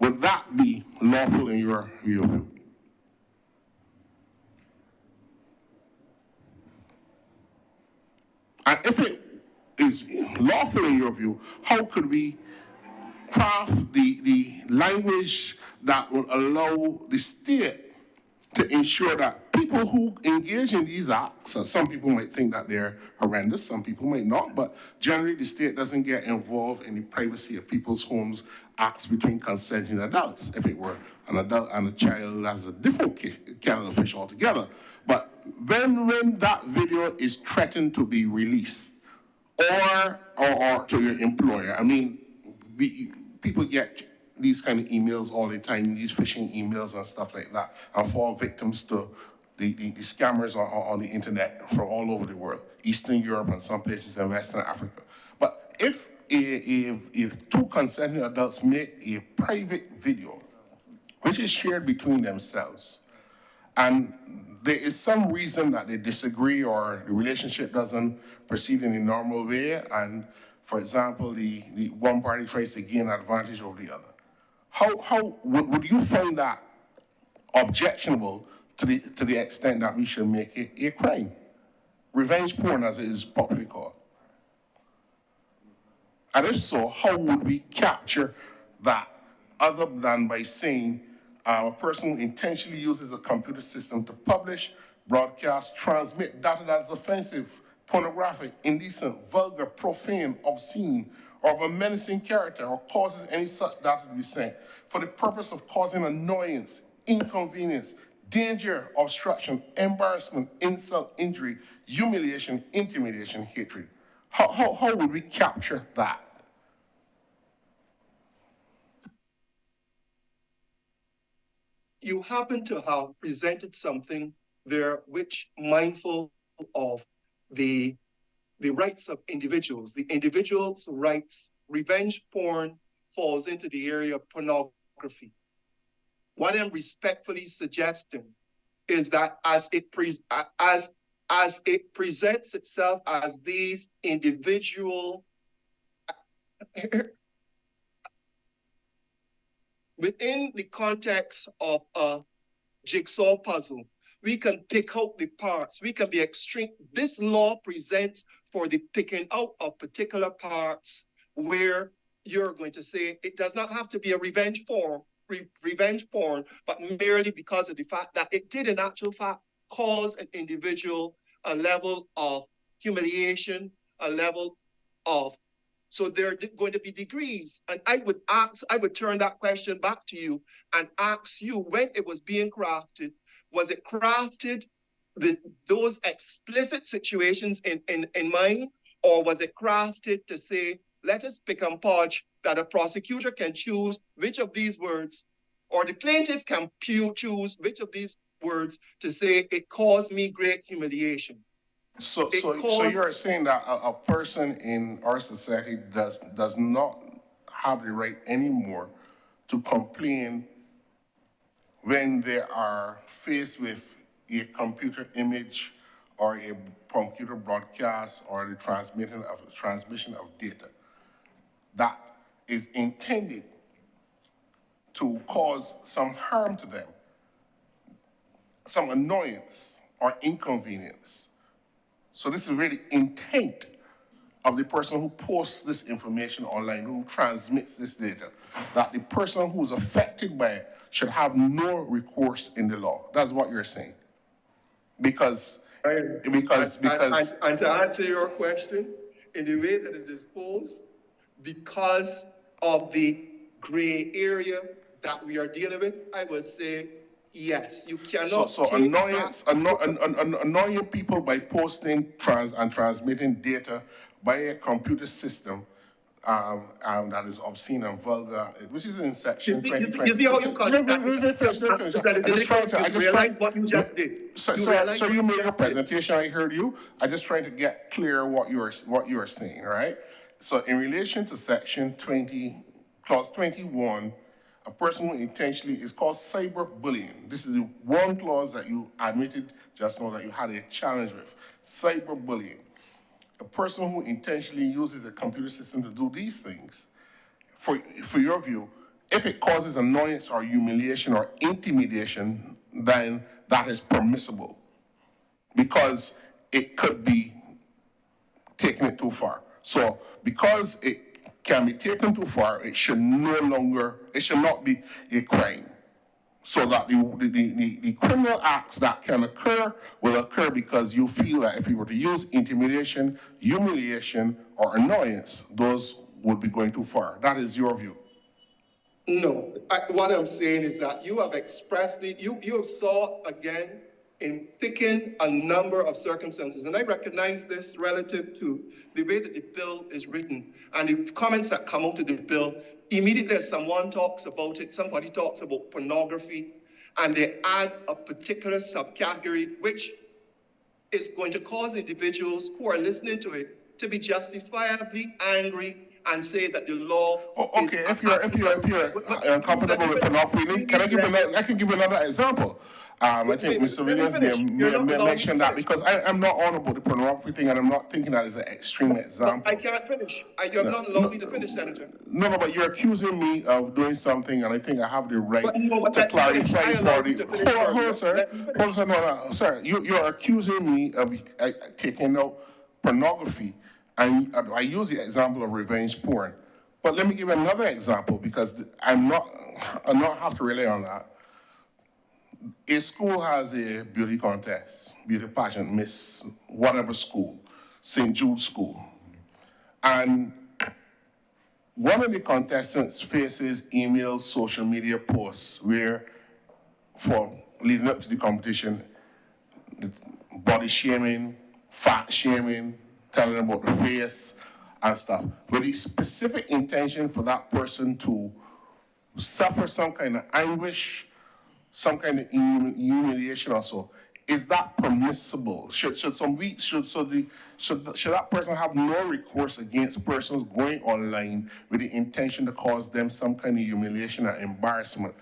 S10: would that be lawful in your view? And if it is lawful in your view, how could we craft the language that will allow the state to ensure that people who engage in these acts, some people might think that they're horrendous, some people might not, but generally the state doesn't get involved in the privacy of people's homes acts between consenting adults. If it were an adult and a child, that's a different kettle of fish altogether. But when that video is threatened to be released, or to your employer, I mean, people get these kind of emails all the time, these phishing emails and stuff like that, and fall victims to the scammers on the internet from all over the world, Eastern Europe and some places in Western Africa. But if two consenting adults make a private video, which is shared between themselves, and there is some reason that they disagree or the relationship doesn't proceed in a normal way, and for example, the one party tries to gain advantage over the other, how would you find that objectionable to the extent that we should make it a crime? Revenge porn, as it is popularly called. And if so, how would we capture that other than by saying a person who intentionally uses a computer system to publish, broadcast, transmit data that is offensive, pornographic, indecent, vulgar, profane, obscene, or of a menacing character, or causes any such data to be sent for the purpose of causing annoyance, inconvenience, danger, obstruction, embarrassment, insult, injury, humiliation, intimidation, hatred? How would we capture that?
S7: You happen to have presented something there which, mindful of the rights of individuals, the individual's rights, revenge porn falls into the area of pornography. What I'm respectfully suggesting is that as it presents itself as these individual within the context of a jigsaw puzzle, we can pick out the parts. We can be extreme. This law presents for the picking out of particular parts where you're going to say it does not have to be a revenge porn, but merely because of the fact that it did in actual fact cause an individual a level of humiliation, a level of, so there are going to be degrees. And I would turn that question back to you and ask you, when it was being crafted, was it crafted with those explicit situations in mind, or was it crafted to say, let us pick and purge, that a prosecutor can choose which of these words, or the plaintiff can choose which of these words to say, it caused me great humiliation.
S10: So you're saying that a person in our society does not have the right anymore to complain when they are faced with a computer image or a computer broadcast or the transmission of data that is intended to cause some harm to them, some annoyance or inconvenience. So this is really intent of the person who posts this information online, who transmits this data, that the person who's affected by it should have no recourse in the law. That's what you're saying. Because
S7: And to answer your question, in the way that it is posed, because of the gray area that we are dealing with, I would say yes. You cannot.
S10: So annoying people by posting and transmitting data by a computer system that is obscene and vulgar, which is in section 2020.
S7: You see how you what you just did.
S10: So you made a presentation, I heard you. I just trying to get clear what you are saying, right? So in relation to section 20, clause 21, a person who intentionally is called cyberbullying. This is one clause that you admitted just now that you had a challenge with. Cyberbullying. A person who intentionally uses a computer system to do these things, for your view, if it causes annoyance or humiliation or intimidation, then that is permissible because it could be taking it too far. So because it can be taken too far, it should not be a crime. So that the criminal acts that can occur will occur because you feel that if you were to use intimidation, humiliation, or annoyance, those would be going too far. That is your view.
S7: No, what I'm saying is that you have expressly, you have saw again in picking a number of circumstances, and I recognize this relative to the way that the bill is written and the comments that come out of the bill. Immediately as someone talks about it, somebody talks about pornography, and they add a particular subcategory, which is going to cause individuals who are listening to it to be justifiably angry and say that the law.
S10: Okay, if you're uncomfortable with pornography, I can give another example. I think Mr. Williams may mention that because I'm not on about the pornography thing, and I'm not thinking that is an extreme example.
S7: I can't finish. You have not allowed me to finish, Senator.
S10: No, but you're accusing me of doing something, and I think I have the right to clarify for the. Hold on, sir. Hold on, no, sir. You're accusing me of taking out pornography, and I use the example of revenge porn. But let me give another example because I'm not have to rely on that. A school has a beauty contest, beauty pageant, Miss whatever school, St. Jude School. And one of the contestants faces emails, social media posts where, for leading up to the competition, body shaming, fat shaming, telling about the face and stuff, with the specific intention for that person to suffer some kind of anguish, some kind of humiliation or so. Is that permissible? Should that person have no recourse against persons going online with the intention to cause them some kind of humiliation or embarrassment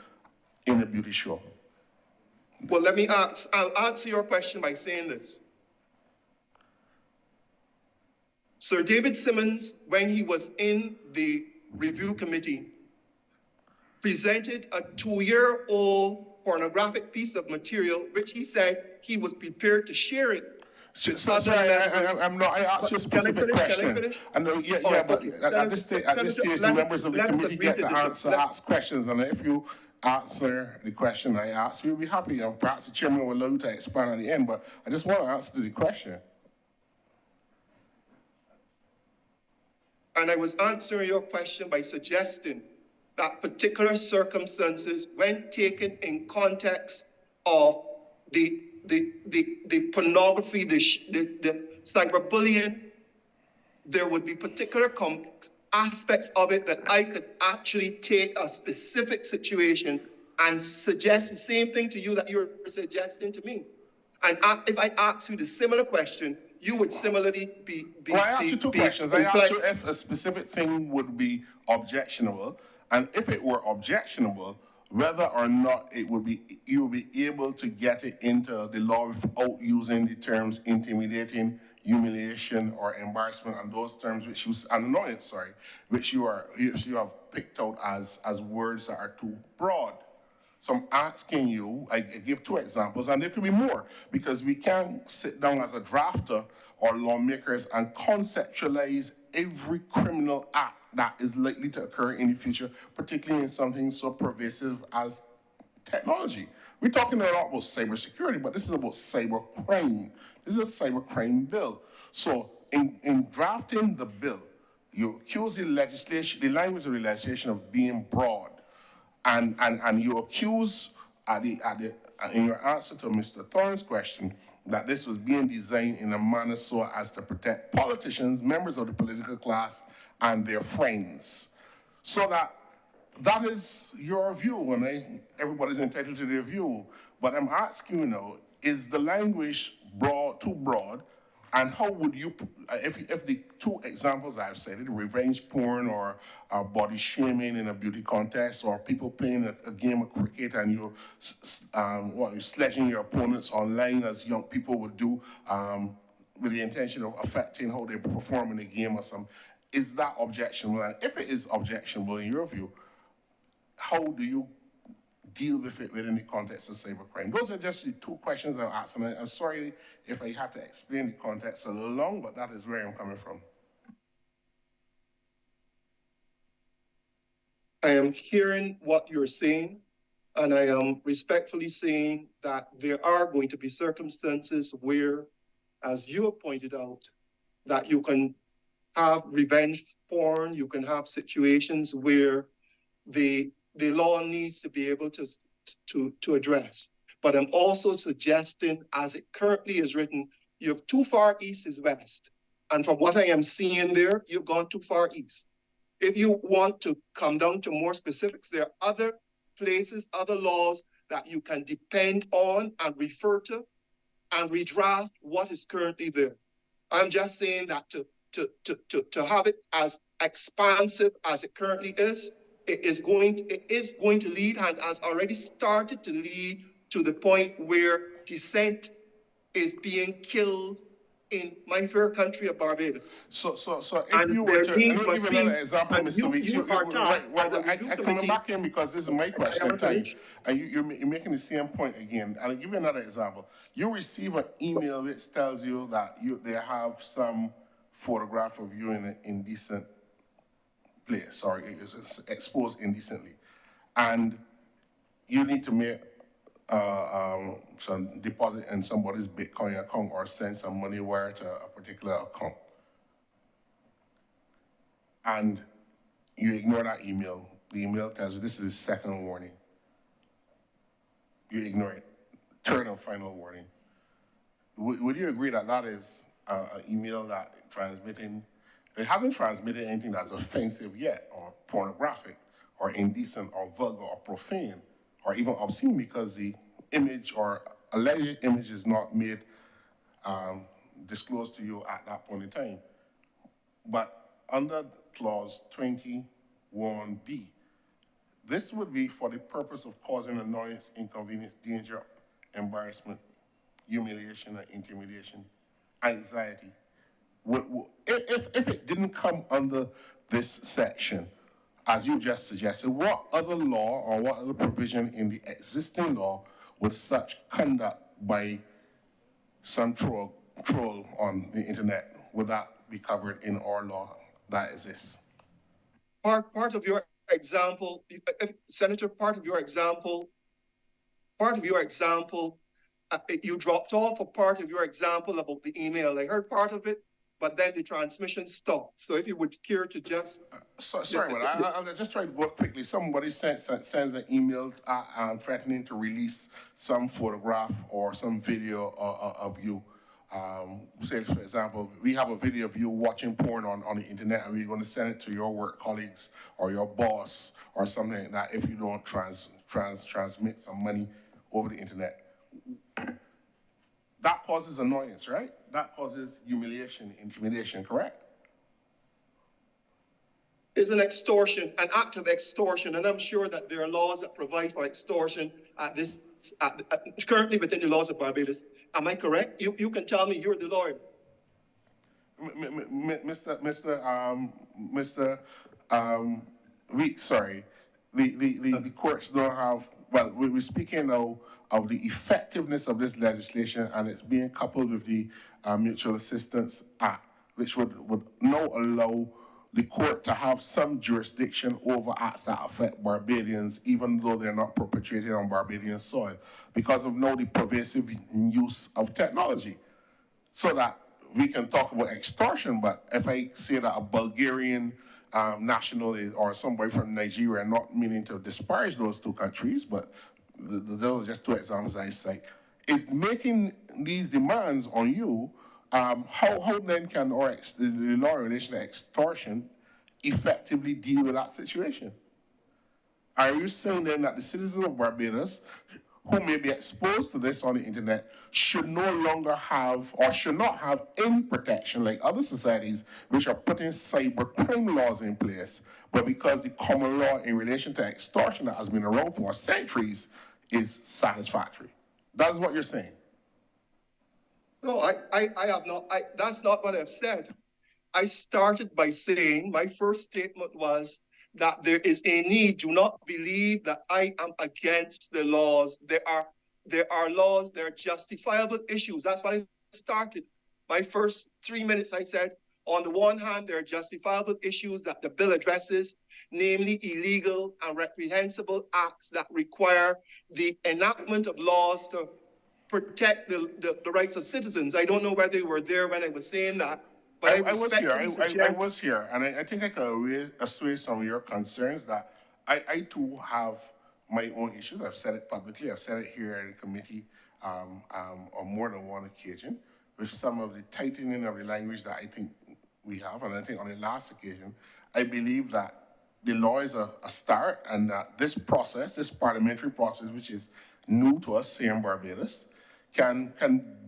S10: in a beauty show?
S7: Well, I'll answer your question by saying this. Sir David Simmons, when he was in the review committee, presented a 2-year-old pornographic piece of material, which he said he was prepared to share it.
S10: I asked you a specific question. I know, but at this stage, the members of the committee get to ask questions, and if you answer the question I asked, we'll be happy. And perhaps the chairman will allow you to expand at the end, but I just want to answer the question.
S7: And I was answering your question by suggesting that particular circumstances, when taken in context of the pornography, the cyberbullying, there would be particular aspects of it that I could actually take a specific situation and suggest the same thing to you that you're suggesting to me. And if I ask you the similar question, you would similarly be
S10: well, I asked you two questions. I asked you if a specific thing would be objectionable, and if it were objectionable, whether or not it would be, you would be able to get it into the law without using the terms intimidating, humiliation, or embarrassment, and those terms which you, and annoyance, sorry, which you have picked out as words that are too broad. So I'm asking you, I give two examples, and there could be more, because we can't sit down as a drafter or lawmakers and conceptualize every criminal act that is likely to occur in the future, particularly in something so pervasive as technology. We're talking a lot about cybersecurity, but this is about cyber crime. This is a cyber crime bill. So in drafting the bill, you accuse the legislation, the language of the legislation of being broad, and you accuse in your answer to Mr. Thorne's question that this was being designed in a manner so as to protect politicians, members of the political class, and their friends. So that is your view, and everybody's entitled to their view. But I'm asking you now, is the language too broad? And how would you, if the two examples I've said, revenge porn or body shaming in a beauty contest, or people playing a game of cricket and you're sledging your opponents online as young people would do with the intention of affecting how they perform in the game or something, is that objectionable? And if it is objectionable in your view, how do you deal with it within the context of cybercrime? Those are just the two questions I'm asking. I'm sorry if I had to explain the context a little long, but that is where I'm coming from.
S7: I am hearing what you're saying, and I am respectfully saying that there are going to be circumstances where, as you have pointed out, that you can have revenge porn, you can have situations where the law needs to be able to address. But I'm also suggesting, as it currently is written, you have too far east is west. And from what I am seeing there, you've gone too far east. If you want to come down to more specifics, there are other places, other laws that you can depend on and refer to and redraft what is currently there. I'm just saying that to have it as expansive as it currently is, it is going to lead, and has already started to lead, to the point where dissent is being killed in my fair country of Barbados.
S10: So if you were to, and I'll give another example, Mr. Weeks, I'm coming back in because this is my question time, and you're making the same point again. I'll give you another example. You receive an email which tells you that they have some photograph of you in an indecent place, or it's exposed indecently, and you need to make some deposit in somebody's Bitcoin account or send some money wire to a particular account, and you ignore that email. The email tells you this is a second warning. You ignore it. Third and final warning. Would you agree that that is an email that transmitting? It hasn't transmitted anything that's offensive yet, or pornographic, or indecent, or vulgar, or profane, or even obscene, because the image or alleged image is not made disclosed to you at that point in time. But under clause 21B, this would be for the purpose of causing annoyance, inconvenience, danger, embarrassment, humiliation, and intimidation, anxiety. If it didn't come under this section, as you just suggested, what other law or what other provision in the existing law would such conduct by some troll on the internet, would that be covered in our law that exists?
S7: Part of your example, Senator, part of your example, you dropped off a part of your example about the email. I heard part of it, but then the transmission stopped. So if you would care to just...
S10: sorry, but I'll just try to go quickly. Somebody sends an email threatening to release some photograph or some video of you. Say, for example, we have a video of you watching porn on the internet, and we're going to send it to your work colleagues or your boss or something like that if you don't transmit some money over the internet. That causes annoyance, right? That causes humiliation, intimidation, correct?
S7: It's an extortion, an act of extortion, and I'm sure that there are laws that provide for extortion currently within the laws of Barbados. Am I correct? You can tell me, you're the lawyer.
S10: Mr. Weeks, sorry. The courts don't have, well, we're speaking now of the effectiveness of this legislation, and it's being coupled with the Mutual Assistance Act, which would now allow the court to have some jurisdiction over acts that affect Barbadians, even though they're not perpetrated on Barbadian soil, because of now the pervasive use of technology. So that we can talk about extortion, but if I say that a Bulgarian national is, or somebody from Nigeria, not meaning to disparage those two countries, but those are just two examples I cite, is making these demands on you, how then can the law in relation to extortion effectively deal with that situation? Are you saying then that the citizens of Barbados who may be exposed to this on the internet should no longer have or should not have any protection like other societies which are putting cybercrime laws in place, but because the common law in relation to extortion that has been around for centuries is satisfactory? That's what you're saying.
S7: No, I have not. That's not what I've said. I started by saying, my first statement was that there is a need. Do not believe that I am against the laws. There are laws, there are justifiable issues. That's what I started. My first 3 minutes, I said, on the one hand, there are justifiable issues that the bill addresses, namely illegal and reprehensible acts that require the enactment of laws to protect the rights of citizens. I don't know whether you were there when I was saying that, but I was here.
S10: I was here, and I think I could assuage some of your concerns that I too have my own issues. I've said it publicly. I've said it here at the committee on more than one occasion, with some of the tightening of the language that I think we have. And I think on the last occasion, I believe that the law is a start, and that this process, this parliamentary process, which is new to us here in Barbados, can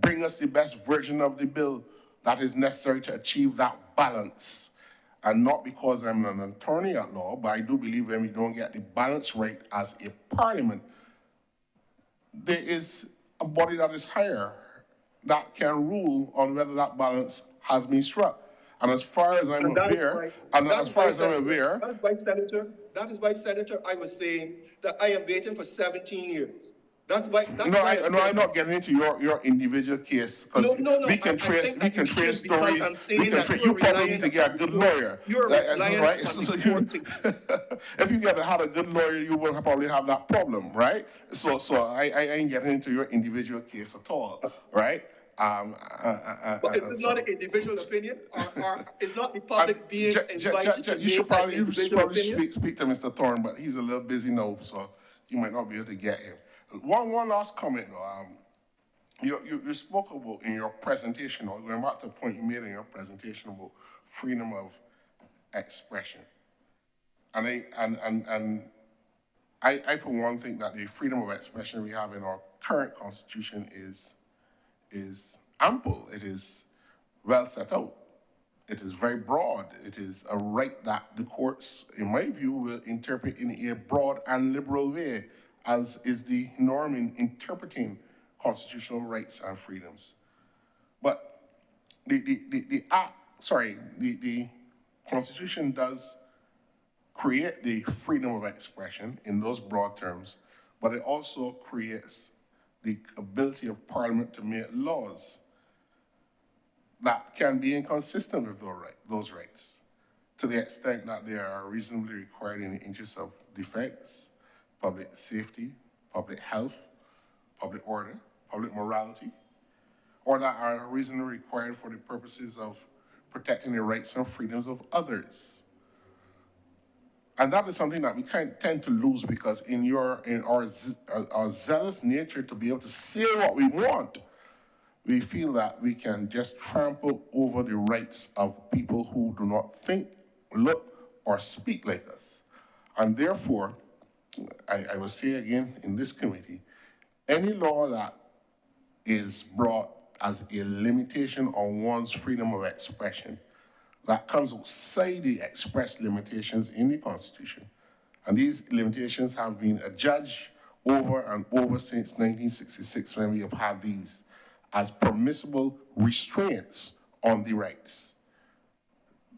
S10: bring us the best version of the bill that is necessary to achieve that balance. And not because I'm an attorney at law, but I do believe when we don't get the balance right as a parliament, there is a body that is higher that can rule on whether that balance has been struck. And as far as I'm aware, that
S7: is why, Senator, I was saying that I am waiting for 17 years. That's why.
S10: I'm not getting into your individual case, because we can trace stories. You probably need to get a good lawyer. Right? If you had a good lawyer, you wouldn't probably have that problem, right? So I ain't getting into your individual case at all, right?
S7: But is this not an individual opinion, or is not the public being invited to
S10: you should probably speak to Mr. Thorne, but he's a little busy now, so you might not be able to get him. One last comment, though. You spoke about in your presentation, or going back to the point you made in your presentation about freedom of expression. And I for one, think that the freedom of expression we have in our current constitution is ample. It is well set out. It is very broad. It is a right that the courts, in my view, will interpret in a broad and liberal way, as is the norm in interpreting constitutional rights and freedoms. But the Constitution does create the freedom of expression in those broad terms, but it also creates the ability of Parliament to make laws that can be inconsistent with those rights, to the extent that they are reasonably required in the interest of defense, public safety, public health, public order, public morality, or that are reasonably required for the purposes of protecting the rights and freedoms of others. And that is something that we tend to lose, because in our zealous nature to be able to say what we want, we feel that we can just trample over the rights of people who do not think, look, or speak like us. And therefore, I will say again in this committee, any law that is brought as a limitation on one's freedom of expression that comes outside the express limitations in the Constitution, and these limitations have been adjudged over and over since 1966, when we have had these as permissible restraints on the rights.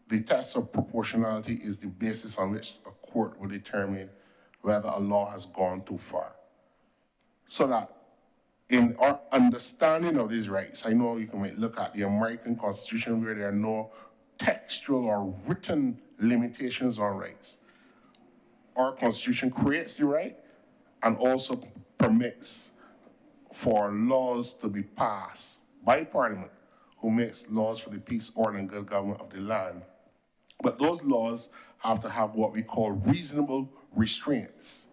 S10: The test of proportionality is the basis on which a court will determine whether a law has gone too far. So that in our understanding of these rights, I know you can look at the American Constitution, where there are no textual or written limitations on rights. Our Constitution creates the right and also permits for laws to be passed by Parliament, who makes laws for the peace, order, and good government of the land. But those laws have to have what we call reasonable restraints.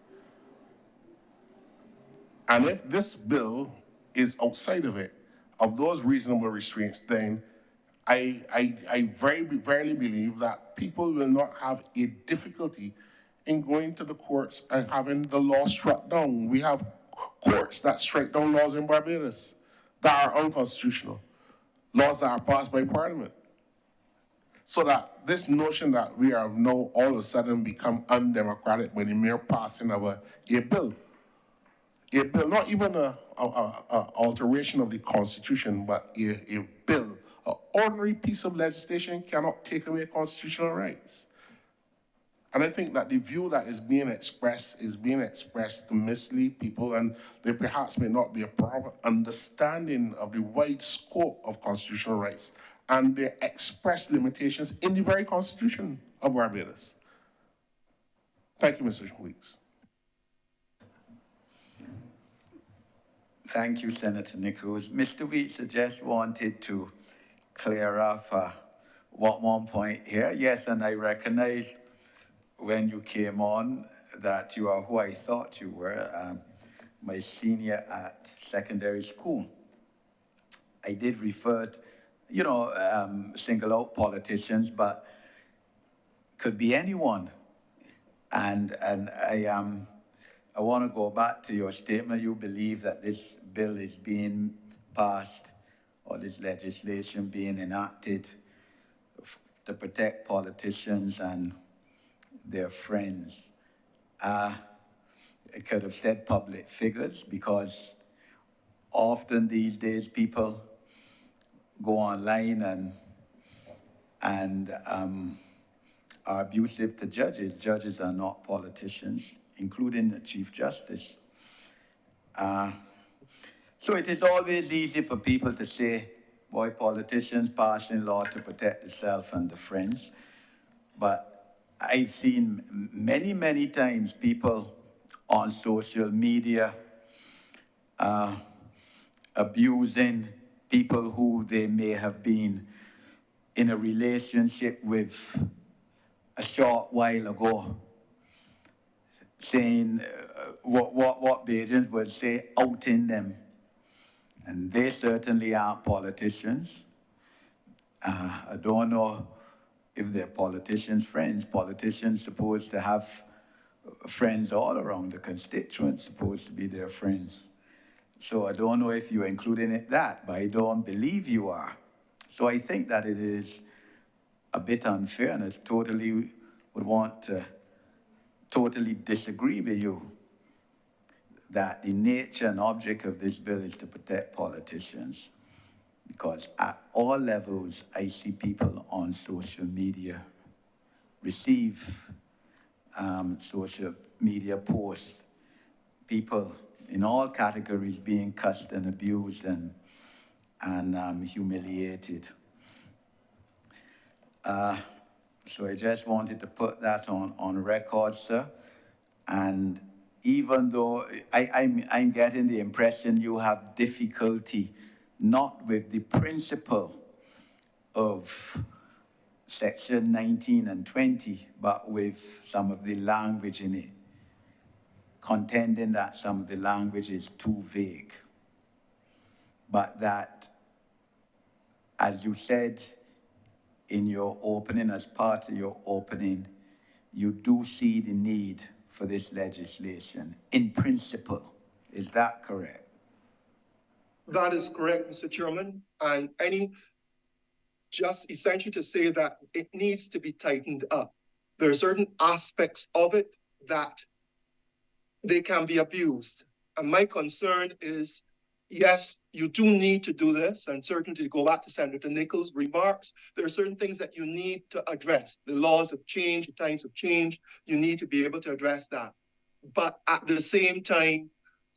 S10: And if this bill is outside of it, of those reasonable restraints, then I verily believe that people will not have a difficulty in going to the courts and having the law struck down. We have courts that strike down laws in Barbados that are unconstitutional, laws that are passed by Parliament. So that this notion that we are now all of a sudden become undemocratic by the mere passing of a bill, not even a alteration of the Constitution, but a bill, an ordinary piece of legislation cannot take away constitutional rights. And I think that the view that is being expressed to mislead people, and there perhaps may not be a proper understanding of the wide scope of constitutional rights and their express limitations in the very Constitution of Barbados. Thank you, Mr. Weeks.
S1: Thank you, Senator Nichols. Mr. Weeks, I just wanted to clear up one point here. Yes, and I recognize when you came on that you are who I thought you were, my senior at secondary school. I did refer to, single out politicians, but could be anyone. And I want to go back to your statement. You believe that this bill is being passed, or this legislation being enacted to protect politicians and their friends. I could have said public figures, because often these days people go online and are abusive to judges. Judges are not politicians, including the Chief Justice. So it is always easy for people to say, boy, politicians passing law to protect themselves and their friends. But I've seen many, many times people on social media abusing people who they may have been in a relationship with a short while ago, saying what Bajans would say, outing them. And they certainly aren't politicians. I don't know if they're politicians' friends. Politicians supposed to have friends all around. The constituents supposed to be their friends. So I don't know if you're including that, but I don't believe you are. So I think that it is a bit unfair, and I totally would want to totally disagree with you that the nature and object of this bill is to protect politicians. Because at all levels, I see people on social media receive social media posts, people in all categories being cussed and abused and humiliated. So I just wanted to put that on record, sir. And even though I'm getting the impression you have difficulty not with the principle of Section 19 and 20, but with some of the language in it, contending that some of the language is too vague. But that, as you said in your opening, as part of your opening, you do see the need for this legislation in principle. Is that correct?
S7: That is correct, Mr. Chairman. And just essentially to say that it needs to be tightened up. There are certain aspects of it that they can be abused. And my concern is, yes, you do need to do this, and certainly to go back to Senator Nichols' remarks, there are certain things that you need to address. The laws have changed, the times have changed, you need to be able to address that. But at the same time,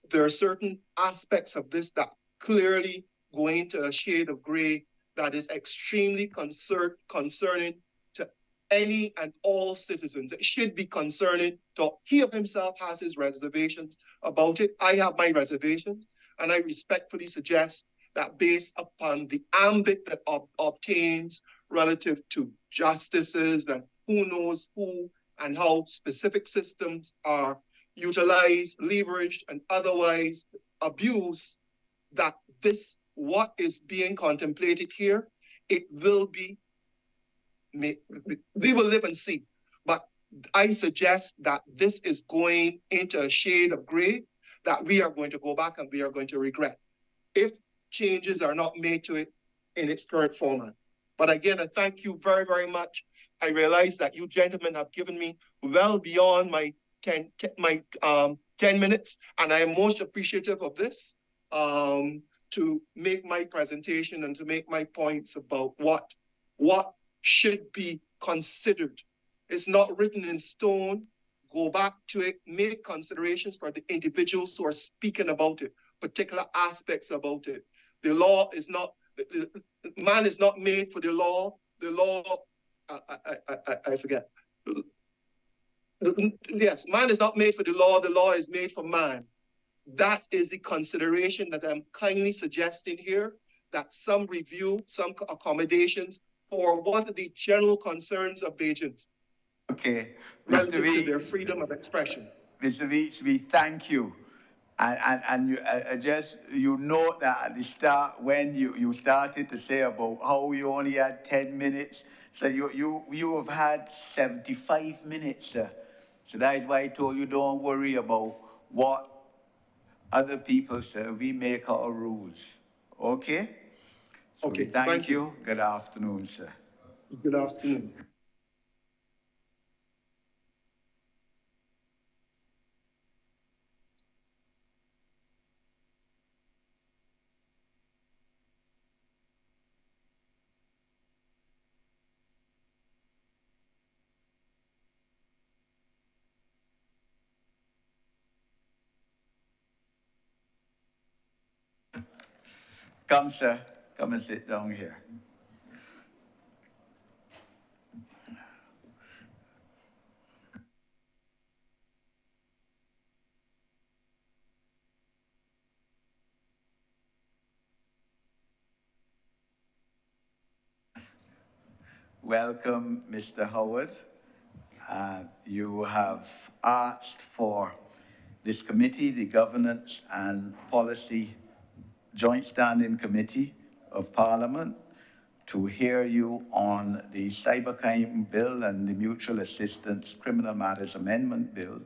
S7: there are certain aspects of this that clearly go into a shade of gray that is extremely concerning to any and all citizens. It should be concerning to he of himself has his reservations about it. I have my reservations, and I respectfully suggest that based upon the ambit that obtains relative to justices and who knows who and how specific systems are utilized, leveraged, and otherwise abused, that this, what is being contemplated here, it will be, we will live and see. But I suggest that this is going into a shade of gray that we are going to go back and we are going to regret if changes are not made to it in its current format. But again, I thank you very, very much. I realize that you gentlemen have given me well beyond my 10 minutes, and I am most appreciative of this to make my presentation and to make my points about what should be considered. It's not written in stone. Go back to it, make considerations for the individuals who are speaking about it, particular aspects about it. The law is not, man is not made for the law. The law, I forget. Yes, man is not made for the law is made for man. That is the consideration that I'm kindly suggesting here, that some review, some accommodations for what are the general concerns of Bajans.
S1: Okay.
S7: Relative to their freedom of expression.
S1: Mr. Veach, we thank you. And you, just, you note that at the start, when you started to say about how you only had 10 minutes, so you have had 75 minutes, sir. So that's why I told you don't worry about what other people say. We make our rules. Okay? So
S7: Okay,
S1: thank you. Good afternoon, sir.
S7: Good afternoon.
S1: Come, sir. Come and sit down here. Welcome, Mr. Howard. You have asked for this committee, the Governance and Policy Joint Standing Committee of Parliament, to hear you on the Cybercrime Bill and the Mutual Assistance Criminal Matters Amendment Bill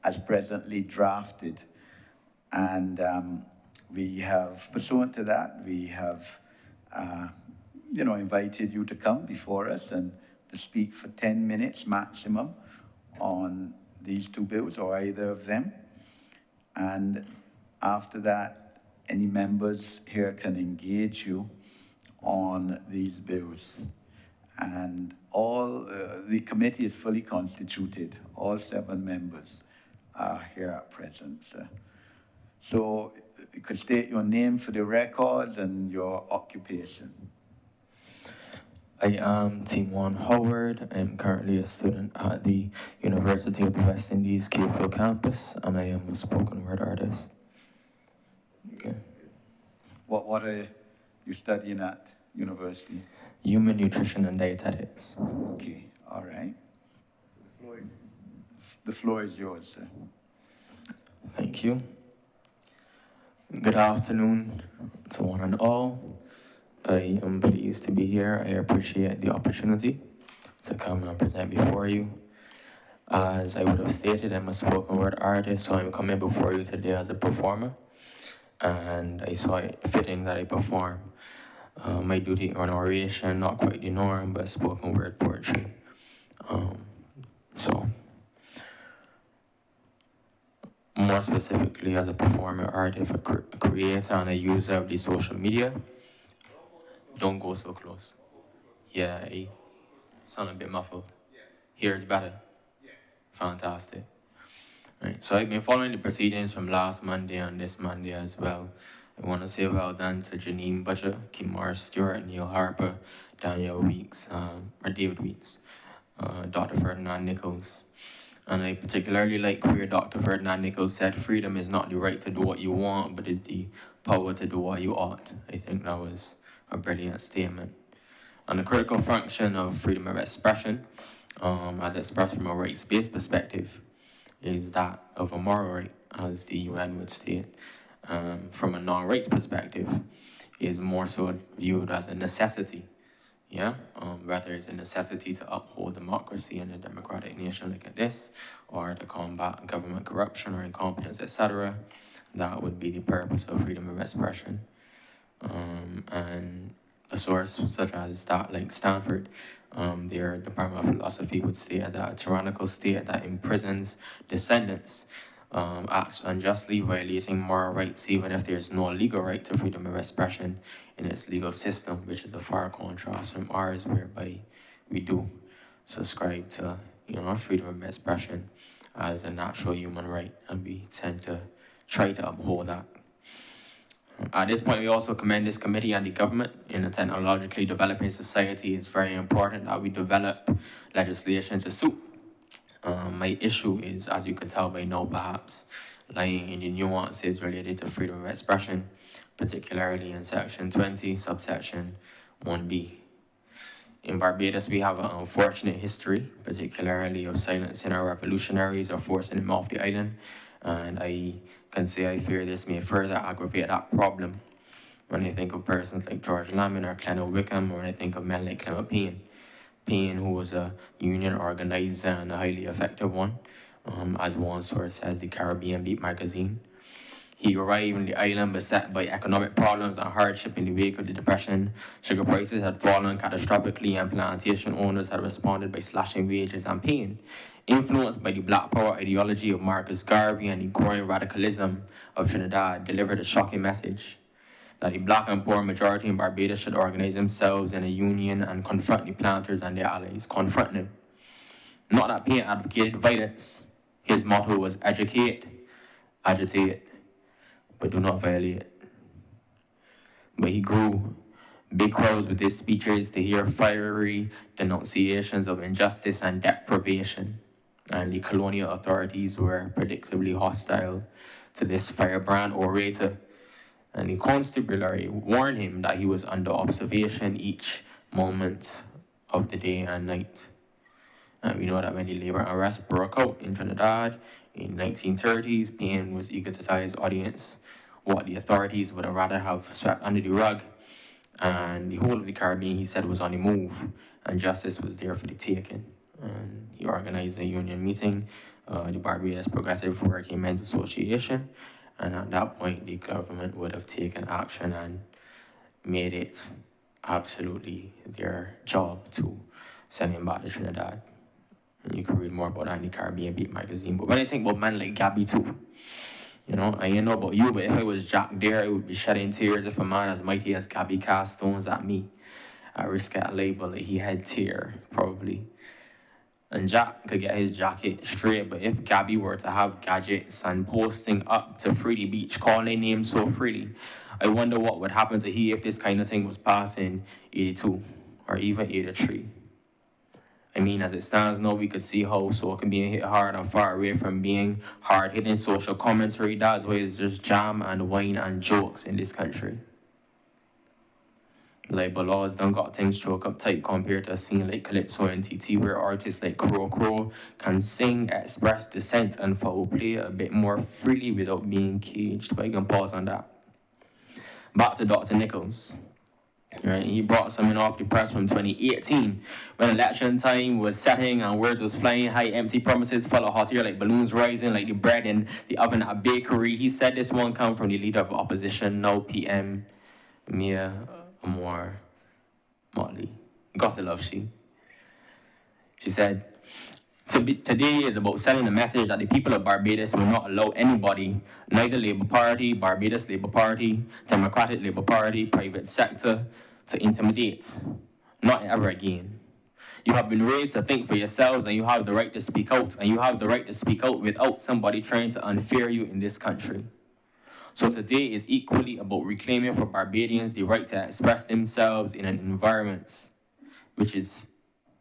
S1: as presently drafted. And we have, pursuant to that, we have invited you to come before us and to speak for 10 minutes maximum on these two bills or either of them. And after that, any members here can engage you on these bills. And all, the committee is fully constituted. All 7 members are here at present, sir. So you could state your name for the records and your occupation.
S11: I am Timon Howard. I'm currently a student at the University of the West Indies, Cape Hill campus, and I am a spoken word artist. Okay.
S1: What are you studying at university?
S11: Human nutrition and dietetics.
S1: Okay, all right. The floor is yours, sir.
S11: Thank you. Good afternoon to one and all. I am pleased to be here. I appreciate the opportunity to come and present before you. As I would have stated, I'm a spoken word artist, so I'm coming before you today as a performer. And I saw it fitting that I perform my duty or oration, not quite the norm, but spoken word poetry. So, more specifically, as a performer, artist, a creator, and a user of the social media. Don't go so close. Yeah, I sound a bit muffled. Here is better. Fantastic. Right, so I've been following the proceedings from last Monday and this Monday as well. I want to say well done to Janine Butcher, Kimar Stewart, Neil Harper, Daniel Weeks, or David Weeks, Dr. Ferdinand Nichols. And I particularly like where Dr. Ferdinand Nichols said freedom is not the right to do what you want, but is the power to do what you ought. I think that was a brilliant statement. And the critical function of freedom of expression, as expressed from a rights-based perspective, is that of a moral right, as the UN would state. From a non-rights perspective, is more so viewed as a necessity. Yeah, whether it's a necessity to uphold democracy in a democratic nation like this, or to combat government corruption or incompetence, etc. That would be the purpose of freedom of expression. And a source such as that, like Stanford, their Department of Philosophy would state that a tyrannical state that imprisons descendants acts unjustly, violating moral rights, even if there's no legal right to freedom of expression in its legal system, which is a far contrast from ours, whereby we do subscribe to, freedom of expression as a natural human right, and we tend to try to uphold that. At this point, we also commend this committee and the government. In a technologically developing society, it's very important that we develop legislation to suit. My issue is, as you can tell by now, perhaps, lying in the nuances related to freedom of expression, particularly in Section 20, subsection 1B. In Barbados, we have an unfortunate history, particularly of silencing our revolutionaries or forcing them off the island, and I can say I fear this may further aggravate that problem when I think of persons like George Lamin or Clennell Wickham, or when I think of men like Clement Payne. Payne, who was a union organizer and a highly effective one, as one source says, the Caribbean Beat magazine. He arrived on the island beset by economic problems and hardship in the wake of the Depression. Sugar prices had fallen catastrophically, and plantation owners had responded by slashing wages. And Payne, influenced by the Black Power ideology of Marcus Garvey and the growing radicalism of Trinidad, delivered a shocking message that the Black and poor majority in Barbados should organize themselves in a union and confront the planters and their allies. Confront them. Not that Payne advocated violence. His motto was educate, agitate, but do not violate. But he grew big crowds with his speeches to hear fiery denunciations of injustice and deprivation. And the colonial authorities were predictably hostile to this firebrand orator. And the constabulary warned him that he was under observation each moment of the day and night. And we know that when the labor unrest broke out in Trinidad in 1930s, Payne was eager to tell his audience what the authorities would have rather have swept under the rug. And the whole of the Caribbean, he said, was on the move, and justice was there for the taking. And he organized a union meeting, the Barbados Progressive Working Men's Association, and at that point, the government would have taken action and made it absolutely their job to send him back to Trinidad. And you can read more about that in the Caribbean Beat magazine. But when I think about men like Gabby too, I ain't know about you, but if I was Jack there, I would be shedding tears if a man as mighty as Gabby cast stones at me. I risk at label that he had tear, probably. And Jack could get his jacket straight, but if Gabby were to have gadgets and posting up to Freely Beach, calling their name so freely, I wonder what would happen to he if this kind of thing was passed in 82 or even 83. I mean, as it stands now, we could see how soca being hit hard and far away from being hard-hitting social commentary. That's why it's just jam and wine and jokes in this country. Labor laws done got things choked up tight compared to a scene like Calypso and TT, where artists like Crow Crow can sing, express dissent, and foul play a bit more freely without being caged. But I can pause on that. Back to Dr. Nichols. Right, he brought something off the press from 2018 when election time was setting and words was flying high, empty promises fell hot here like balloons rising like the bread in the oven at a bakery. He said this one come from the leader of opposition, now PM Mia Amor Motley. Gotta love she. She said, today is about sending a message that the people of Barbados will not allow anybody, neither Labour Party, Barbados Labour Party, Democratic Labour Party, private sector, to intimidate. Not ever again. You have been raised to think for yourselves, and you have the right to speak out, and you have the right to speak out without somebody trying to unfair you in this country. So today is equally about reclaiming for Barbadians the right to express themselves in an environment which is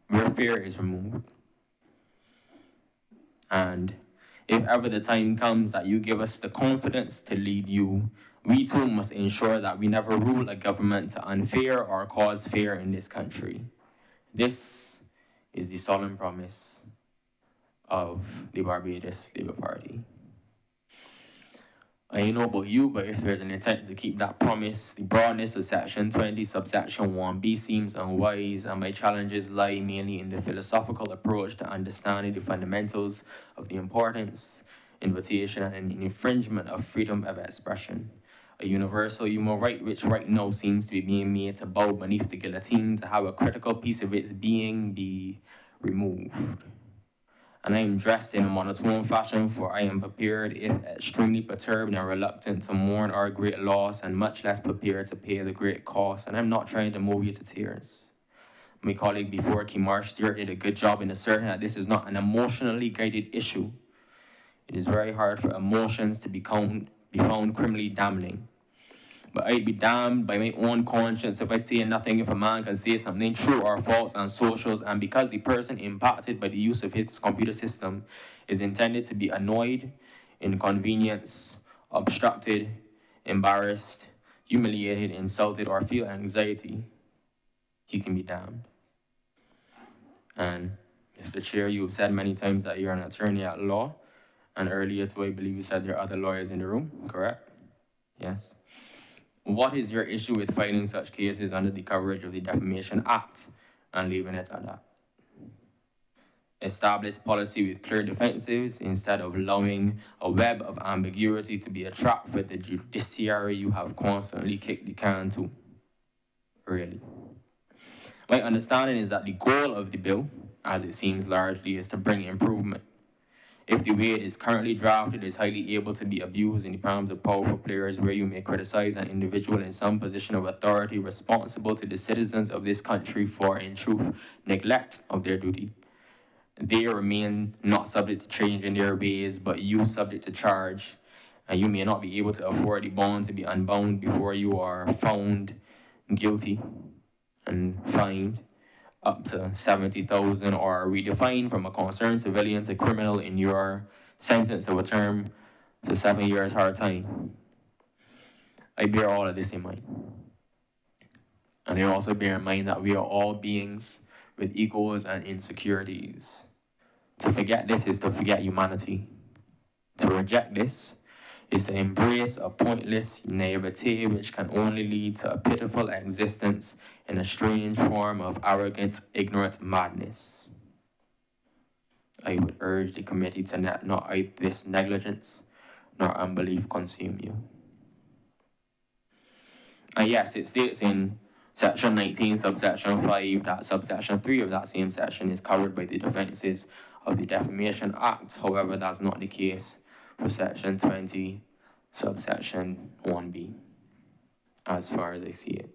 S11: where fear is removed. And if ever the time comes that you give us the confidence to lead you, we too must ensure that we never rule a government to unfair or cause fear in this country. This is the solemn promise of the Barbados Labour Party. I don't know about you, but if there's an intent to keep that promise, the broadness of Section 20, subsection 1B seems unwise, and my challenges lie mainly in the philosophical approach to understanding the fundamentals of the importance, invitation, and infringement of freedom of expression. A universal human right which right now seems to be being made to bow beneath the guillotine, to have a critical piece of its being be removed. And I am dressed in a monotone fashion, for I am prepared, if extremely perturbed and reluctant, to mourn our great loss, and much less prepared to pay the great cost. And I'm not trying to move you to tears. My colleague before, Kimar Stewart, did a good job in asserting that this is not an emotionally guided issue. It is very hard for emotions to be found criminally damning. But I'd be damned by my own conscience if I say nothing if a man can say something true or false on socials, and because the person impacted by the use of his computer system is intended to be annoyed, inconvenienced, obstructed, embarrassed, humiliated, insulted, or feel anxiety, he can be damned. And Mr. Chair, you have said many times that you're an attorney at law, and earlier too, I believe you said there are other lawyers in the room, correct? Yes. What is your issue with filing such cases under the coverage of the Defamation Act and leaving it at that? Establish policy with clear defenses instead of allowing a web of ambiguity to be a trap for the judiciary you have constantly kicked the can to. Really. My understanding is that the goal of the bill, as it seems largely, is to bring improvement. If the way it is currently drafted is highly able to be abused in the palms of powerful players, where you may criticize an individual in some position of authority responsible to the citizens of this country for, in truth, neglect of their duty, they remain not subject to change in their ways, but you subject to charge, and you may not be able to afford the bond to be unbound before you are found guilty and fined up to 70,000, or redefined from a concerned civilian to criminal in your sentence of a term to 7 years hard time. I bear all of this in mind. And I also bear in mind that we are all beings with egos and insecurities. To forget this is to forget humanity. To reject this is to embrace a pointless naivete which can only lead to a pitiful existence in a strange form of arrogant, ignorant madness. I would urge the committee to let not this negligence nor unbelief consume you. And yes, it states in Section 19, subsection 5, that subsection 3 of that same section is covered by the defenses of the Defamation Act. However, that's not the case for Section 20, subsection 1B, as far as I see it.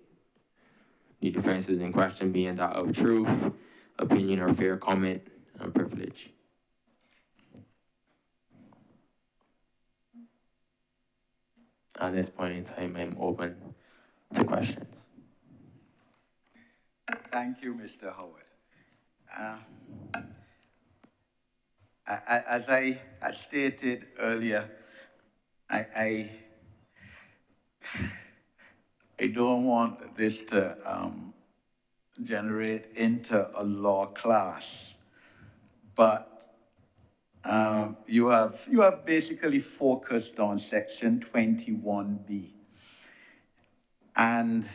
S11: The defenses in question being that of truth, opinion, or fair comment, and privilege. At this point in time, I'm open to questions.
S1: Thank you, Mr. Howard. As I had stated earlier, I don't want this to generate into a law class, but you have basically focused on Section 21B. And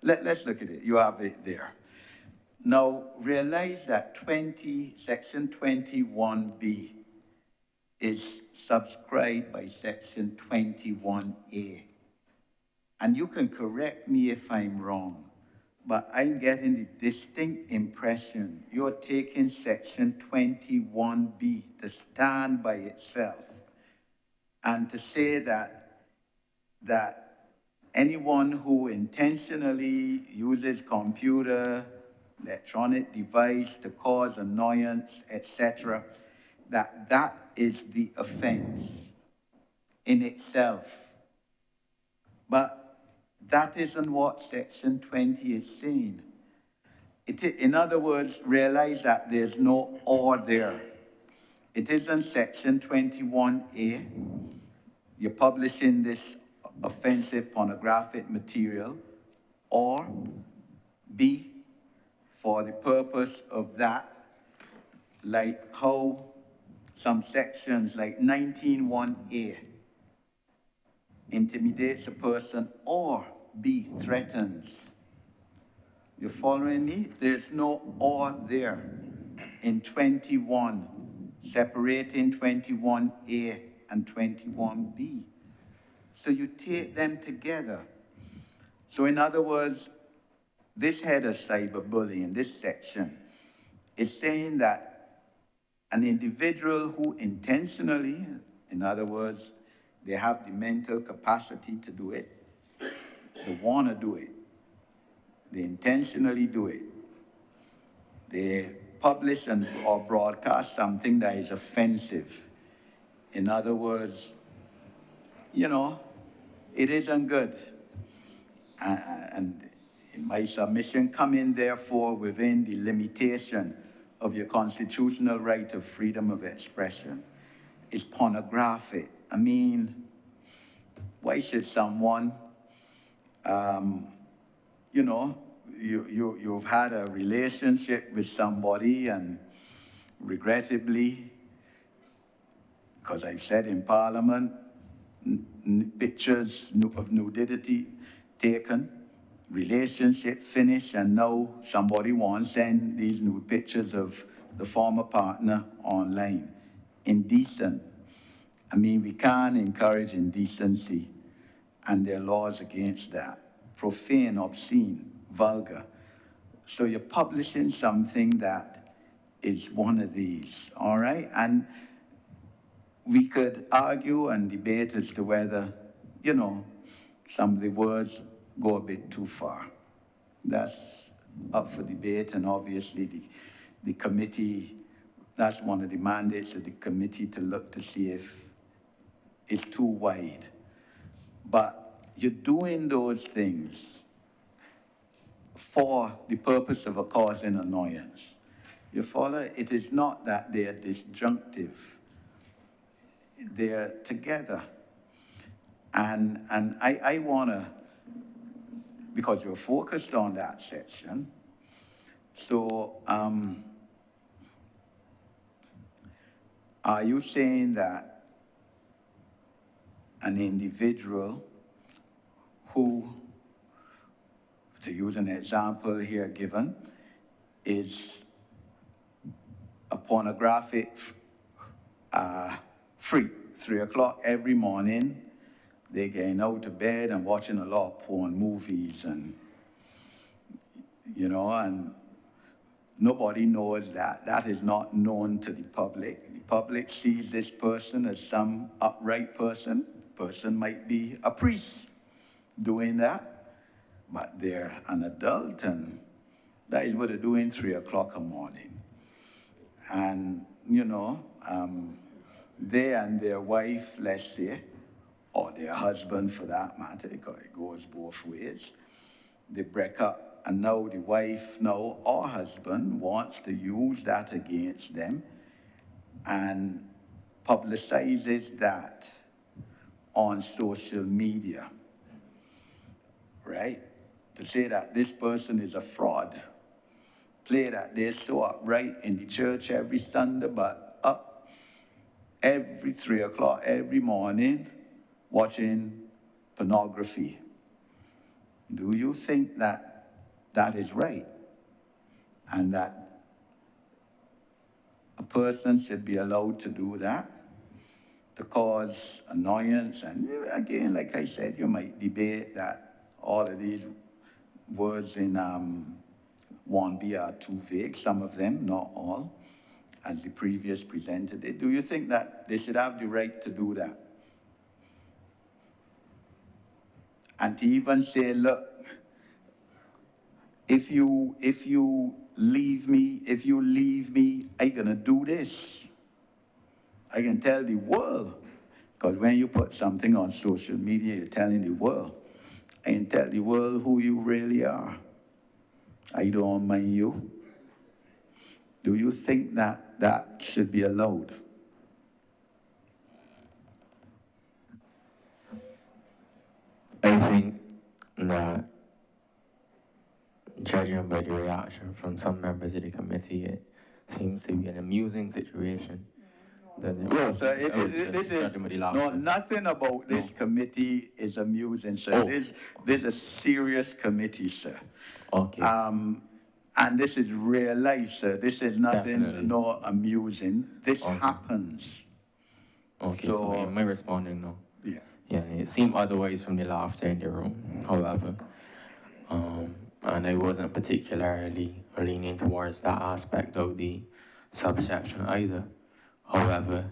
S1: let's look at it. You have it there. Now, realize that Section 21B is subscribed by Section 21A. And you can correct me if I'm wrong, but I'm getting the distinct impression you're taking Section 21B to stand by itself and to say that anyone who intentionally uses computer electronic device to cause annoyance, etc., that is the offense in itself. But that isn't what Section 20 is saying. In other words, realize that there's no or there. It isn't Section 21A. You're publishing this offensive pornographic material, or B, for the purpose of that, like how some sections like 19(1)A intimidates a person, or B, threatens. You following me? There's no or there in 21, separating 21A and 21B. So you take them together. So in other words, this head of cyberbullying, this section, is saying that an individual who intentionally, in other words, they have the mental capacity to do it, they want to do it, they intentionally do it, they publish or broadcast something that is offensive. In other words, you know, it isn't good. And in my submission, coming therefore within the limitation of your constitutional right of freedom of expression is pornographic. I mean, why should someone, you know, you've had a relationship with somebody, and regrettably, because I said in Parliament, pictures of nudity taken, relationship finished, and now somebody wants to send these nude pictures of the former partner online. Indecent. I mean, we can't encourage indecency, and there are laws against that. Profane, obscene, vulgar. So you're publishing something that is one of these, all right? And we could argue and debate as to whether, you know, some of the words go a bit too far. That's up for debate, and obviously the committee, that's one of the mandates of the committee, to look to see if it's too wide. But you're doing those things for the purpose of causing annoyance. You follow? It is not that they are disjunctive. They're together. And I want to, because you're focused on that section, so are you saying that an individual who, to use an example here given, is a pornographic freak, 3 o'clock every morning, they're getting out of bed and watching a lot of porn movies, and, you know, and nobody knows that. That is not known to the public. The public sees this person as some upright person. Person might be a priest doing that, but they're an adult, and that is what they're doing 3 o'clock in the morning. And, you know, they and their wife, let's say, or their husband for that matter, because it goes both ways, they break up, and now the wife now or husband wants to use that against them and publicizes that on social media, right? To say that this person is a fraud, play that they're so upright in the church every Sunday, but up every 3 o'clock every morning watching pornography. Do you think that that is right? And that a person should be allowed to do that, to cause annoyance? And again, like I said, you might debate that all of these words in 1B are too vague, some of them, not all, as the previous presented it. Do you think that they should have the right to do that? And to even say, look, if you leave me, I'm gonna do this. I can tell the world. Because when you put something on social media, you're telling the world. And tell the world who you really are. I don't mind you. Do you think that that should be allowed?
S11: I think that, judging by the reaction from some members of the committee, it seems to be an amusing situation.
S1: No, sir, this is, no, nothing about this committee is amusing, sir.
S11: Oh.
S1: This is a serious committee, sir.
S11: Okay.
S1: And this is real life, sir. This is nothing,
S11: Definitely.
S1: no amusing. This
S11: Okay.
S1: happens.
S11: Okay, so
S1: So-
S11: am I responding now?
S1: Yeah.
S11: Yeah, it seemed otherwise from the laughter in the room, however. And I wasn't particularly leaning towards that aspect of the subsection either. However,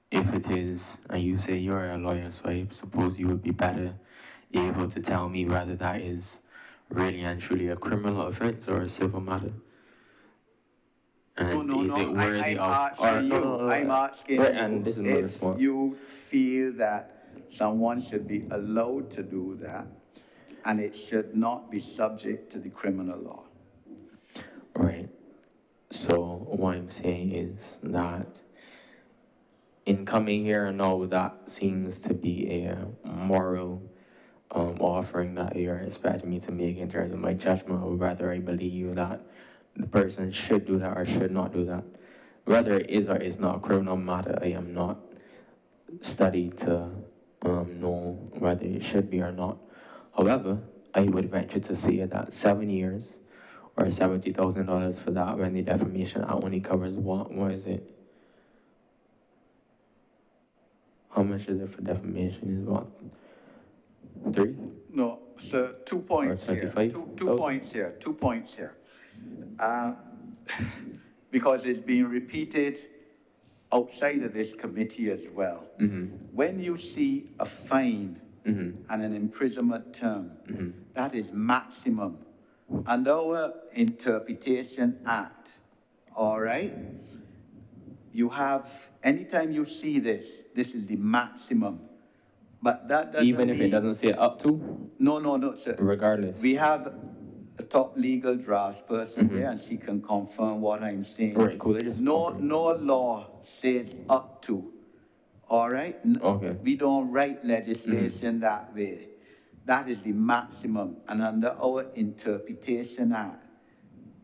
S11: if it is, and you say you're a lawyer, so I suppose you would be better able to tell me whether that is really and truly a criminal offense or a civil matter. And
S1: No,
S11: is it
S1: I'm
S11: worthy of...
S1: asking
S11: or-
S1: you,
S11: no.
S1: I'm asking
S11: Right,
S1: you
S11: and this is my
S1: if
S11: response.
S1: you feel that someone should be allowed to do that, and it should not be subject to the criminal law.
S11: Right. So what I'm saying is that in coming here now, that seems to be a moral offering that you're expecting me to make in terms of my judgment of whether I believe that the person should do that or should not do that. Whether it is or is not a criminal matter, I am not studied to know whether it should be or not. However, I would venture to say that 7 years or $70,000 for that when the Defamation Act only covers what is it? How much is it for defamation? Is what? 3?
S1: No, sir, 2 points here.
S11: 25,000?
S1: 2 points here, 2 points here. Because it's being repeated outside of this committee as well. When you see a fine and an imprisonment term, that is maximum. Under our Interpretation Act, all right, you have, anytime you see this is the maximum. But that doesn't
S11: Even if it
S1: mean-
S11: doesn't say up to,
S1: No, sir.
S11: regardless.
S1: We have a top legal draftsperson here, and she can confirm what I'm saying.
S11: Right, cool. I just-
S1: No law says up to, all right?
S11: Okay.
S1: We don't write legislation that way. That is the maximum, and under our Interpretation Act,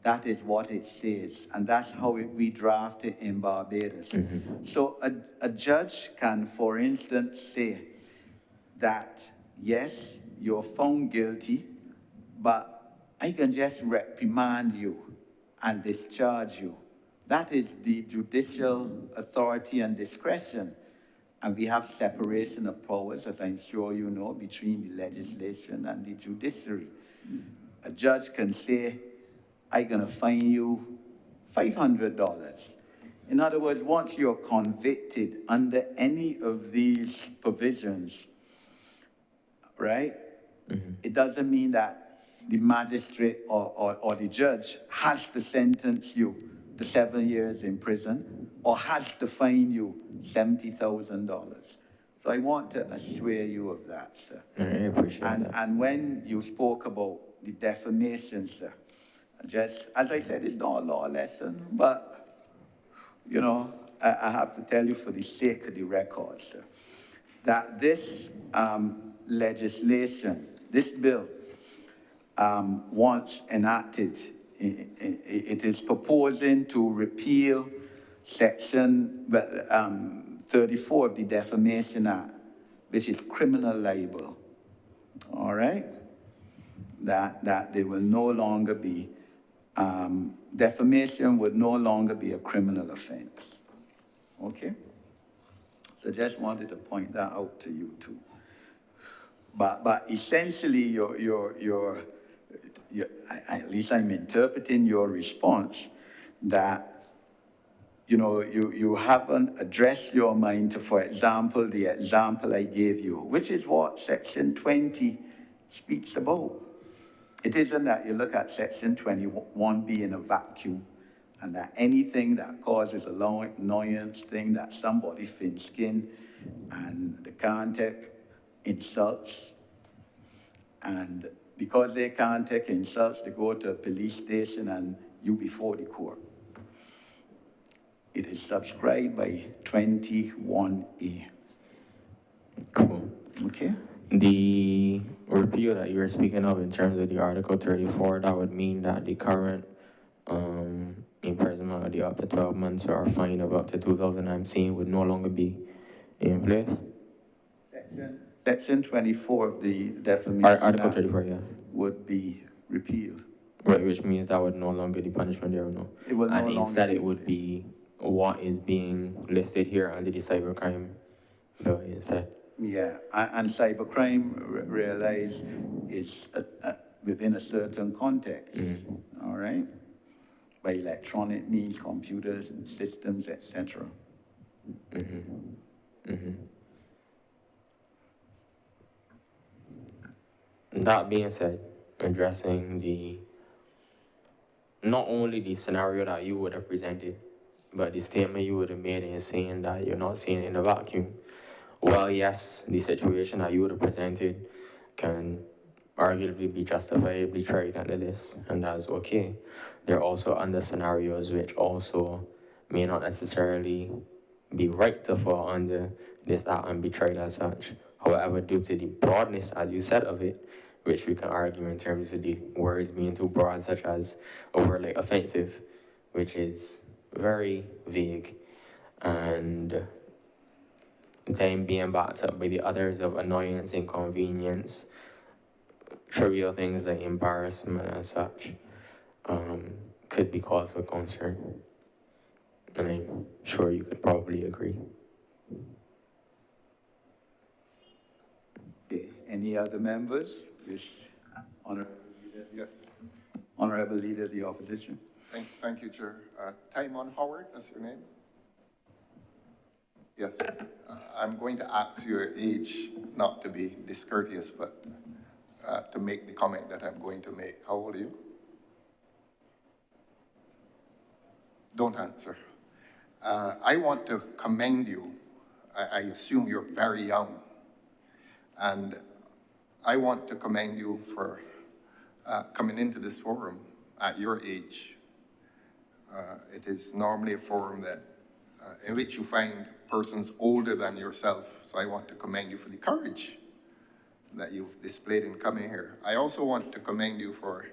S1: that is what it says, and that's how we draft it in Barbados. So a judge can, for instance, say that, yes, you're found guilty, but I can just reprimand you and discharge you. That is the judicial authority and discretion. And we have separation of powers, as I'm sure you know, between the legislation and the judiciary. A judge can say, I'm gonna fine you $500. In other words, once you're convicted under any of these provisions, right? It doesn't mean that the magistrate or the judge has to sentence you to 7 years in prison or has to fine you $70,000. So I want to assure you of that, sir.
S11: I appreciate that.
S1: And when you spoke about the defamation, sir, just, as I said, it's not a law lesson, but, you know, I have to tell you for the sake of the record, sir, that this legislation, this bill, once enacted, it is proposing to repeal Section 34 of the Defamation Act, which is criminal libel, all right? That there will no longer be, defamation would no longer be a criminal offense, okay? So just wanted to point that out to you too. But essentially, at least I'm interpreting your response that, you know, you haven't addressed your mind to, for example, the example I gave you, which is what Section 20 speaks about. It isn't that you look at section 21B in a vacuum, and that anything that causes annoyance, thing that somebody thin skin, and the can't take insults, and because they can't take insults, they go to a police station and you before the court. It is subscribed by 21A.
S11: Cool.
S1: Okay?
S11: The repeal that you were speaking of in terms of the Article 34, that would mean that the current imprisonment of the up to 12 months or a fine of up to 2,000 I'm seeing would no longer be in place?
S1: Section 24 of the Defamation
S11: Article
S1: Act
S11: 34, yeah.
S1: would be repealed.
S11: Right, which means that would no longer be punishment there, no?
S1: It would no
S11: And
S1: longer
S11: instead
S1: be
S11: it would be what is being listed here under the cybercrime bill instead.
S1: Yeah, and cybercrime, realize, is within a certain context, all right? By electronic means, computers, and systems, etc.
S11: That being said, addressing not only the scenario that you would have presented, but the statement you would have made in saying that you're not seeing it in a vacuum. Well, yes, the situation that you would have presented can arguably be justifiably tried under this, and that's okay. There are also other scenarios which also may not necessarily be right to fall under this act and be tried as such. However, due to the broadness, as you said, of it, which we can argue in terms of the words being too broad, such as a word like offensive, which is very vague, and then being backed up by the others of annoyance, inconvenience, trivial things like embarrassment and such, could be cause for concern. And I'm sure you could probably agree.
S1: Okay. Any other members? Yes.
S9: Yes.
S1: Honorable Leader of the Opposition.
S9: Thank you, Chair. Tymon Howard, that's your name? Yes. I'm going to ask your age, not to be discourteous, but to make the comment that I'm going to make. How old are you? Don't answer. I want to commend you. I assume you're very young. And I want to commend you for coming into this forum at your age. It is normally a forum that in which you find persons older than yourself. So I want to commend you for the courage that you've displayed in coming here. I also want to commend you for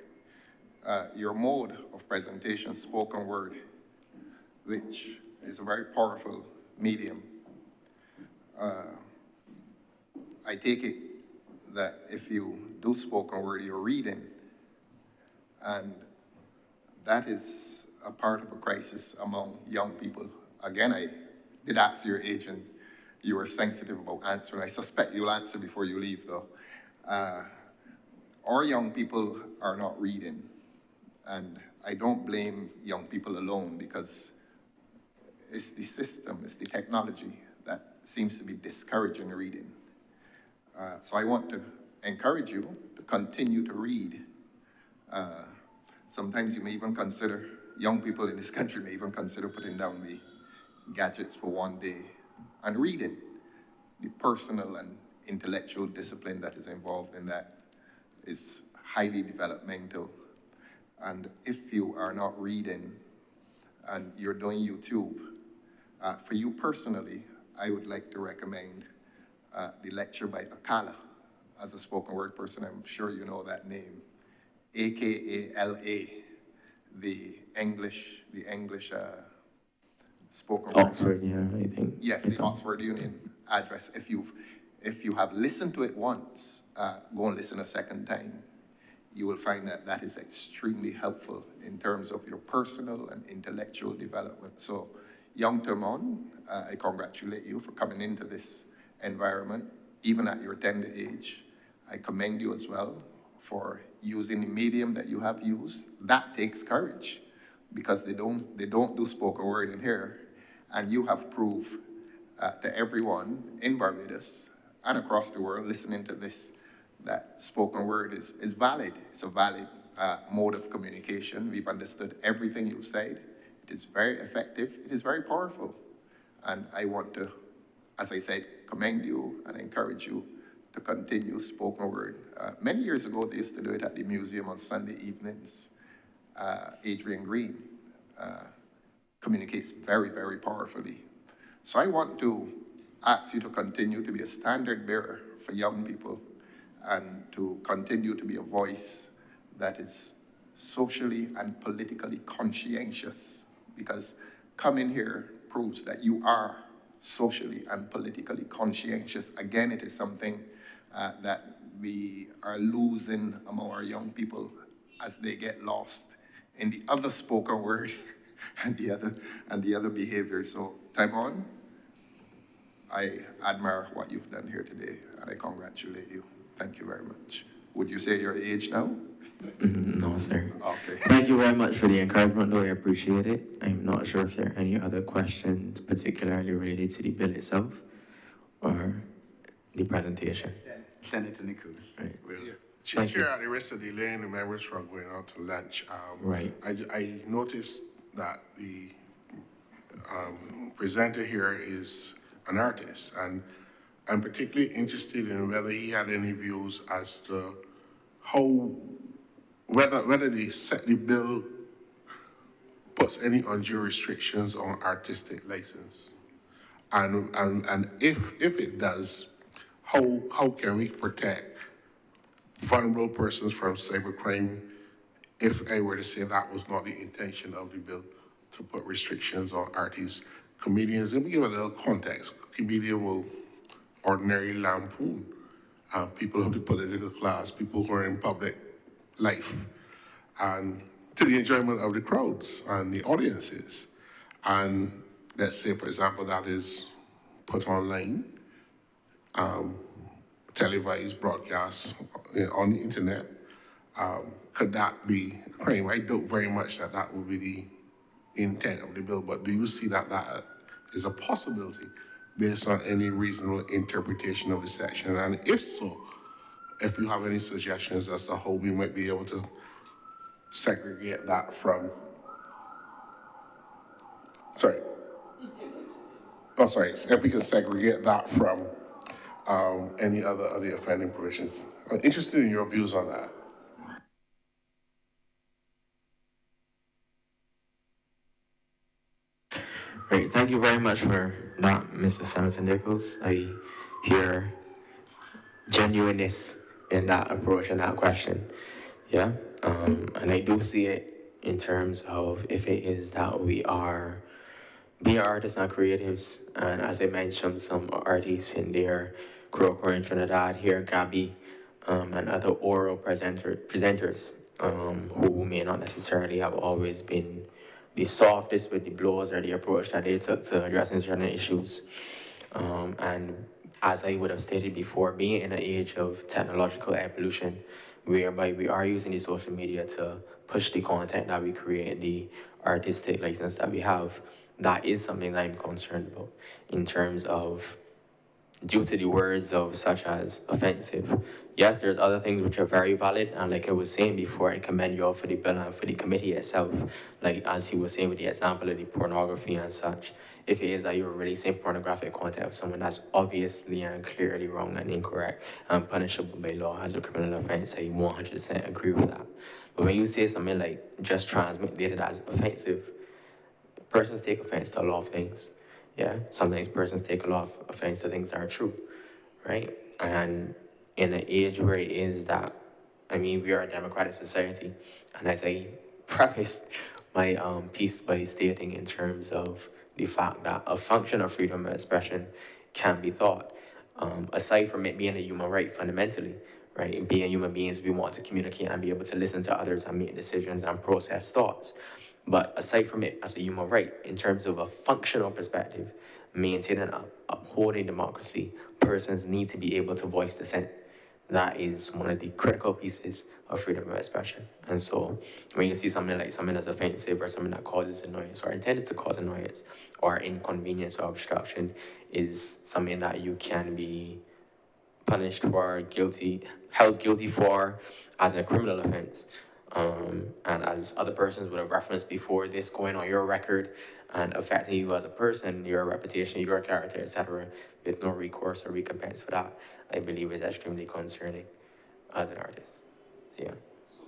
S9: your mode of presentation, spoken word, which is a very powerful medium. I take it that if you do spoken word, you're reading, and that is a part of a crisis among young people. Again, I did ask your age, and you were sensitive about answering. I suspect you'll answer before you leave, though. Our young people are not reading, and I don't blame young people alone, because it's the system, it's the technology that seems to be discouraging reading. So I want to encourage you to continue to read. Sometimes you may even consider, young people in this country may even consider putting down the gadgets for one day and reading. The personal and intellectual discipline that is involved in that is highly developmental. And if you are not reading and you're doing YouTube, for you personally, I would like to recommend the lecture by Akala. As a spoken word person, I'm sure you know that name. AKALA, the English spoken word.
S11: Oxford, yeah, I think.
S9: Yes, the Oxford Union address. If you have listened to it once, go and listen a second time. You will find that that is extremely helpful in terms of your personal and intellectual development. So, young Tymon, I congratulate you for coming into this environment, even at your tender age. I commend you as well for using the medium that you have used. That takes courage, because they don't do spoken word in here. And you have proved to everyone in Barbados and across the world listening to this that spoken word is valid. It's a valid mode of communication. We've understood everything you've said. It is very effective. It is very powerful. And I want to, as I said, commend you and encourage you to continue spoken word. Many years ago, they used to do it at the museum on Sunday evenings. Adrian Green communicates very, very powerfully. So I want to ask you to continue to be a standard bearer for young people and to continue to be a voice that is socially and politically conscientious, because coming here proves that you are socially and politically conscientious. Again, it is something that we are losing among our young people as they get lost in the other spoken word and the other behavior. So, Taimon, I admire what you've done here today, and I congratulate you. Thank you very much. Would you say your age now?
S11: No, sir.
S9: Okay.
S11: Thank you very much for the encouragement, though. I appreciate it. I'm not sure if there are any other questions particularly related to the bill itself or the presentation.
S1: Senator Nichols.
S11: Right.
S10: Yeah.
S11: Thank
S10: Chair, at the rest of the lane, the members were going out to lunch.
S11: Right.
S10: I noticed that the presenter here is an artist, and I'm particularly interested in whether he had any views as to how, whether the bill puts any undue restrictions on artistic license, and if it does, how can we protect vulnerable persons from cybercrime? If I were to say that was not the intention of the bill, to put restrictions on artists, comedians, and we give a little context. Comedian will ordinarily lampoon people of the political class, people who are in public life, and to the enjoyment of the crowds and the audiences. And let's say, for example, that is put online, televised broadcast on the internet. Could that be a crime? I doubt very much that that would be the intent of the bill, but do you see that that is a possibility based on any reasonable interpretation of the section? And if so, if you have any suggestions as to how we might be able to segregate that from, if we can segregate that from any other of the offending provisions. I'm interested in your views on that.
S11: Great, thank you very much for that, Mr. Senator Nichols. I hear genuineness in that approach and that question, yeah? And I do see it in terms of if it is that we are being artists and creatives, and as I mentioned, some artists in there, Croker in Trinidad here, Gabby, and other oral presenters who may not necessarily have always been the softest with the blows or the approach that they took to addressing certain issues. And as I would have stated before, being in an age of technological evolution, whereby we are using the social media to push the content that we create, the artistic license that we have, that is something that I'm concerned about in terms of, due to the words of such as offensive. Yes, there's other things which are very valid, and like I was saying before, I commend you all for the bill and for the committee itself. Like as he was saying with the example of the pornography and such, if it is that you're releasing pornographic content of someone that's obviously and clearly wrong and incorrect and punishable by law as a criminal offense, I 100% agree with that. But when you say something like just transmit data that's offensive, persons take offense to a lot of things. Yeah, sometimes persons take a lot of offense to things that are true, right? And in an age where it is that, I mean, we are a democratic society, and as I prefaced my piece by stating in terms of the fact that a function of freedom of expression can be thought, aside from it being a human right fundamentally, right? Being human beings, we want to communicate and be able to listen to others and make decisions and process thoughts. But aside from it as a human right, in terms of a functional perspective, maintaining and upholding democracy, persons need to be able to voice dissent. That is one of the critical pieces of freedom of expression. And so when you see something like something that's offensive or something that causes annoyance or intended to cause annoyance or inconvenience or obstruction is something that you can be punished for, guilty, held guilty for as a criminal offense. And as other persons would have referenced before, this going on your record and affecting you as a person, your reputation, your character, etc., with no recourse or recompense for that, I believe is extremely concerning as an artist. So, yeah.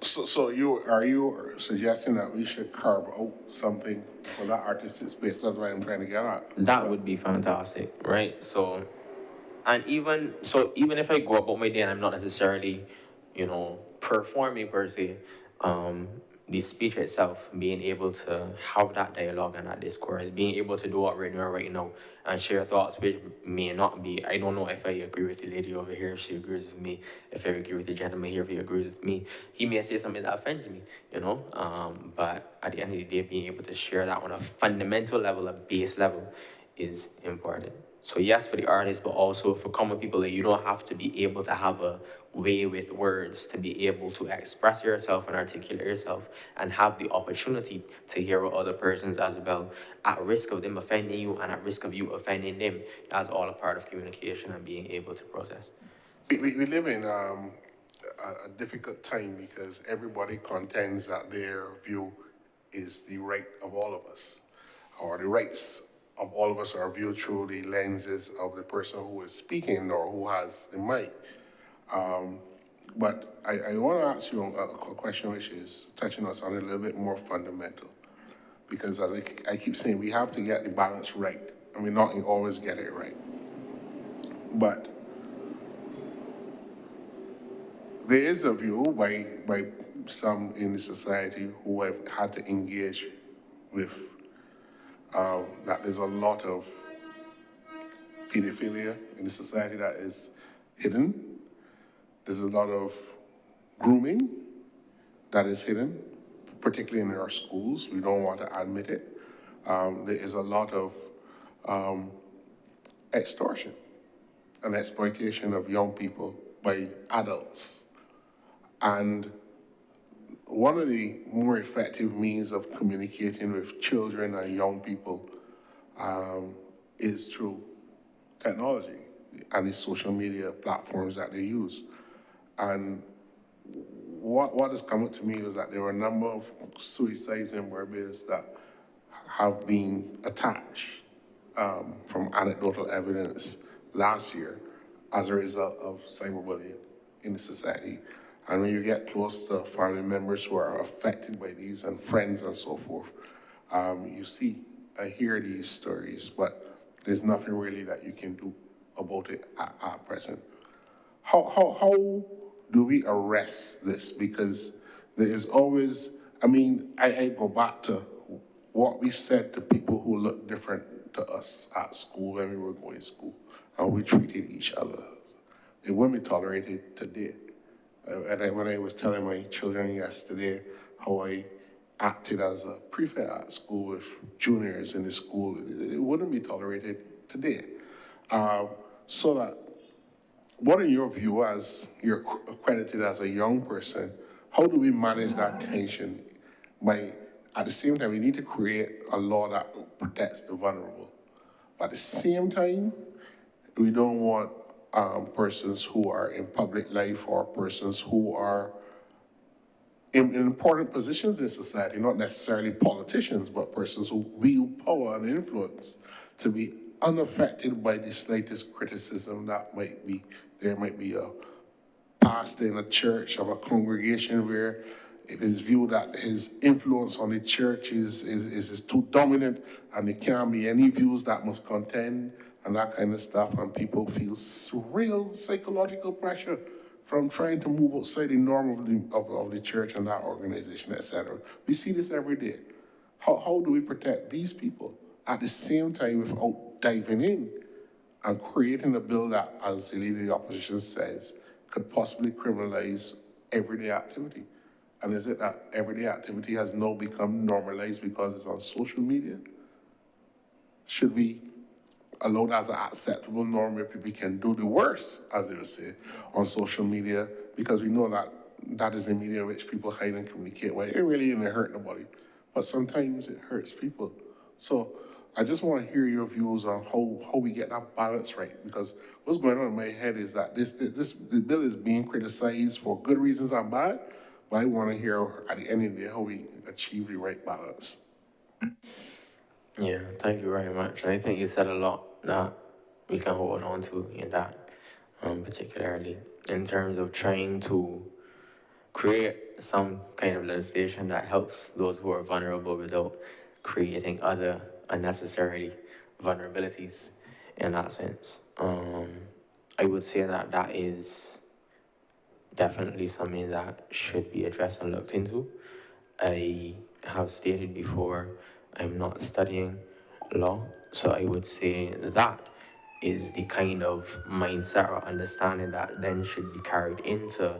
S10: So are you suggesting that we should carve out something for that artistic space? That's what I'm trying to get at.
S11: That would be fantastic, right? So, and even if I go about my day and I'm not necessarily, performing per se, the speech itself, being able to have that dialogue and that discourse, being able to do what we're doing right now and share thoughts which may not be, I don't know if I agree with the lady over here, if she agrees with me, if I agree with the gentleman here, if he agrees with me. He may say something that offends me, but at the end of the day, being able to share that on a fundamental level, a base level, is important. So yes, for the artists, but also for common people, you don't have to be able to have a way with words to be able to express yourself and articulate yourself and have the opportunity to hear what other persons as well, at risk of them offending you and at risk of you offending them. That's all a part of communication and being able to process.
S10: We live in a difficult time because everybody contends that their view is the right of all of us, or the rights of all of us are viewed through the lenses of the person who is speaking or who has the mic. But I want to ask you a question which is touching us on a little bit more fundamental. Because as I keep saying, we have to get the balance right. And we not always get it right. But there is a view by some in the society who have had to engage with that there's a lot of pedophilia in the society that is hidden. There's a lot of grooming that is hidden, particularly in our schools. We don't want to admit it. There is a lot of extortion and exploitation of young people by adults. And one of the more effective means of communicating with children and young people is through technology and the social media platforms that they use. And what has come up to me is that there were a number of suicides in Barbados that have been attached from anecdotal evidence last year as a result of cyberbullying in the society. And when you get close to family members who are affected by these and friends and so forth, you see, I hear these stories, but there's nothing really that you can do about it at present. How do we arrest this? Because there is always, I go back to what we said to people who look different to us at school when we were going to school, how we treated each other. It wouldn't be tolerated today. And when I was telling my children yesterday how I acted as a prefect at school with juniors in the school, it wouldn't be tolerated today. So that, what in your view, as you're accredited as a young person, how do we manage that tension by, at the same time, we need to create a law that protects the vulnerable. But at the same time, we don't want persons who are in public life or persons who are in important positions in society, not necessarily politicians, but persons who wield power and influence, to be unaffected by the slightest criticism that there might be a pastor in a church or a congregation where it is viewed that his influence on the church is too dominant and there can't be any views that must contend and that kind of stuff, and people feel real psychological pressure from trying to move outside the norm of the church and that organization, etc. We see this every day. How do we protect these people at the same time without diving in and creating a bill that, as the leader of the opposition says, could possibly criminalize everyday activity? And is it that everyday activity has now become normalized because it's on social media? Should we allow that as an acceptable norm where people can do the worst, as they would say, on social media, because we know that that is the media in which people hide and communicate. Well, it really didn't hurt nobody, but sometimes it hurts people. So I just want to hear your views on how we get that balance right, because what's going on in my head is that the bill is being criticized for good reasons and bad, but I want to hear at the end of the day how we achieve the right balance.
S11: Yeah, thank you very much. I think you said a lot that we can hold on to in that, particularly in terms of trying to create some kind of legislation that helps those who are vulnerable without creating other unnecessary vulnerabilities in that sense. I would say that that is definitely something that should be addressed and looked into. I have stated before, I'm not studying law, so I would say that is the kind of mindset or understanding that then should be carried into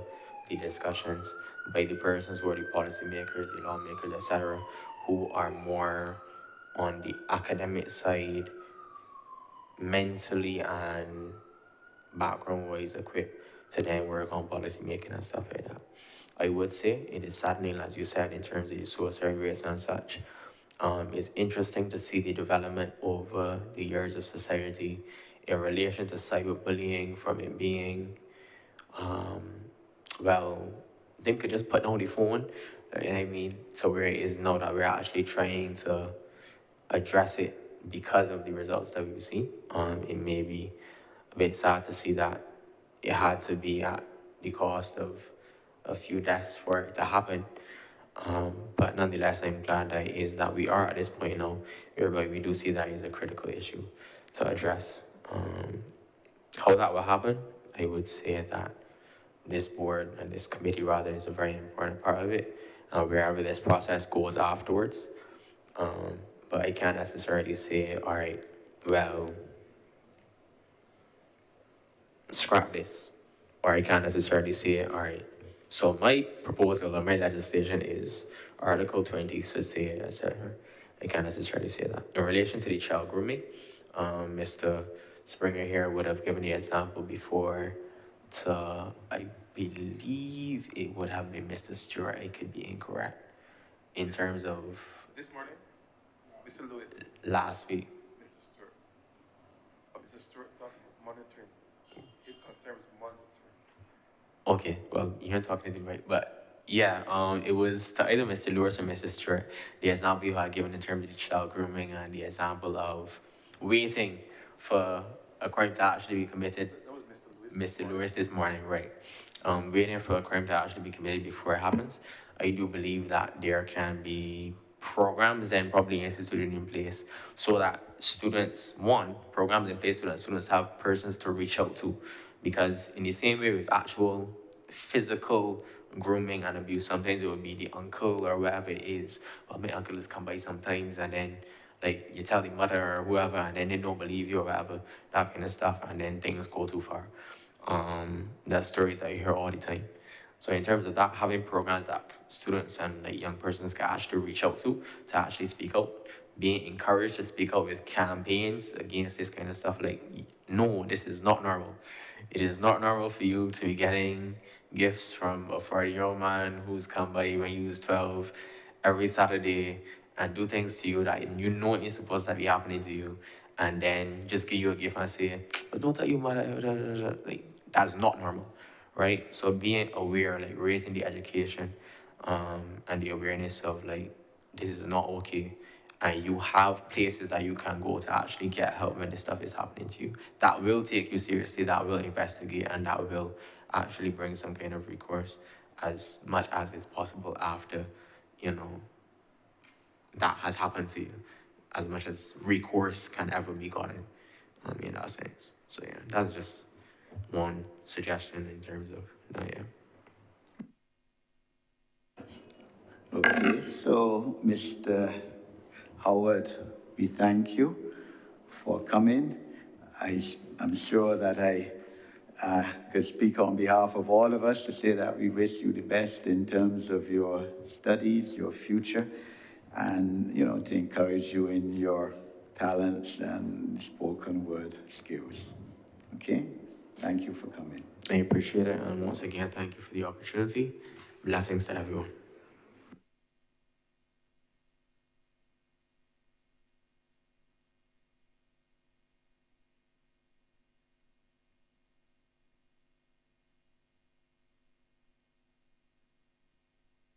S11: the discussions by the persons who are the policymakers, the lawmakers, etc., who are more on the academic side, mentally and background-wise equipped to then work on policy making and stuff like that. I would say it is saddening, as you said, in terms of the suicide rates and such. It's interesting to see the development over the years of society in relation to cyberbullying, from it being, well, they could just put down the phone, you know what I mean, to where it is now that we're actually trying to address it because of the results that we've seen. It may be a bit sad to see that it had to be at the cost of a few deaths for it to happen. But nonetheless, I'm glad that we are at this point now whereby we do see that is a critical issue to address. How that will happen, I would say that this board and this committee rather is a very important part of it, wherever this process goes afterwards. But I can't necessarily say, all right, well, scrap this. Or I can't necessarily say, all right, so my proposal or my legislation is Article 20 should say, etc. I can't necessarily say that. In relation to the child grooming, Mr. Springer here would have given the example before to, I believe it would have been Mr. Stewart. I could be incorrect in terms of
S5: This morning, Mr. Lewis.
S11: last week.
S5: Mr. Stewart. Mr. Stewart talking about monitoring. His concern was monitoring.
S11: Okay, well, you can't talk anything right, but yeah, it was to either Mr. Lewis or Mr. Stewart, the example you had given in terms of the child grooming and the example of waiting for a crime to actually be committed.
S5: That was Mr. Lewis.
S11: Mr. Lewis this morning, right? Waiting for a crime to actually be committed before it happens. I do believe that there can be programs and probably instituted in place so that programs in place so that students have persons to reach out to. Because in the same way with actual physical grooming and abuse, sometimes it would be the uncle or whoever it is. Well, my uncle has come by sometimes, and then like you tell the mother or whoever, and then they don't believe you or whatever, that kind of stuff, and then things go too far. That's stories that you hear all the time. So in terms of that, having programs that students and like young persons can actually reach out to actually speak out, being encouraged to speak out with campaigns against this kind of stuff, like, no, this is not normal. It is not normal for you to be getting gifts from a 40-year-old man who's come by when you was 12 every Saturday and do things to you that you know is supposed to be happening to you, and then just give you a gift and say, but don't tell your mother, like, that's not normal, right? So being aware, like raising the education and the awareness of like, this is not okay, and you have places that you can go to actually get help when this stuff is happening to you, that will take you seriously, that will investigate, and that will actually bring some kind of recourse as much as is possible after, you know, that has happened to you, as much as recourse can ever be gotten in that sense. So yeah, that's just one suggestion in terms of that, yeah.
S1: Okay, so Mr. Howard, we thank you for coming. I'm sure that I could speak on behalf of all of us to say that we wish you the best in terms of your studies, your future, and, you know, to encourage you in your talents and spoken word skills. Okay? Thank you for coming.
S11: I appreciate it, and once again, thank you for the opportunity. Blessings to everyone.